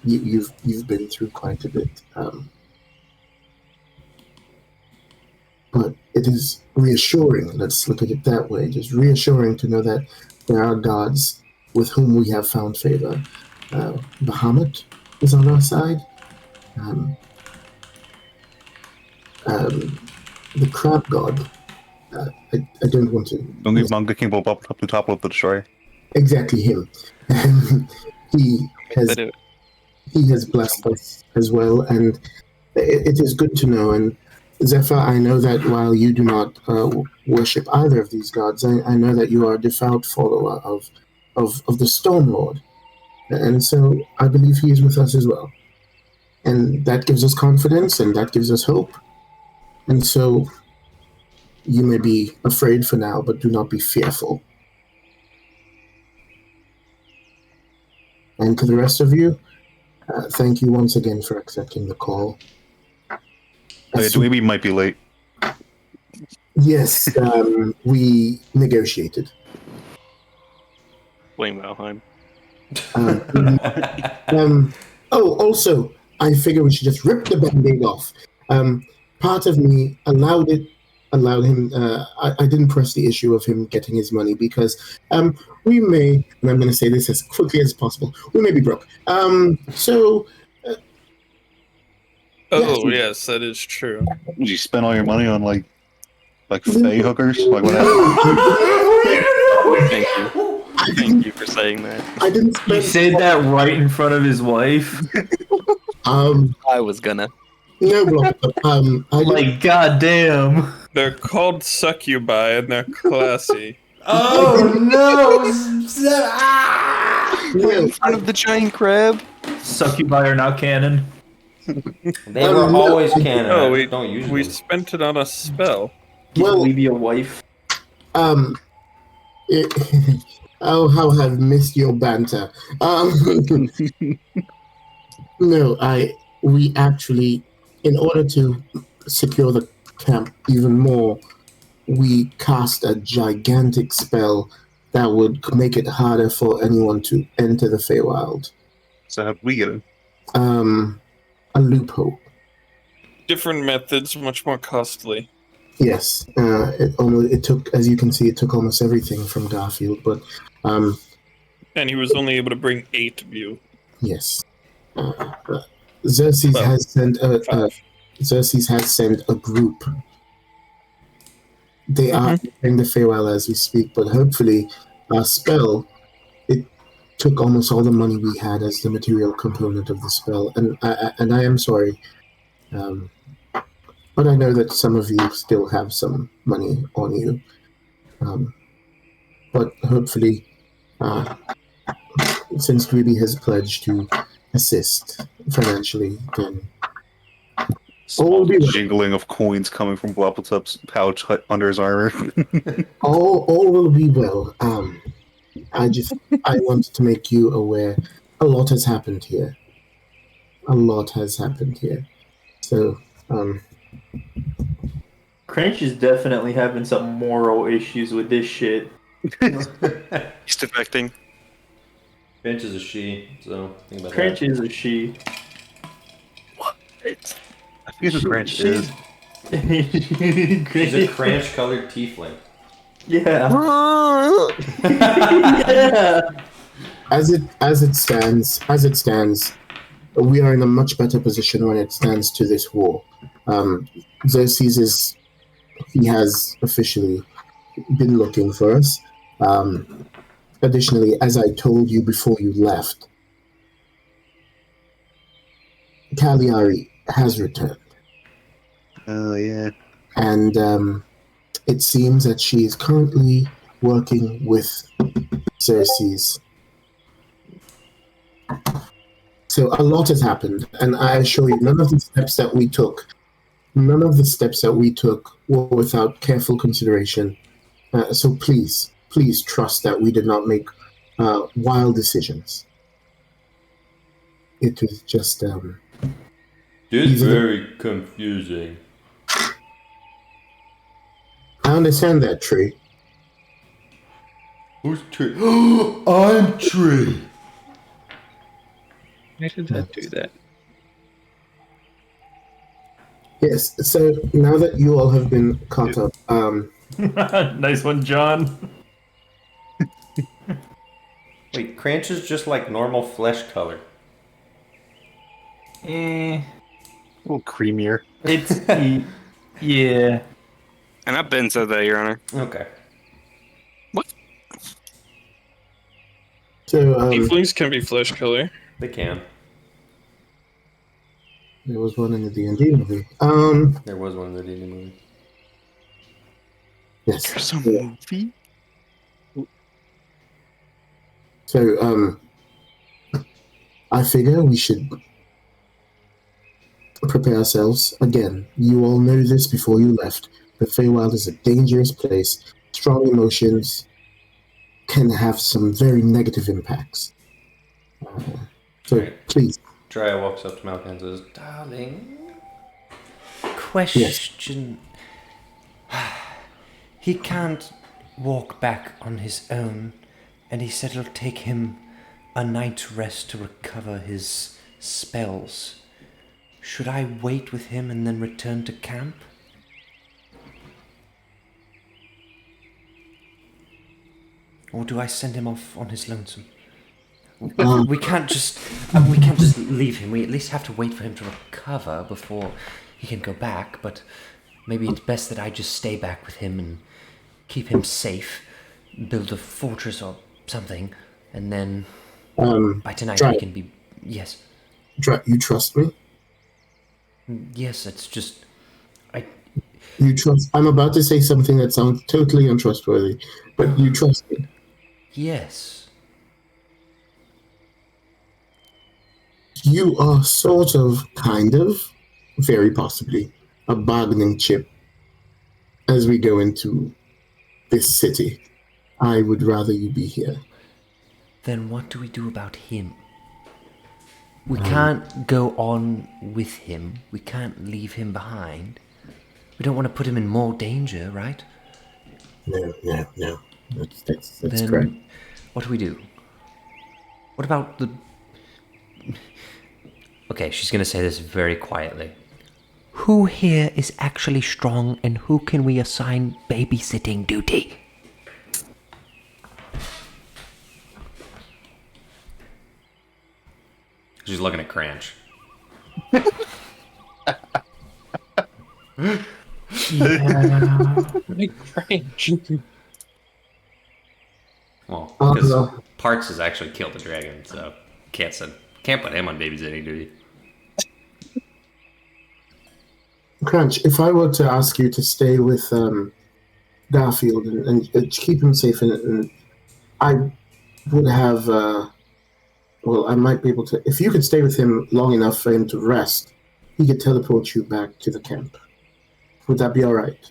you've been through quite a bit. But it is reassuring. Let's look at it that way. It is reassuring to know that there are gods with whom we have found favor. Bahamut is on our side. The crab god. I don't want to. Don't leave Manga King Bob up to top of the destroyer. Exactly him. He has blessed us as well, and it is good to know. And Zephyr, I know that while you do not worship either of these gods, I know that you are a devout follower of the Storm Lord, and so I believe he is with us as well, and that gives us confidence, and that gives us hope, and so you may be afraid for now, but do not be fearful. And to the rest of you, thank you once again for accepting the call. Dweeby might be late. Yes, we negotiated. Blame Valheim. Also, I figure we should just rip the band-aid off. Part of me allowed him. I didn't press the issue of him getting his money because we may, and I'm going to say this as quickly as possible, we may be broke. Yes, that is true. Did you spend all your money on like fey hookers? Like what happened? Thank you. Thank you for saying that. I didn't He spend. said that right in front of his wife. I was gonna. No, bro. I didn't. Like, goddamn. They're called succubi and they're classy. Oh no! Right in front of the giant crab. Succubi are now canon. They were always canon. Oh, I we just don't use we them. spent it on a spell. Can Well- you leave your wife? Oh, how I've missed your banter. No, we actually, in order to secure the camp even more, we cast a gigantic spell that would make it harder for anyone to enter the Feywild. So how did we get in? A loophole. Different methods, much more costly. Yes, it took, as you can see, it took almost everything from Garfield, but And he was only able to bring 8 of you. yes. Xerxes Well, has sent a 5. Xerxes has sent a group. They are in the Feywild as we speak, but hopefully our spell, it took almost all the money we had as the material component of the spell, and I am sorry, but I know that some of you still have some money on you, but hopefully, since Ruby has pledged to assist financially, then Small be well. jingling of coins coming from Bloppletup's pouch under his armor. all will be well. I wanted to make you aware. A lot has happened here. So, Cranch is definitely having some moral issues with this shit. He's defecting. Finch is a she, so think about Cranch that. is a she. I forget who Branch is. She's a cranch-colored tiefling. Yeah. as it stands, we are in a much better position when it stands to this war. Xerxes has officially been looking for us. Additionally, as I told you before you left, Cagliari has returned. Oh yeah. And it seems that she is currently working with Xerxes. So a lot has happened, and I assure you, none of the steps that we took were without careful consideration. So please trust that we did not make wild decisions. It was just It's very confusing. I understand that, Tree. Who's Tree? I'm Tree. Why did that do that? Yes, so now that you all have been caught up, Nice one, John. Wait, Cranch is just like normal flesh color. Eh, A little creamier. it's yeah. And I've been said that, Your Honor. Okay. so Tieflings can be flesh color. They can. there was one in the D&D movie. There was one in the D&D movie. Yes. There's a movie? So, I figure we should prepare ourselves. Again, you all know this before you left. The Feywild is a dangerous place. Strong emotions can have some very negative impacts. So, Right. please. Drea walks up to Malkin and says, "Darling, question. He can't walk back on his own, and he said it'll take him a night's rest to recover his spells. Should I wait with him and then return to camp? Or do I send him off on his lonesome? We can't just leave him. We at least have to wait for him to recover before he can go back. But maybe it's best that I just stay back with him and keep him safe, build a fortress or something, and then by tonight Try we it. can be. Yes, You trust me? yes. It's just You trust. I'm about to say something that sounds totally untrustworthy, but you trust me. Yes. You are sort of, kind of, very possibly, a bargaining chip as we go into this city. I would rather you be here. Then what do we do about him? We can't go on with him. We can't leave him behind. We don't want to put him in more danger, right? No. That's Then correct. what do we do? What about the... Okay, she's going to say this very quietly. Who here is actually strong and who can we assign babysitting duty? She's looking at Cranch. Well, because Parts has actually killed the dragon, so can't put him on babysitting duty. Crunch, if I were to ask you to stay with Garfield and keep him safe, and I would have, well, I might be able to, if you could stay with him long enough for him to rest, he could teleport you back to the camp. Would that be all right?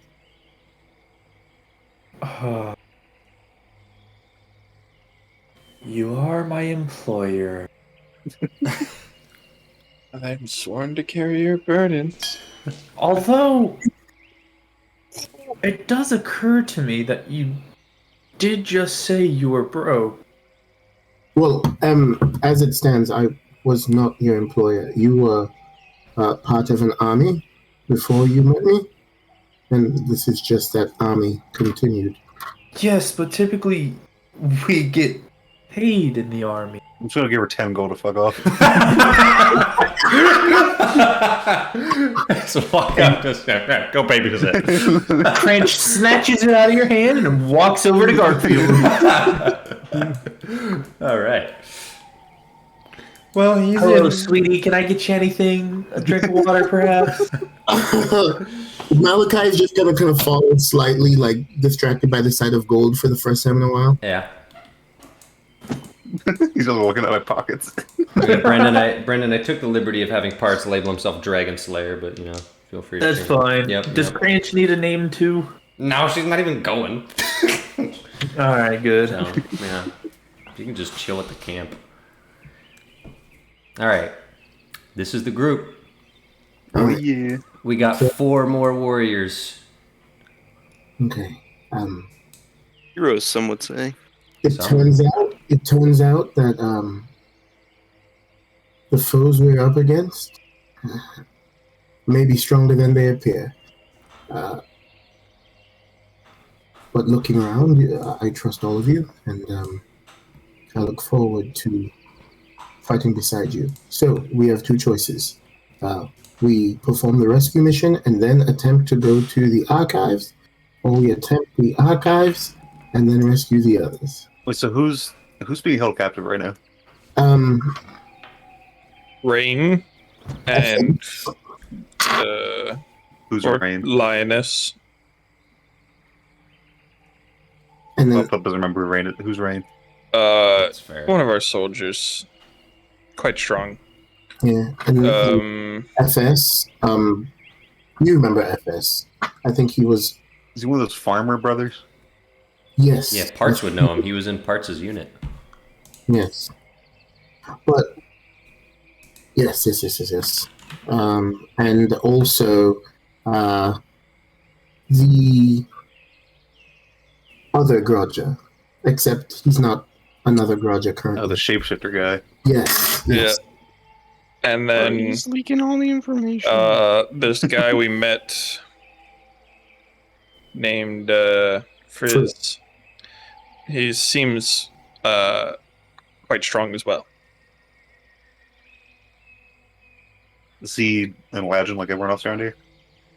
You are my employer. I'm sworn to carry your burdens. Although, it does occur to me that you did just say you were broke. Well, as it stands, I was not your employer. You were part of an army before you met me, and this is just that army continued. Yes, but typically we get paid in the army. I'm just gonna give her 10 gold to fuck off. So walk up, just go babysit. Cranch snatches it out of your hand and walks over to Garfield. All right. Well, he's Hello, sweetie. Can I get you anything? A drink of water, perhaps? Malachi is just gonna kind of fall slightly, like distracted by the sight of gold for the first time in a while. Yeah. He's just looking at my pockets. Okay, Brendan, I took the liberty of having Parts label himself Dragon Slayer, but feel free to That's fine. Yep. Does Cranch need a name too? No, she's not even going. All right, good. So, yeah. You can just chill at the camp. All right. This is the group. Oh yeah. We got 4 more warriors. Okay. Heroes, some would say. It turns out that the foes we're up against may be stronger than they appear. But looking around, I trust all of you, and I look forward to fighting beside you. So we have 2 choices. We perform the rescue mission and then attempt to go to the archives, or we attempt the archives and then rescue the others. Wait, so who's being held captive right now? Rain and Who's or Rain? Lioness. And then Pup doesn't remember who Rain is. Who's Rain? That's fair. One of our soldiers. Quite strong. yeah, and then FS. You remember FS? I think he was. Is he one of those farmer brothers? Yes. Yeah, Parts would know him. He was in Parts' unit. Yes. But yes. And also the other Grodja, except he's not another Grodja currently. Oh, the shapeshifter guy. Yes. Yeah. And then He's leaking all the information. this guy we met named Frizz. He seems quite strong as well. Is he an legend like everyone else around here?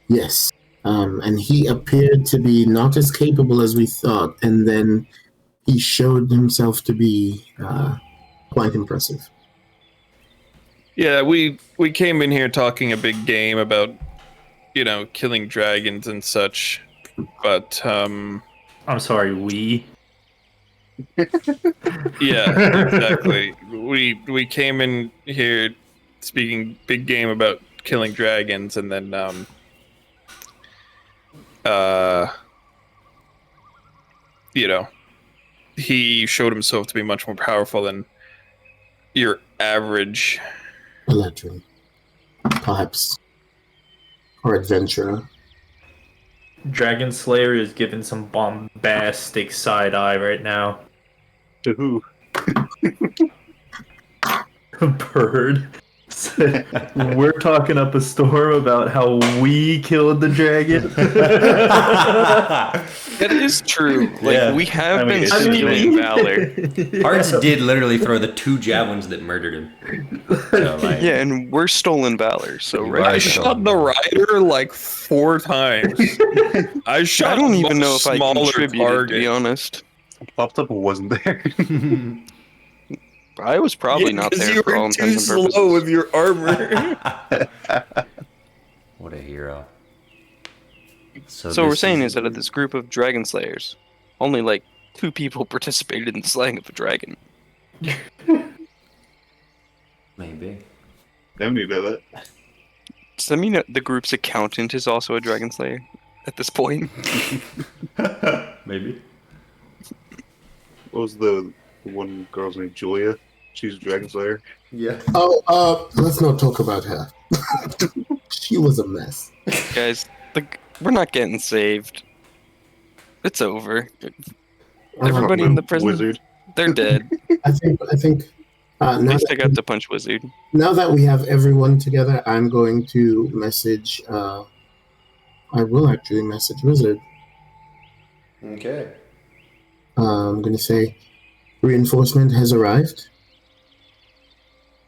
Yes. And he appeared to be not as capable as we thought, and then he showed himself to be quite impressive. Yeah, we came in here talking a big game about killing dragons and such. But I'm sorry, we. yeah, exactly. We came in here speaking big game about killing dragons, and then he showed himself to be much more powerful than your average. Electrum, perhaps, or adventurer. Dragon Slayer is giving some bombastic side eye right now. To who? Bird said, we're talking up a storm about how we killed the dragon. That is true. Like, Yeah. we have been it's stealing valor. Hearts did literally throw the 2 javelins that murdered him. So, like, Yeah, and we're stolen valor, so You right. are I so- shot the rider like 4 times. I shot. I don't a even know much if I smaller contributed, to be honest. Popped up and wasn't there. I was probably not 'cause there you for all were too intents and purposes. slow with your armor. what a hero. So what we're this saying is that of this group of dragon slayers, only like 2 people participated in the slaying of a dragon. Maybe. Don't need to know that. Does that mean that the group's accountant is also a dragon slayer at this point? Maybe. What was the one girl's name? Julia? She's a Dragon Slayer. Yeah. Oh, let's not talk about her. She was a mess. Guys, we're not getting saved. It's over. Uh, Everybody in the prison, Wizard. they're dead. I think. At Now least I that, got to punch Wizard. now that we have everyone together, I'm going to message. I will actually message Wizard. Okay. I'm going to say, reinforcement has arrived.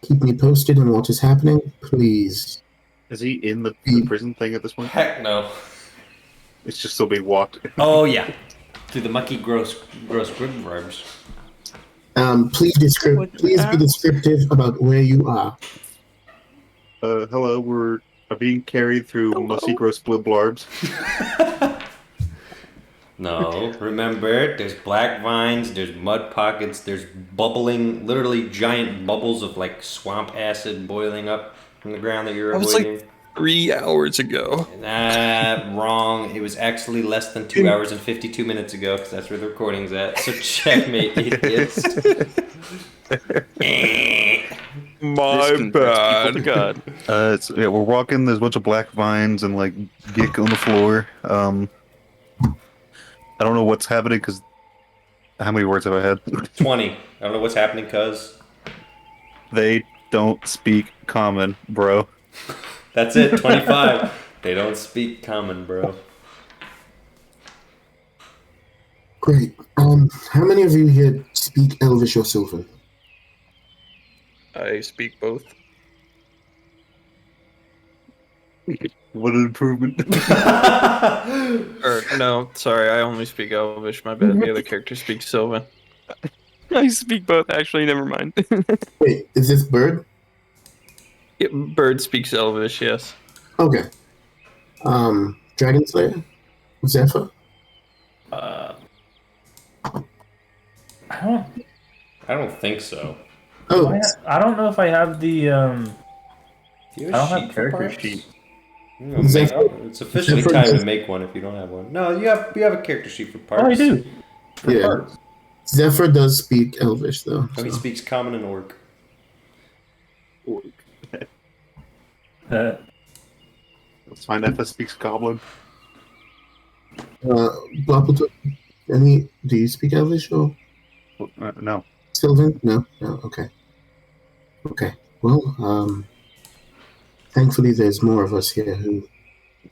Keep me posted on what is happening, please. Is he in the prison thing at this point? Heck no. It's just still being walked. Oh yeah. Through the mucky, gross grubs. Please be descriptive about where you are. Hello, we're being carried through musty, gross blarbs. No, remember, there's black vines, there's mud pockets, there's bubbling, literally giant bubbles of like swamp acid boiling up from the ground that you're That was like avoiding. 3 hours ago. Wrong. It was actually less than 2 hours and 52 minutes ago, because that's where the recording's at. So checkmate, idiots. My People to bad. God. We're walking. There's a bunch of black vines and like gick on the floor. I don't know what's happening because how many words have I had? 20. I don't know what's happening, cuz. They don't speak common, bro. That's it, 25. They don't speak common, bro. Great. How many of you here speak Elvish or Sylvan? I speak both. What an improvement. Or no, sorry, I only speak Elvish. My bad. The other character speaks Sylvan. I speak both, actually, never mind. Wait, is this Bird? Yeah, Bird speaks Elvish, yes. Okay. Dragon Slayer? Zephyr? I don't think so. Oh, I don't know if I have the Do you I have don't a have sheet for character parts? sheet. It's officially Zephyr time does- to make one if you don't have one. No, you have a character sheet for parts. Oh, I do. For Yeah. parts. Zephyr does speak Elvish, though. Oh, he so. speaks common and orc. Let's find out if it speaks Goblin. Blopple, do you speak Elvish or No. Sylvan? No? No, okay. Okay. Well, thankfully there's more of us here who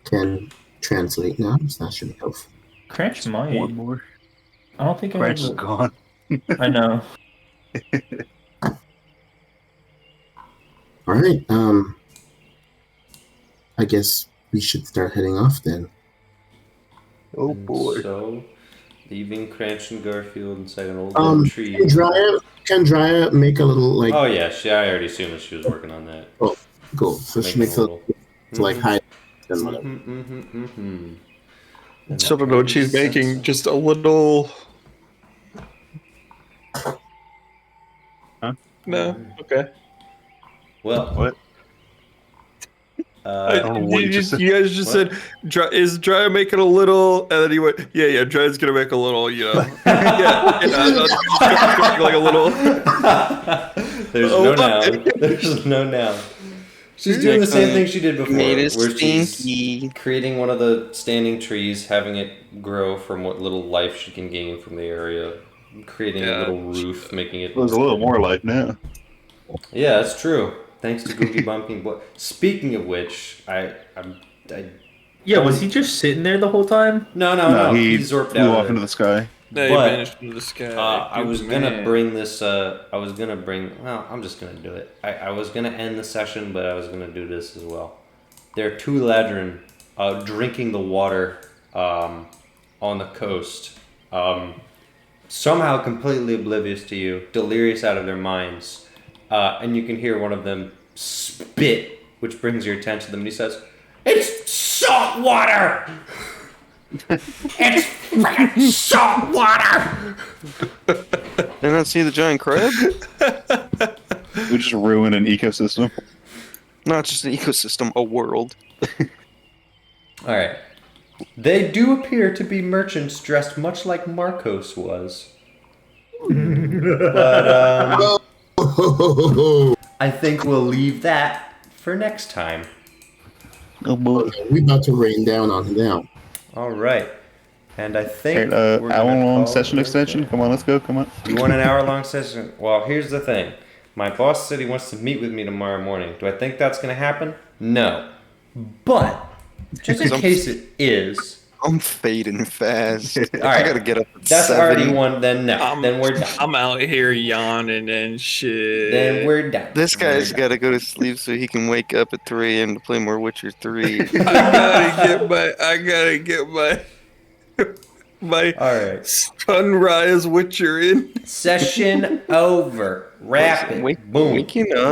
can translate now, so that should be helpful. Cranch might. One more. I don't think I Branch is have. gone. I know. All right. I guess we should start heading off then. Oh And boy. So, leaving Cranch and Garfield inside an old dead tree. Can Drea make a little like Oh yeah, I already assumed that she was working on that. goal? So she Making makes a little- like hide then whatever. So I don't know what she's making. Just a little. Huh? No. Okay. Well, What? uh, don't know what you just said. You guys just said, "Is Dry making a little?" And then he went, "Yeah, Dry's gonna make a little." Like a little. there's no noun. There's no noun. She's doing the same thing she did before, Made it where she's stinky. creating one of the standing trees, having it grow from what little life she can gain from the area, creating a little roof, making it. There's a little more life now. Yeah, that's true. Thanks to Googie Bumpkin Boy. Speaking of which, I Yeah, was he just sitting there the whole time? no, he zorped flew out off of into there. the sky. No, But, you vanished into the sky. I was Good gonna man. bring this. Well, I'm just gonna do it. I was gonna end the session, but I was gonna do this as well. There are two ladron drinking the water on the coast, somehow completely oblivious to you, delirious out of their minds, and you can hear one of them spit, which brings your attention to them, and he says, "It's salt water! It's freaking salt water!" Did I not see the giant crab? We just ruin an ecosystem. Not just an ecosystem, a world. All right. They do appear to be merchants dressed much like Marcos was. But I think we'll leave that for next time. Oh boy. We about to rain down on them. All right. And I think Hey, we're gonna hour-long call session it extension. there. Come on, let's go. Come on. You want an hour-long session? Well, here's the thing. My boss said he wants to meet with me tomorrow morning. Do I think that's going to happen? No. But, just in case it is, I'm fading fast. all I right, gotta get up at that's 7. already one. Then no. Then we're done. I'm out here yawning and shit. Then we're done. This guy's We're done. gotta go to sleep so he can wake up at 3 a.m. to play more Witcher 3. I gotta get my All right. sunrise Witcher in. Session over. Wrap it. Wake, Boom. waking up.